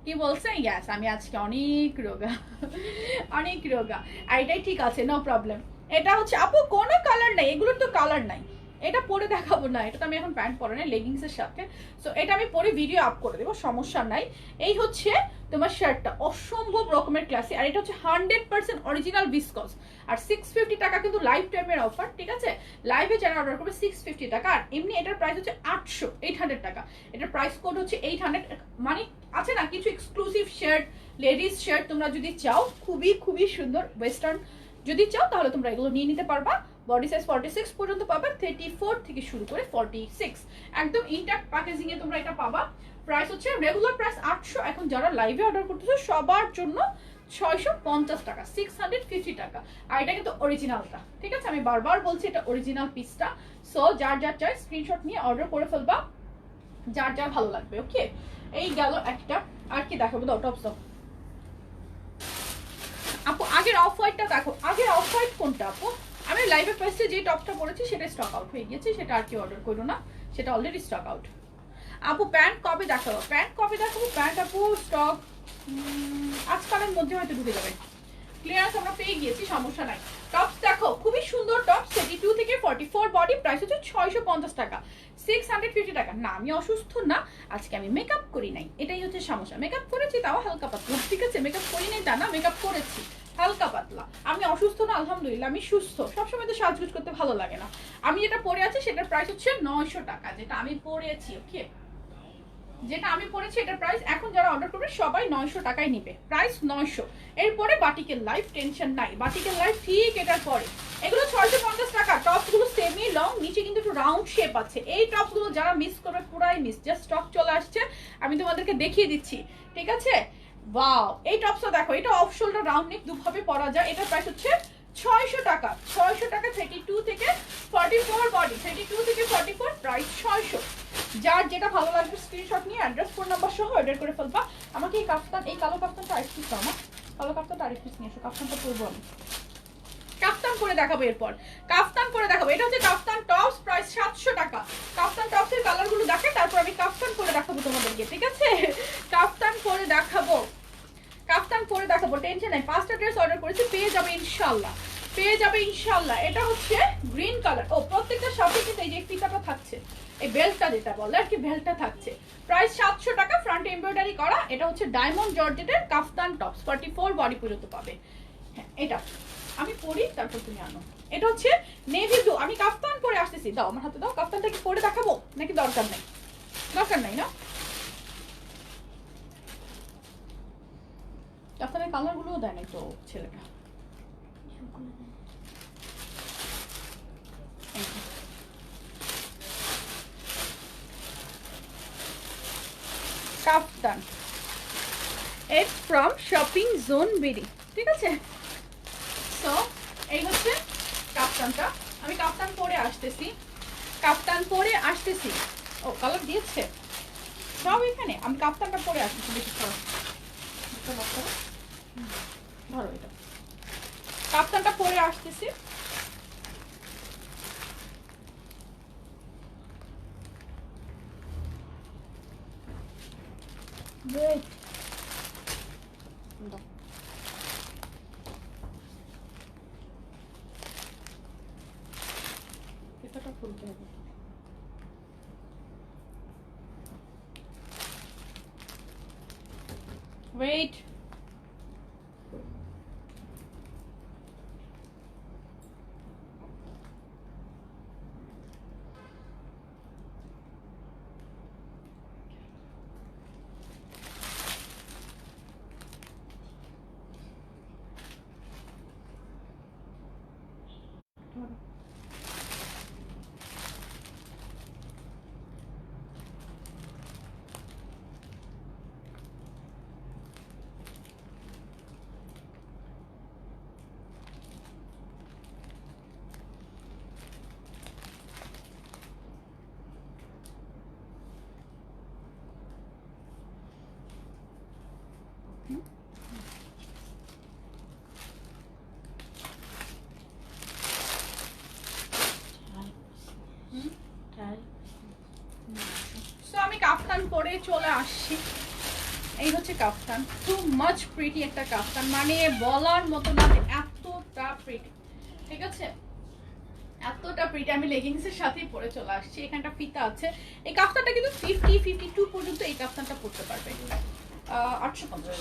কি বলছে? ইয়াস, আমি আজকে অনেক রোগা, অনেক রোগা। আর এটাই ঠিক আছে, নো প্রবলেম। এটা হচ্ছে আপু কোনো কালার নাই, এগুলোর তো কালার নাই। এটা পরে দেখাবো না, এটা তো আমি এখন প্যান্ট পরে নাই, লেগিংস এর সাথে। সো এটা আমি পরে ভিডিও আপ করে দেবো, সমস্যা নাই। এই হচ্ছে তোমার শার্টটা, অসম্ভব রকমের ক্লাসি। আর এটা হচ্ছে 100% অরিজিনাল ভিসকস। আর 650 টাকা কিন্তু লাইফ টাইমের অফার, ঠিক আছে? লাইভে যারা অর্ডার করবে 650 টাকা। আর এমনি এটার প্রাইস হচ্ছে 800 টাকা। এটার প্রাইস কোড হচ্ছে 800। মানে আছে না কিছু এক্সক্লুসিভ শার্ট, লেডিস শার্ট তোমরা যদি চাও, খুবই খুবই সুন্দর ওয়েস্টার্ন যদি চাও, তাহলে তোমরা এগুলো নিয়ে নিতে পারবা। বডি সাইজ 46 পর্যন্ত পাবে, 34 থেকে শুরু করে 46, একদম ইনট্যাক্ট প্যাকেজিং এ তোমরা এটা পাবা। প্রাইস হচ্ছে রেগুলার প্রাইস 800, এখন যারা লাইভে অর্ডার করতেছো সবার জন্য 650 টাকা, 650 টাকা। আর এটা কিন্তু অরিজিনালটা, ঠিক আছে? আমি বারবার বলছি এটা অরিজিনাল পিসটা। সো যার যার চাই স্ক্রিনশট নিয়ে অর্ডার করে ফেলবা, যার যার ভালো লাগবে। ওকে, এই গেল একটা। আর কি দেখাবো? দাও টপস দাও আপু। আগের অফ হোয়াইটটা দেখো, আগের অফ হোয়াইট কোনটা আপু? আমি লাইভে ফার্স্টে যে টপটা পরেছি সেটা স্টক আউট হয়ে গেছে, সেটা আর কি অর্ডার করো না, সেটা অলরেডি স্টক আউট। আপু প্যান্ট কবে দেখাবো? প্যান্ট কবে দেখাবো? প্যান্ট আপু স্টক আজকালের মধ্যে হয়তো ঢুকে যাবে, ক্লিয়ারেন্স আমরা পেয়ে গিয়েছি, সমস্যা নাই। টপস দেখো, খুবই সুন্দর টপ, 32 থেকে 44 বডি, প্রাইস হচ্ছে 650 টাকা, 650 টাকা। না আমি অসুস্থ না, আজকে আমি মেকআপ করি নাই, এটাই হচ্ছে সমস্যা। মেকআপ করেছি তাও হালকা পাতলা, ঠিক আছে? মেকআপ করি নাই তা না, মেকআপ করেছি হালকা পাতলা। আমি অসুস্থ না, আলহামদুলিল্লাহ আমি সুস্থ। সবসময় তো সাজগুজ করতে ভালো লাগে না। আমি যেটা পরে আছি সেটার প্রাইস হচ্ছে 900 টাকা, যেটা আমি পরেছি। ওকে, যেটা আমি পরেছি এটার প্রাইস, এখন যারা অর্ডার করবে সবাই 900 টাকায় নিবে, প্রাইস 900। এরপরে বাটিকের লাইফ, টেনশন নাই, বাটিকের লাইফ ঠিক এটার পরে। এগুলো 650 টাকা। টপস গুলো সেমি লং, নিচে কিন্তু একটু রাউন্ড শেপ আছে। এই টপস গুলো যারা মিস করবে পুরাই মিস, জাস্ট স্টক চলে আসছে, আমি তোমাদেরকে দেখিয়ে দিচ্ছি, ঠিক আছে? ওয়াও, এই টপসটা দেখো, এটা অফ শোল্ডার রাউন্ড নেক দুভাবে পরা যায়। এটা প্রাইস হচ্ছে 600 টাকা। 600 টাকা, 32 থেকে 44 বডি, 32 থেকে 44 প্রাইস 600। যার যেটা ভালো লাগবে স্ক্রিনশট নিয়ে অ্যাড্রেস ফোন নাম্বার সহ অর্ডার করে ফেলবা। আমাকে এই কাফতান, এই কালো কাফতানটা আরেক পিস দাও না, কালো কাফতানটা আরেক পিস নিয়ে এসো, কাফতানটা পরবো আমি। কাফতান করে দেখাবো, এরপর কাফতান করে দেখাবো। এটা হচ্ছে কাফতান টপস, প্রাইস 700 টাকা। কাফতান টপসের কালারগুলো দেখে তারপর আমি কাফতান করে দেখাবো তোমাদেরকে, ঠিক আছে? কাফতান করে দেখাবো, কাফতান পরে দেখাবো, টেনশন নাই। 5টা ড্রেস অর্ডার করেছি, পেয়ে যাবে ইনশাআল্লাহ, পেয়ে যাবে ইনশাআল্লাহ। এটা হচ্ছে গ্রিন কালার। ও প্রত্যেকটা সাথে কিন্তু এই যে ফিতাটা থাকছে, এই বেল্টটা যেটা বলে আর কি, বেল্টটা থাকছে। প্রাইস 700 টাকা, ফ্রন্ট এমব্রয়ডারি করা। এটা হচ্ছে ডায়মন্ড জর্জেটের কাফতান টপস, 44 বডি পর্যন্ত পাবে। হ্যাঁ, এটা আমি পরি, তারপর তুমি আনো। এটা হচ্ছে নেভি ব্লু। আমি কাফতান পরে আসতেছি, দাও আমার হাতে দাও। কাফতানটা কি পরে দেখাবো নাকি দরকার নাই? দরকার নাই না? কাফতানের কালার গুলোও দেয় নাই তো ছেলেটা। কাফতান এট ফ্রম শপিং জোন বিডি, ঠিক আছে? সো এই হচ্ছে কাফতানটা। আমি কাফতান পরে আসতেছি, কাফতান পরে আসতেছি। ও কালার দিয়েছে সব এখানে। আমি কাফতানটা পরে আসতেছি, বেশি খরচ ধরো। এটা কাফতানটা পরে আসতেছি। Wait. ফিতাটা খুলতে হবে। ওয়েট, সো আমি কাফতান পরে চলে আসছি। এই হচ্ছে কাফতান, টু মাচ প্রিটি একটা কাফতান, মানে বলার মতো না, এতটা প্রিটি, ঠিক আছে? এতটা প্রিটি। আমি লেগিংসের সাথেই পরে চলে আসছি। এখানটা ফিতা আছে। এই কাফতানটা কিন্তু 50-52 পর্যন্ত এই কাফতানটা পরতে পারবে। 850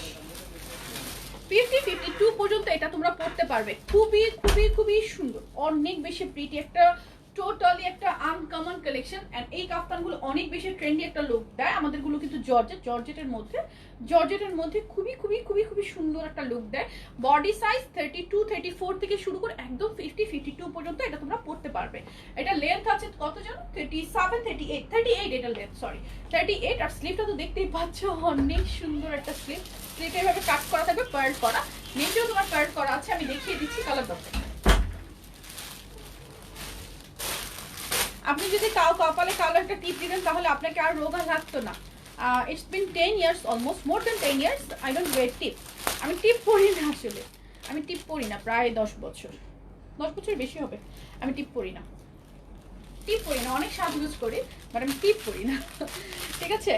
50-52 পর্যন্ত এটা তোমরা পড়তে পারবে। খুবই খুবই খুবই সুন্দর, অনেক বেশি প্রিটি একটা, টোটালি একটা আনকমন কালেকশন। এন্ড এই কাফতানগুলো অনেক বেশি ট্রেন্ডি একটা লুক দেয়। আমাদেরগুলো কিন্তু জর্জেটের মধ্যে খুবই খুবই খুবই খুবই সুন্দর একটা লুক দেয়। বডি সাইজ 32-34 থেকে শুরু করে একদম 50-52 পর্যন্ত এটা তোমরা পড়তে পারবে। এটা লেন্থ আছে কত জানো? 37-38 এটা লেন্থ, সরি 38। আর স্লিভটা তো দেখতেই পাচ্ছ, অনেক সুন্দর একটা স্লিভ। স্লিভটা এভাবে কাট করা থাকবে, পার্ল করা, নিচেও তোমার পার্ল করা আছে। আমি দেখিয়ে দিচ্ছি কালার দরকার। আপনি যদি কপালে কালো একটা টিপ দিতেন তাহলে আপনাকে আর রোগা লাগতো না। It's been 10 years, almost more than 10 years I don't wear tip. আমি টিপ পরি না, আসলে আমি টিপ পরি না প্রায় 10 বছর, 10 বছর বেশি হবে। আমি টিপ পরি না, অনেক সাজগোজ করি, বাট আমি টিপ পরি না, ঠিক আছে?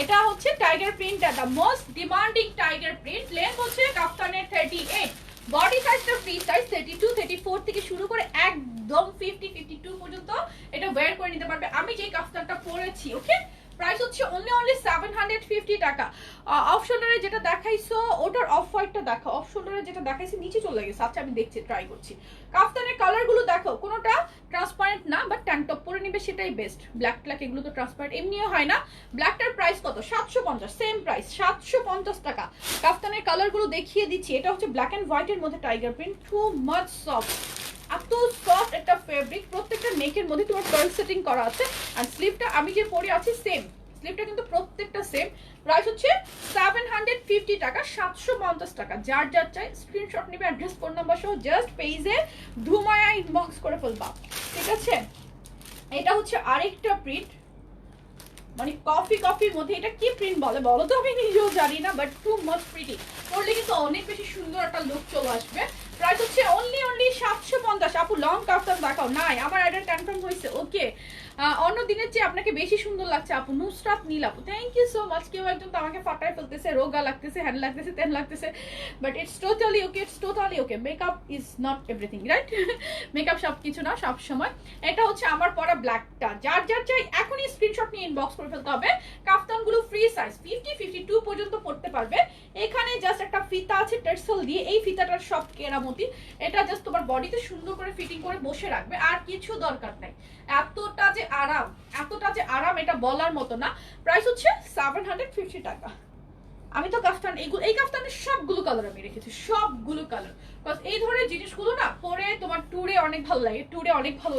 এটা হচ্ছে tiger print, the most demanding tiger print. Length হচ্ছে কাফতানের 38, বডি সাইজটা ফ্রি সাইজ 32-34 থেকে শুরু করে একদম 50-52 পর্যন্ত এটা ওয়্যার করে নিতে পারবে। আমি যে কাফতানটা পরেছি, ওকে, প্রাইস হচ্ছে অনলি 750 টাকা। অফ শোল্ডারে যেটা দেখাইছো ওটার অফ হোয়াইটটা দেখো, অফ শোল্ডারে যেটা দেখাইছি নিচে চলে গেছে। আচ্ছা আমি দেখছি, ট্রাই করছি। কাফতানের কালারগুলো দেখো, কোনোটা ট্রান্সপারেন্ট না, বাট ট্যাঙ্ক টপ পরে নিবে সেটাই বেস্ট। ব্ল্যাক ট্ল্যাক এগুলো তো ট্রান্সপারেন্ট এমনিও হয় না। ব্ল্যাকটার প্রাইস কত? 750, সেম প্রাইস 750 টাকা। কাফতানের কালারগুলো দেখিয়ে দিচ্ছি। এটা হচ্ছে ব্ল্যাক অ্যান্ড হোয়াইটের মধ্যে tiger print, too much soft, এত সফট একটা ফেব্রিক। প্রত্যেকটা নেকের মধ্যে তোমার পার্ল সেটিং করা আছে। আর স্লিভটা আমি যে পরে আছি সেম স্লিপটা কিন্তু প্রত্যেকটা সেম। প্রাইস হচ্ছে 750 টাকা, 750 টাকা। যার যার চাই স্ক্রিনশট নেবে, অ্যাড্রেস ফোন নাম্বার সহ জাস্ট পেজে ধুমায়া ইনবক্স করে ফেলবা, ঠিক আছে? এটা হচ্ছে আরেকটা প্রিন্ট, মানে কফির মধ্যে। এটা কি প্রিন্ট বলে বলো তো, আমি নিজেও জানি না, বাট টু মাচ প্রিটি। পরলে কিন্তু অনেক বেশি সুন্দর একটা লুক চলে আসবে। প্রাইস হচ্ছে অনলি 750। আপু লং কাফতান দেখাও। নাই, আমার অর্ডার কনফার্ম হয়েছে। ওকে, অন্য দিনের চেয়ে আপনাকে বেশি সুন্দর লাগছে আপু। নুসরাত নীল আপু, থ্যাংক ইউ সো মাচ। কেউ একজন তো আমাকে ফাটায় ফেলতেছে, রোগা লাগতেছে, হ্যান্ড লাগতেছে, তেন লাগতেছে, but it's totally okay, it's totally okay. Makeup is not everything, right? Makeup সব কিছু না সব সময়। এটা হচ্ছে আমার পরা ব্ল্যাকটা। যার যার চাই এখনই স্ক্রিনশট নিয়ে ইনবক্স করে ফেলতে হবে। কাফতানগুলো ফ্রি সাইজ, 50-52 পর্যন্ত পড়তে পারবে। এখানে জাস্ট একটা ফিতা আছে টেরসেল দিয়ে, এই ফিতাটার সব কেরামতি। এটা জাস্ট তোমার বডিতে সুন্দর করে ফিটিং করে বসে রাখবে, আর কিছু দরকার নাই। এতটা যে আরাম এটা বলার মতো না। প্রাইস হচ্ছে 750 টাকা। আমি তো কাফতান এই কাফতানের সবগুলো কালার আমি রেখেছি, সবগুলো কালার। বিকজ এই ধরনের জিনিসগুলো না পরে তোমার ট্যুরে অনেক ভালো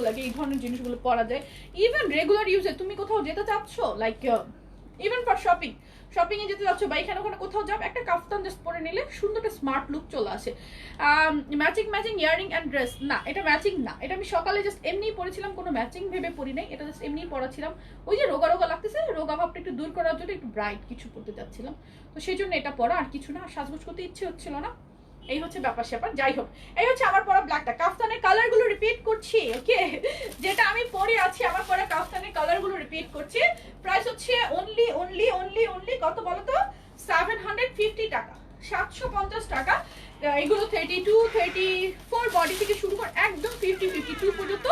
লাগে, এই ধরনের জিনিসগুলো পরা যায়। ইভেন রেগুলার ইউজে তুমি কোথাও যেতে চাচ্ছ, লাইক ইভেন ফর শপিং এ যেতে যাচ্ছ বা এখানে ওখানে কোথাও যাবে, একটা কাফতান জাস্ট পরে নিলে সুন্দর একটা স্মার্ট লুক চলে আসে। ম্যাচিং ইয়ারিং অ্যান্ড ড্রেস না, এটা ম্যাচিং না। এটা আমি সকালে জাস্ট এমনিই পরেছিলাম, কোনো ম্যাচিং ভেবে পরি নাই, এটা জাস্ট এমনিই পরাছিলাম। ওই যে রোগা লাগতেছে, রোগা ভাবটা একটু দূর করার জন্য একটু ব্রাইট কিছু পরতে চাচ্ছিলাম, তো সেই জন্য এটা পরা, আর কিছু না। সাজগোজ করতে ইচ্ছে হচ্ছিল না, এই হচ্ছে ব্যাপার স্যাপার। যাই হোক, এই হচ্ছে আমার পরা ব্ল্যাকটা। কাফতানের কালার গুলো রিপিট করছি, ওকে? যেটা আমি পরে আছি আমার পরা কাফতানের কালার গুলো রিপিট করছি। প্রাইস হচ্ছে অনলি কত বলো তো? 750 টাকা, 750 টাকা। এগুলো 32-34 বডি থেকে শুরু করে একদম 50-52 পর্যন্ত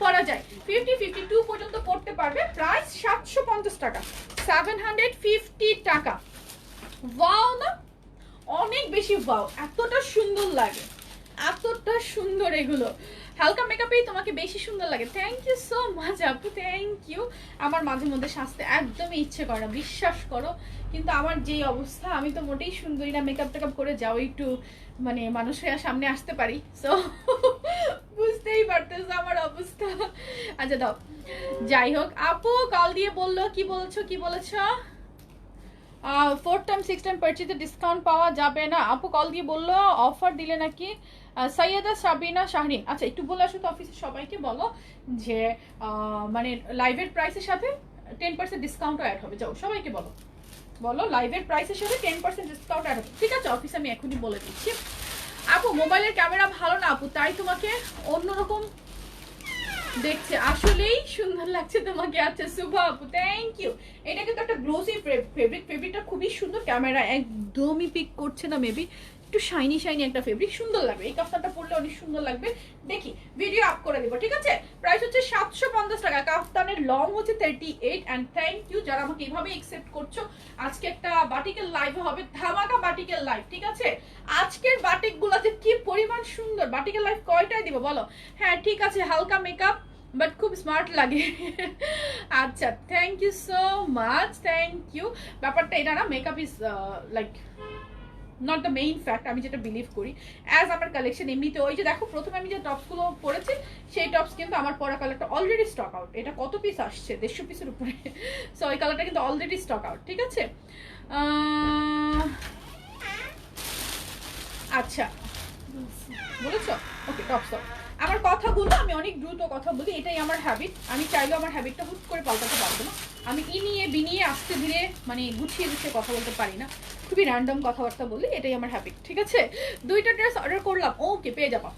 পরা যায়, 50-52 পর্যন্ত পড়তে পারবে। প্রাইস 750 টাকা, 750 টাকা। ওয়াও না, অনেক বেশি ওয়াও, এতটা সুন্দর লাগে, এতটা সুন্দর। এগুলো হালকা মেকআপেই তোমাকে বেশি সুন্দর লাগে। থ্যাংক ইউ সো মাচ আপু, থ্যাংক ইউ। আমার মাঝে মধ্যে সাজতে একদমই ইচ্ছে করে না, বিশ্বাস করো, কিন্তু আমার যেই অবস্থা, আমি তো মোটেই সুন্দরী না। মেকআপ টেকআপ করে যাও একটু, মানে মানুষের সামনে আসতে পারি, সো বুঝতেই পারতেছ আমার অবস্থা। আচ্ছা দাও, যাই হোক। আপু কল দিয়ে বললো, কি বলেছো? 4th time 6th time পারচেজে discount পাওয়া যাবে না। আপু কল দিয়ে বললো অফার দিলে নাকি। সৈয়দা সাবিনা শাহরিন, আচ্ছা একটু বলে আসো তো অফিসে সবাইকে, বলো যে মানে লাইভের প্রাইসের সাথে 10% ডিসকাউন্টও অ্যাড হবে। যাও সবাইকে বলো লাইভের প্রাইসের সাথে 10% ডিসকাউন্ট অ্যাড হবে, ঠিক আছে? অফিসে আমি এখনই বলে দিচ্ছি। আপু মোবাইলের ক্যামেরা ভালো না আপু, তাই তোমাকে অন্যরকম দেখছে, আসলেই সুন্দর লাগছে তোমাকে। আচ্ছা শুভ আপু, থ্যাংক ইউ। এটা কিন্তু একটা গ্লোসি ফেব্রিকটা খুবই সুন্দর, ক্যামেরা একদমই পিক করছে না, মেবি একটু শাইনি একটা ফেব্রিক, সুন্দর লাগবে। এই কাফতানটা পরলে অনেক সুন্দর লাগবে। দেখি ভিডিও আপ করে দেবো, ঠিক আছে? প্রাইস হচ্ছে 750 টাকা। কাফতানের লং হচ্ছে 38। অ্যান্ড থ্যাংক ইউ যারা আমাকে এইভাবে একসেপ্ট করছো। আজকে একটা বাটিকের লাইভ হবে, ধামাকা বাটিকের লাইভ, ঠিক আছে? আজকের বাটিক গুলাতে কি পরিমাণ সুন্দর। বাটিকের লাইভ কয়টায় দিব বলো? হ্যাঁ ঠিক আছে, হালকা মেকআপ বাট খুব স্মার্ট লাগে। আচ্ছা thank you so much, thank you. ব্যাপারটা এটা না, makeup is like not the main fact, আমি যেটা বিলিভ করি। অ্যাজ আমার কালেকশন এমনিতে, ওই যে দেখো প্রথমে আমি যে টপসগুলো পরেছি, সেই টপস কিন্তু আমার পরা কালারটা অলরেডি স্টক আউট। এটা কত পিস আসছে? 150 পিসের উপরে। সো ওই কালারটা কিন্তু অলরেডি স্টক আউট, ঠিক আছে? আচ্ছা বলেছো, ওকে টপস। আমার কথাগুলো আমি অনেক দ্রুত কথা বলি, এটাই আমার হ্যাবিট। আমি চাইলেও আমার হ্যাবিটটা হুট করে পাল্টাতে পারবো না। আমি ইনিয়ে বিনিয়ে আস্তে ধীরে মানে গুছিয়ে কথা বলতে পারি না, খুবই র্যান্ডম কথাবার্তা বলি, এটাই আমার হ্যাবিট, ঠিক আছে? 2টা ড্রেস অর্ডার করলাম, ওকে পেয়ে যাবো।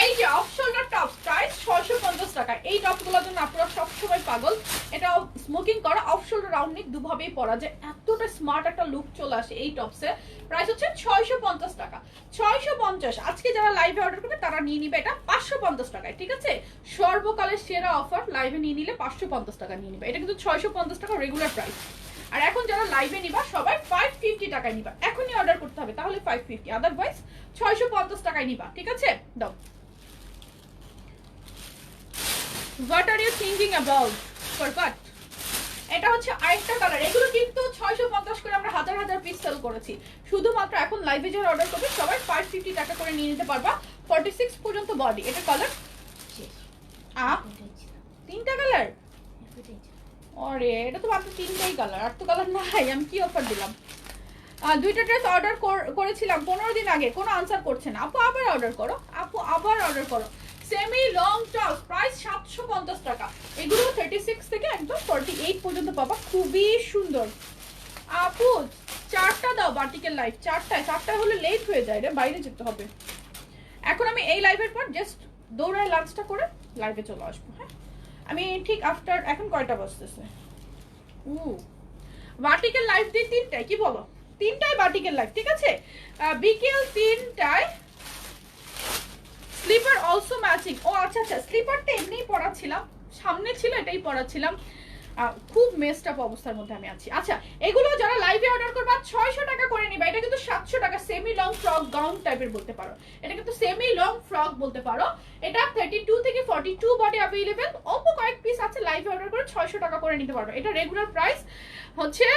এই যে অফ শোল্ডার টপস, প্রাইস 650 টাকা। এই টপসগুলোর জন্য আপনারা সবসময় পাগল। এটা স্মোকিং করা অফ শোল্ডার রাউন্ড নেক, দুভাবেই পরা যায়, এতটা স্মার্ট একটা লুক চলে আসে এই টপসে। প্রাইস হচ্ছে 650 টাকা, 650। আজকে যারা লাইভে অর্ডার করবে তারা নিয়ে নিবে এটা 550 টাকায়, ঠিক আছে? সর্বকালের সেরা অফার, লাইভে নিয়ে নিলে 550 টাকা নিয়ে নিবে। এটা কিন্তু 650 টাকা রেগুলার প্রাইস। আর এখন যারা লাইভে নিবা সবাই 550 টাকায় নিবা, এখনই অর্ডার করতে হবে, তাহলে 550, আদারওয়াইজ 650 টাকায় নিবা, ঠিক আছে? দাও। What are you thinking about? For what? এটা হচ্ছে আরেকটা কালার। এগুলো কিন্তু 650 করে আমরা হাজার পিস সেল করেছি। শুধুমাত্র এখন লাইভে যারা অর্ডার করবে সবাই 550 টাকা করে নিয়ে নিতে পারবা। 46 পর্যন্ত বডি। এটা কালার 3টা কালার, আরে এটা তো মাত্র 3টাই কালার, আর তো কালার নাই। আমি কি অফার দিলাম? 2টা ড্রেস অর্ডার করেছিলাম 15 দিন আগে, কোনো আনসার করছে না। আপু আবার অর্ডার করো, আপু আবার অর্ডার করো। সেমি লং টপ প্রাইস 750 টাকা। এগুলো 36 থেকে একদম 48 পর্যন্ত পাবা, খুবই সুন্দর। আপু 4টা দাও বাটিকের লাইভ, 4টায় হলে লেট হয়ে যায় রে, বাইরে যেতে হবে। এখন আমি এই লাইভের পর জাস্ট দৌড়ায় লাঞ্চটা করে লাইভে চলে আসবো। হ্যাঁ আমি ঠিক আফটার, এখন কয়টা বাজতেছে? বাটিকের লাইভ দিই 3টায়, কি বলো? 3টায় বাটিকের লাইভ, ঠিক আছে? বিকেল 3টায়। Slipper also matching. ও আচ্ছা আচ্ছা, স্লিপারটা এমনিই পরাছিলাম, সামনে ছিল এটাই পরাছিলাম। খুব মেসড আপ অবস্থার মধ্যে আমি আছি। আচ্ছা এগুলো যারা লাইভে অর্ডার করবা 600 টাকা করে নিবা। এটা কিন্তু 700 টাকা, সেমি লং ফ্রক গাউন টাইপের বলতে পারো। এটা কিন্তু সেমি লং ফ্রক বলতে পারো। এটা 32 থেকে 42 বডি अवेलेबल। অল্প কয়েক পিস আছে, লাইভে অর্ডার করে 600 টাকা করে নিতে পারবে। এটা রেগুলার প্রাইস হচ্ছে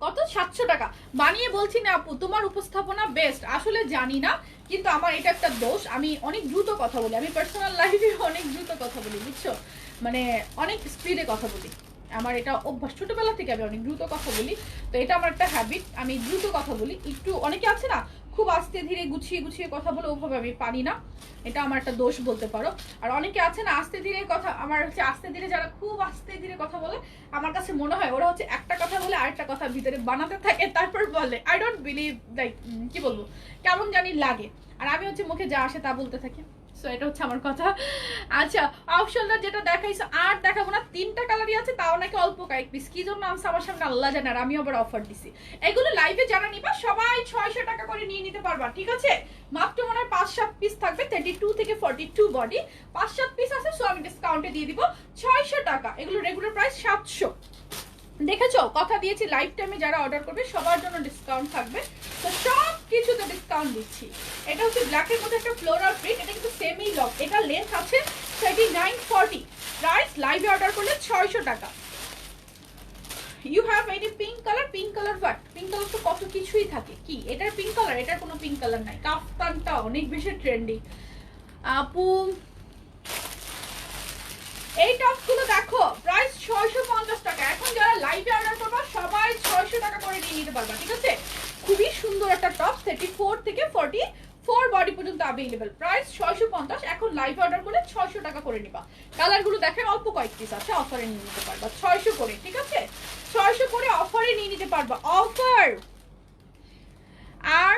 কত? 700 টাকা। বানিয়ে বলছি না আপু তোমার উপস্থাপনা বেস্ট, আসলে জানি না, কিন্তু আমার এটা একটা দোষ, আমি অনেক দ্রুত কথা বলি। আমি পার্সোনাল লাইফে অনেক দ্রুত কথা বলি, বুঝছো? মানে অনেক স্পিডে কথা বলি, আমার এটা অভ্যাস, ছোটবেলা থেকে আমি অনেক দ্রুত কথা বলি। তো এটা আমার একটা হ্যাবিট, আমি দ্রুত কথা বলি। একটু অনেকে আছে না খুব আস্তে ধীরে গুছিয়ে গুছিয়ে কথা বলে, ওভাবে আমি পারি না, এটা আমার একটা দোষ বলতে পারো। আর অনেকে আছে না আস্তে ধীরে কথা, আমার হচ্ছে আস্তে ধীরে, যারা খুব আস্তে ধীরে কথা বলে আমার কাছে মনে হয় ওরা হচ্ছে একটা কথা বলে আরেকটা কথা ভিতরে বানাতে থাকে তারপর বলে। আই ডোন্ট বিলিভ, লাইক কি বলবো, কেমন জানি লাগে। আর আমি হচ্ছে মুখে যা আসে তা বলতে থাকি। সো এটা হচ্ছে আমার কথা। আচ্ছা অপশনটা যেটা দেখাইছো আর দেখাবো না, 3টা কালারই আছে, তাও নাকি অল্প কয়েক পিস। কি জন্য আনছে আমার সামনে আল্লাহ জানে, আর আমি আবার অফার দিছি। এগুলো লাইভে যারা নিবা সবাই 600 টাকা করে নিয়ে নিতে পারবা, ঠিক আছে? মাত্র মনে হয় 5-7 পিস থাকবে, 32 থেকে 42 বডি, 5-7 পিস আছে। সো আমি ডিসকাউন্টে দিয়ে দিব 600 টাকা। এগুলো রেগুলার প্রাইস 700। দেখেছো, কথা দিয়েছি লাইফ টাইমে যারা অর্ডার করবে সবার জন্য ডিসকাউন্ট থাকবে। তো সব কিছুতে ডিসকাউন্ট দিচ্ছি। এটা হচ্ছে ব্ল্যাকের মধ্যে একটা ফ্লোরাল প্রিন্ট, এটা কিন্তু সেমি লং, এটা লেন্থ আছে 39-40, প্রাইস লাইভে অর্ডার করলে 600 টাকা। You have any pink colour? Pink colour but pink colour তো কত কিছুই থাকে। কি এটার পিঙ্ক কালার? এটার কোনো পিঙ্ক কালার নাই। কাফতানটা অনেক বেশি ট্রেন্ডি আপু। এই টপগুলো দেখো প্রাইস 650 টাকা। এখন যারা লাইভে অর্ডার করবা সবাই 600 টাকা করে নিয়ে নিতে পারবা, ঠিক আছে? খুবই সুন্দর একটা টপ, 34 থেকে 44 বডি পর্যন্ত अवेलेबल, প্রাইস 650। এখন লাইভে অর্ডার করলে 600 টাকা করে নিবা। কালারগুলো দেখেন, অল্প কয়েক পিস আছে, অফারে নিয়ে নিতে পারবা 600 করে, ঠিক আছে? 600 করে অফারে নিয়ে নিতে পারবা, অফার। আর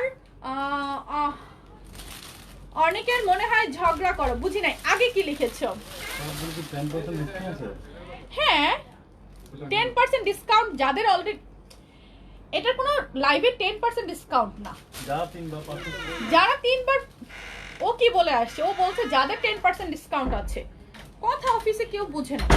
অনেকের মনে হয় ঝগড়া করো, বুঝি নাই, আগে কি লিখেছো? হ্যাঁ 10% ডিসকাউন্ট যাদের অলরেডি, এটার কোনো লাইভে 10% ডিসকাউন্ট না। যারা 3বার, ও কি বলে আসছে, ও বলছে যাদের 10% ডিসকাউন্ট আছে। কথা অফিসে কেউ বুঝে না।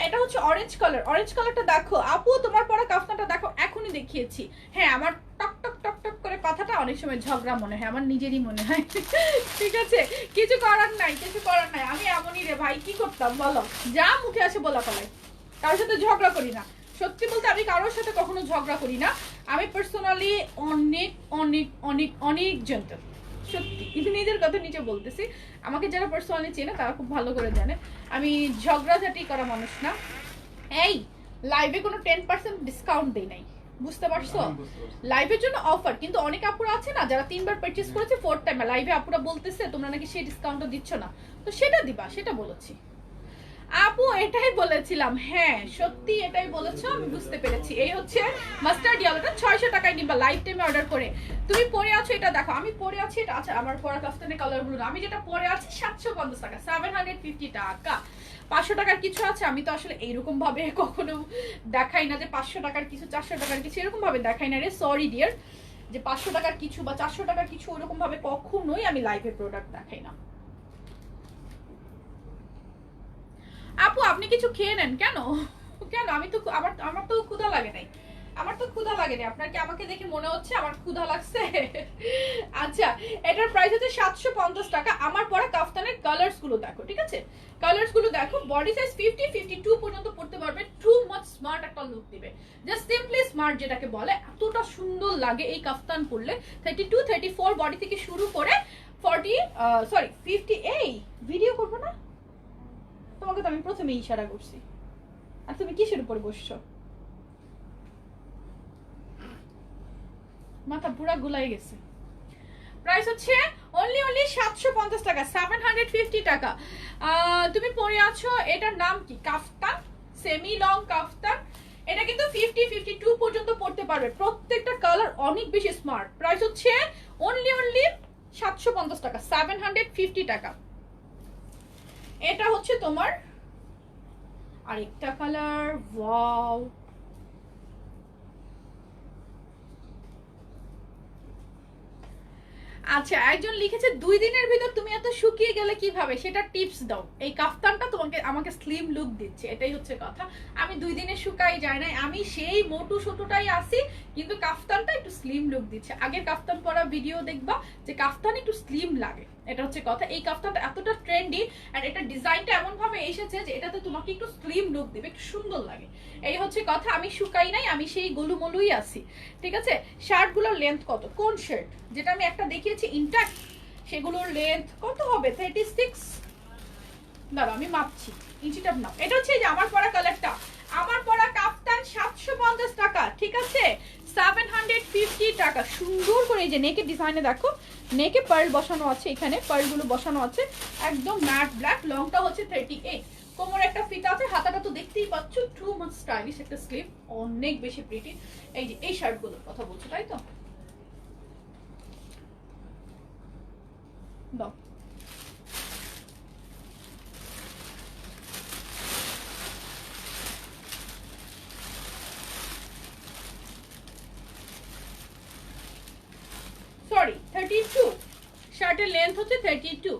এটা হচ্ছে অরেঞ্জ কালার। অরেঞ্জ কালারটা দেখো আপু, তোমার পরা কাফতানটা দেখো, এখনই দেখিয়েছি। হ্যাঁ আমার টক টক টক টক করে কথাটা অনেক সময় ঝগড়া মনে হয়, আমার নিজেরই মনে হয়। ঠিক আছে, কিছু করার নাই, কিছু করার নাই। আমি এমনই রে ভাই, কি করতাম বলো? যা মুখে আসে বলা ফেলাই, কারোর সাথে ঝগড়া করি না। সত্যি বলতে আমি কারোর সাথে কখনো ঝগড়া করি না। আমি পার্সোনালি অনেক অনেক অনেক অনেক জেন্টল, সত্যি নিজের কথা নিচে বলতেছি। আমাকে যারা পার্সোনালি চেনে তারা খুব ভালো করে জানে আমি ঝগড়াঝাটি করা মানুষ না। এই লাইভে কোনো 10% ডিসকাউন্ট দেই নাই, বুঝতে পারছো? লাইভের জন্য অফার, কিন্তু অনেক আপুরা আছে না যারা 3বার পারচেজ করেছে, 4th টাইমে লাইভে আপুরা বলতেছে তোমরা নাকি সেই ডিসকাউন্টটা দিচ্ছ না, তো সেটা দিবা, সেটা বলেছি। আপু এটাই বলেছিলাম, হ্যাঁ সত্যি এটাই বলেছো, আমি বুঝতে পেরেছি। এই হচ্ছে মাস্টার্ড ইয়েলোটা 600 টাকায় নিবা লাইভ টাইমে অর্ডার করে। তুমি পরে আছো, এটা দেখো আমি পরে আছি, এটা আচ্ছা আমার পরা কাফতানের কালারগুলো না, আমি যেটা পরে আছি 750 টাকা, 750 টাকা। 500 টাকার কিছু আছে, আমি তো আসলে এইরকম ভাবে কখনো দেখাই না যে 500 টাকার কিছু, 400 টাকার কিছু, এরকম ভাবে দেখাই না রে, সরি ডিয়ার, যে 500 টাকার কিছু বা 400 টাকার কিছু ওরকম ভাবে কখনোই আমি লাইভে প্রোডাক্ট দেখাই না। আপু আপনি কিছু খেয়ে নেন। কেন কেন? আমি তো আমার তো ক্ষুধা লাগে নাই, আমার তো ক্ষুধা লাগে না। আপনার কি আমাকে দেখে মনে হচ্ছে আমার ক্ষুধা লাগছে? আচ্ছা এটার প্রাইস হচ্ছে 750 টাকা। আমার পরা কাফতানের কালারস গুলো দেখো, ঠিক আছে? কালারস গুলো দেখো, বডি সাইজ 50-52 পর্যন্ত পড়তে পারবে। টু মাচ স্মার্ট একটা লুক দিবে, জাস্ট সিম্পলি স্মার্ট যেটাকে বলে, এতটা সুন্দর লাগে এই কাফতান পরলে। 32-34 বডি থেকে শুরু করে ভিডিও করবো না, তোমাকে তো আমি প্রথমে ইশারা করছি আর তুমি কিসের উপর বসছো? মাথা পুরা গুলাই গেছে। প্রাইস হচ্ছে অনলি 750 টাকা, 750 টাকা। তুমি পরে আছো, এটার নাম কি? কাফতান, সেমি লং কাফতান। এটা কিন্তু 50-52 পর্যন্ত পড়তে পারবে, প্রত্যেকটা কালার অনেক বেশি স্মার্ট। প্রাইস হচ্ছে অনলি 750 টাকা, 750 টাকা। এটা হচ্ছে তোমার আরেকটা কালার, ওয়াও। আচ্ছা, একজন লিখেছে 2 দিনের ভিতর তুমি এত শুকিয়ে গেলে কিভাবে, সেটা টিপস দাও। এই কাফতানটা তোমাকে আমাকে স্লিম লুক দিচ্ছে, এটাই হচ্ছে কথা। আমি 2 দিনে শুকাই যায় না, আমি সেই মোটু সোটুটাই আসি, কিন্তু কাফতানটা একটু স্লিম লুক দিচ্ছে। আগের কাফতান পরা ভিডিও দেখবা যে কাফতান একটু স্লিম লাগে, এটা হচ্ছে কথা। এই কাফতানটা এতটা ট্রেন্ডি আর এটা ডিজাইনটা এমন ভাবে এসেছে যে এটাতে তোমাকে একটু স্লিম লুক দিবে, একটু সুন্দর লাগে, এই হচ্ছে কথা। আমি শুকাই নাই, আমি সেই গোলুমলুই আছি, ঠিক আছে। শার্টগুলোর লেন্থ কত? কোন শার্ট? যেটা আমি একটা দেখিয়েছি ইনট্যাক্ট, সেগুলোর লেন্থ কত হবে? 36। দাঁড়া আমি মাপছি, ইঞ্চিটা নাও। এটা হচ্ছে যে আমার পরা কালারটা, আমার পরা কাফতান 750 টাকা, ঠিক আছে, 750 টাকা। সুন্দর করে এই যে নেকের ডিজাইনে দেখো, নেকে পার্ল বসানো আছে, এখানে পার্লগুলো বসানো আছে, একদম ম্যাট ব্ল্যাক। লংটা হচ্ছে 38, কোমর একটা ফিতা আছে, হাতাটা তো দেখতেই পাচ্ছ, টু মাচ স্টাইলিশ একটা স্লিভ, অনেক বেশি প্রিটি। এই যে এই শার্টগুলোর কথা বলছো তাই তো? দাও। সরি 32, শার্টের লেন্থ হচ্ছে 32।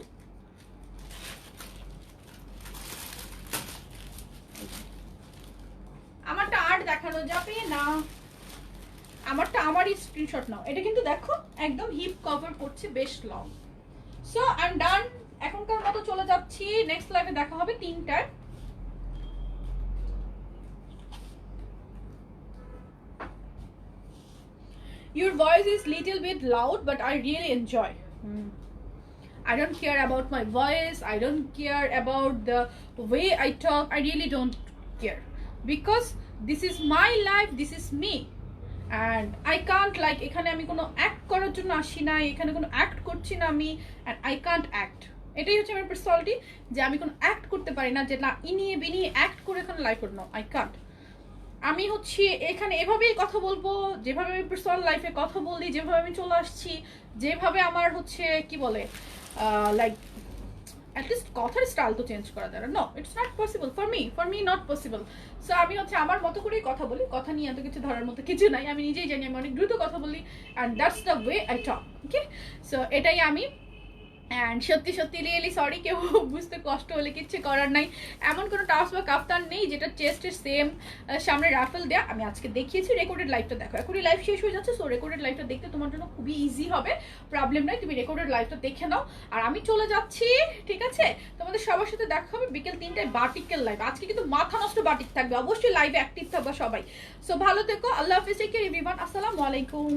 আমারটা আর্ট দেখানো যাবে না, আমারটা আমারই স্ক্রিনশট নাও। এটা কিন্তু দেখো একদম হিপ কভার করছে, বেশ লং। সো আই এম ডান, এখনকার মতো চলে যাচ্ছি, নেক্সট লাইভে দেখা হবে 3টায়। Your voice is little bit loud, but I really enjoy. I don't care about my voice, I don't care about the way I talk, I really don't care, because this is my life, this is me, and I can't like এখানে আমি কোনো act করার জন্য আসি না, এখানে কোনো act করছি না আমি, and I can't act। এটাই হচ্ছে আমার পার্সোনালিটি, যে আমি কোনো অ্যাক্ট করতে পারি না, যে না ইনিয়ে বিনিয়ে অ্যাক্ট করে এখানে লাইফ করব, না, I can't। আমি হচ্ছে এখানে এভাবেই কথা বলবো, যেভাবে আমি পার্সোনাল লাইফে কথা বলি, যেভাবে আমি চলে আসছি, যেভাবে আমার হচ্ছে কি বলে লাইক অ্যাটলিস্ট কথার স্টাইল তো চেঞ্জ করা যায় না। No, it's not possible for me not possible. So আমি হচ্ছে আমার মতো করেই কথা বলি, কথা নিয়ে এত কিছু ধরার মতো কিছু নাই, আমি নিজেই জানি আমি অনেক দ্রুত কথা বলি, and that's the way I talk, okay. So এটাই আমি। অ্যান্ড সত্যি সত্যি রিয়েলি সরি, কেউ বুঝতে কষ্ট হলে কিচ্ছু করার নাই। এমন কোনো টাস বা কাফতান নেই যেটা চেস্টের সেম সামনে রাফেল দেয়া। আমি আজকে দেখিয়েছি, রেকর্ডেড লাইভটা দেখো, এখনই লাইভ শেষ হয়ে যাচ্ছে। সো রেকর্ডেড লাইভটা দেখতে তোমার জন্য খুবই ইজি হবে, প্রবলেম নাই, তুমি রেকর্ডেড লাইভটা দেখে নাও। আর আমি চলে যাচ্ছি, ঠিক আছে, তোমাদের সবার সাথে দেখা হবে বিকেল 3টায় বাটিকের লাইভ। আজকে কিন্তু মাথা নষ্ট বাটিক থাকবে, অবশ্যই লাইভে অ্যাক্টিভ থাকবে সবাই। সো ভালো থেকো, আল্লাহ হাফিজ, টেক কেয়ার এভরিওয়ান, আসসালামু আলাইকুম।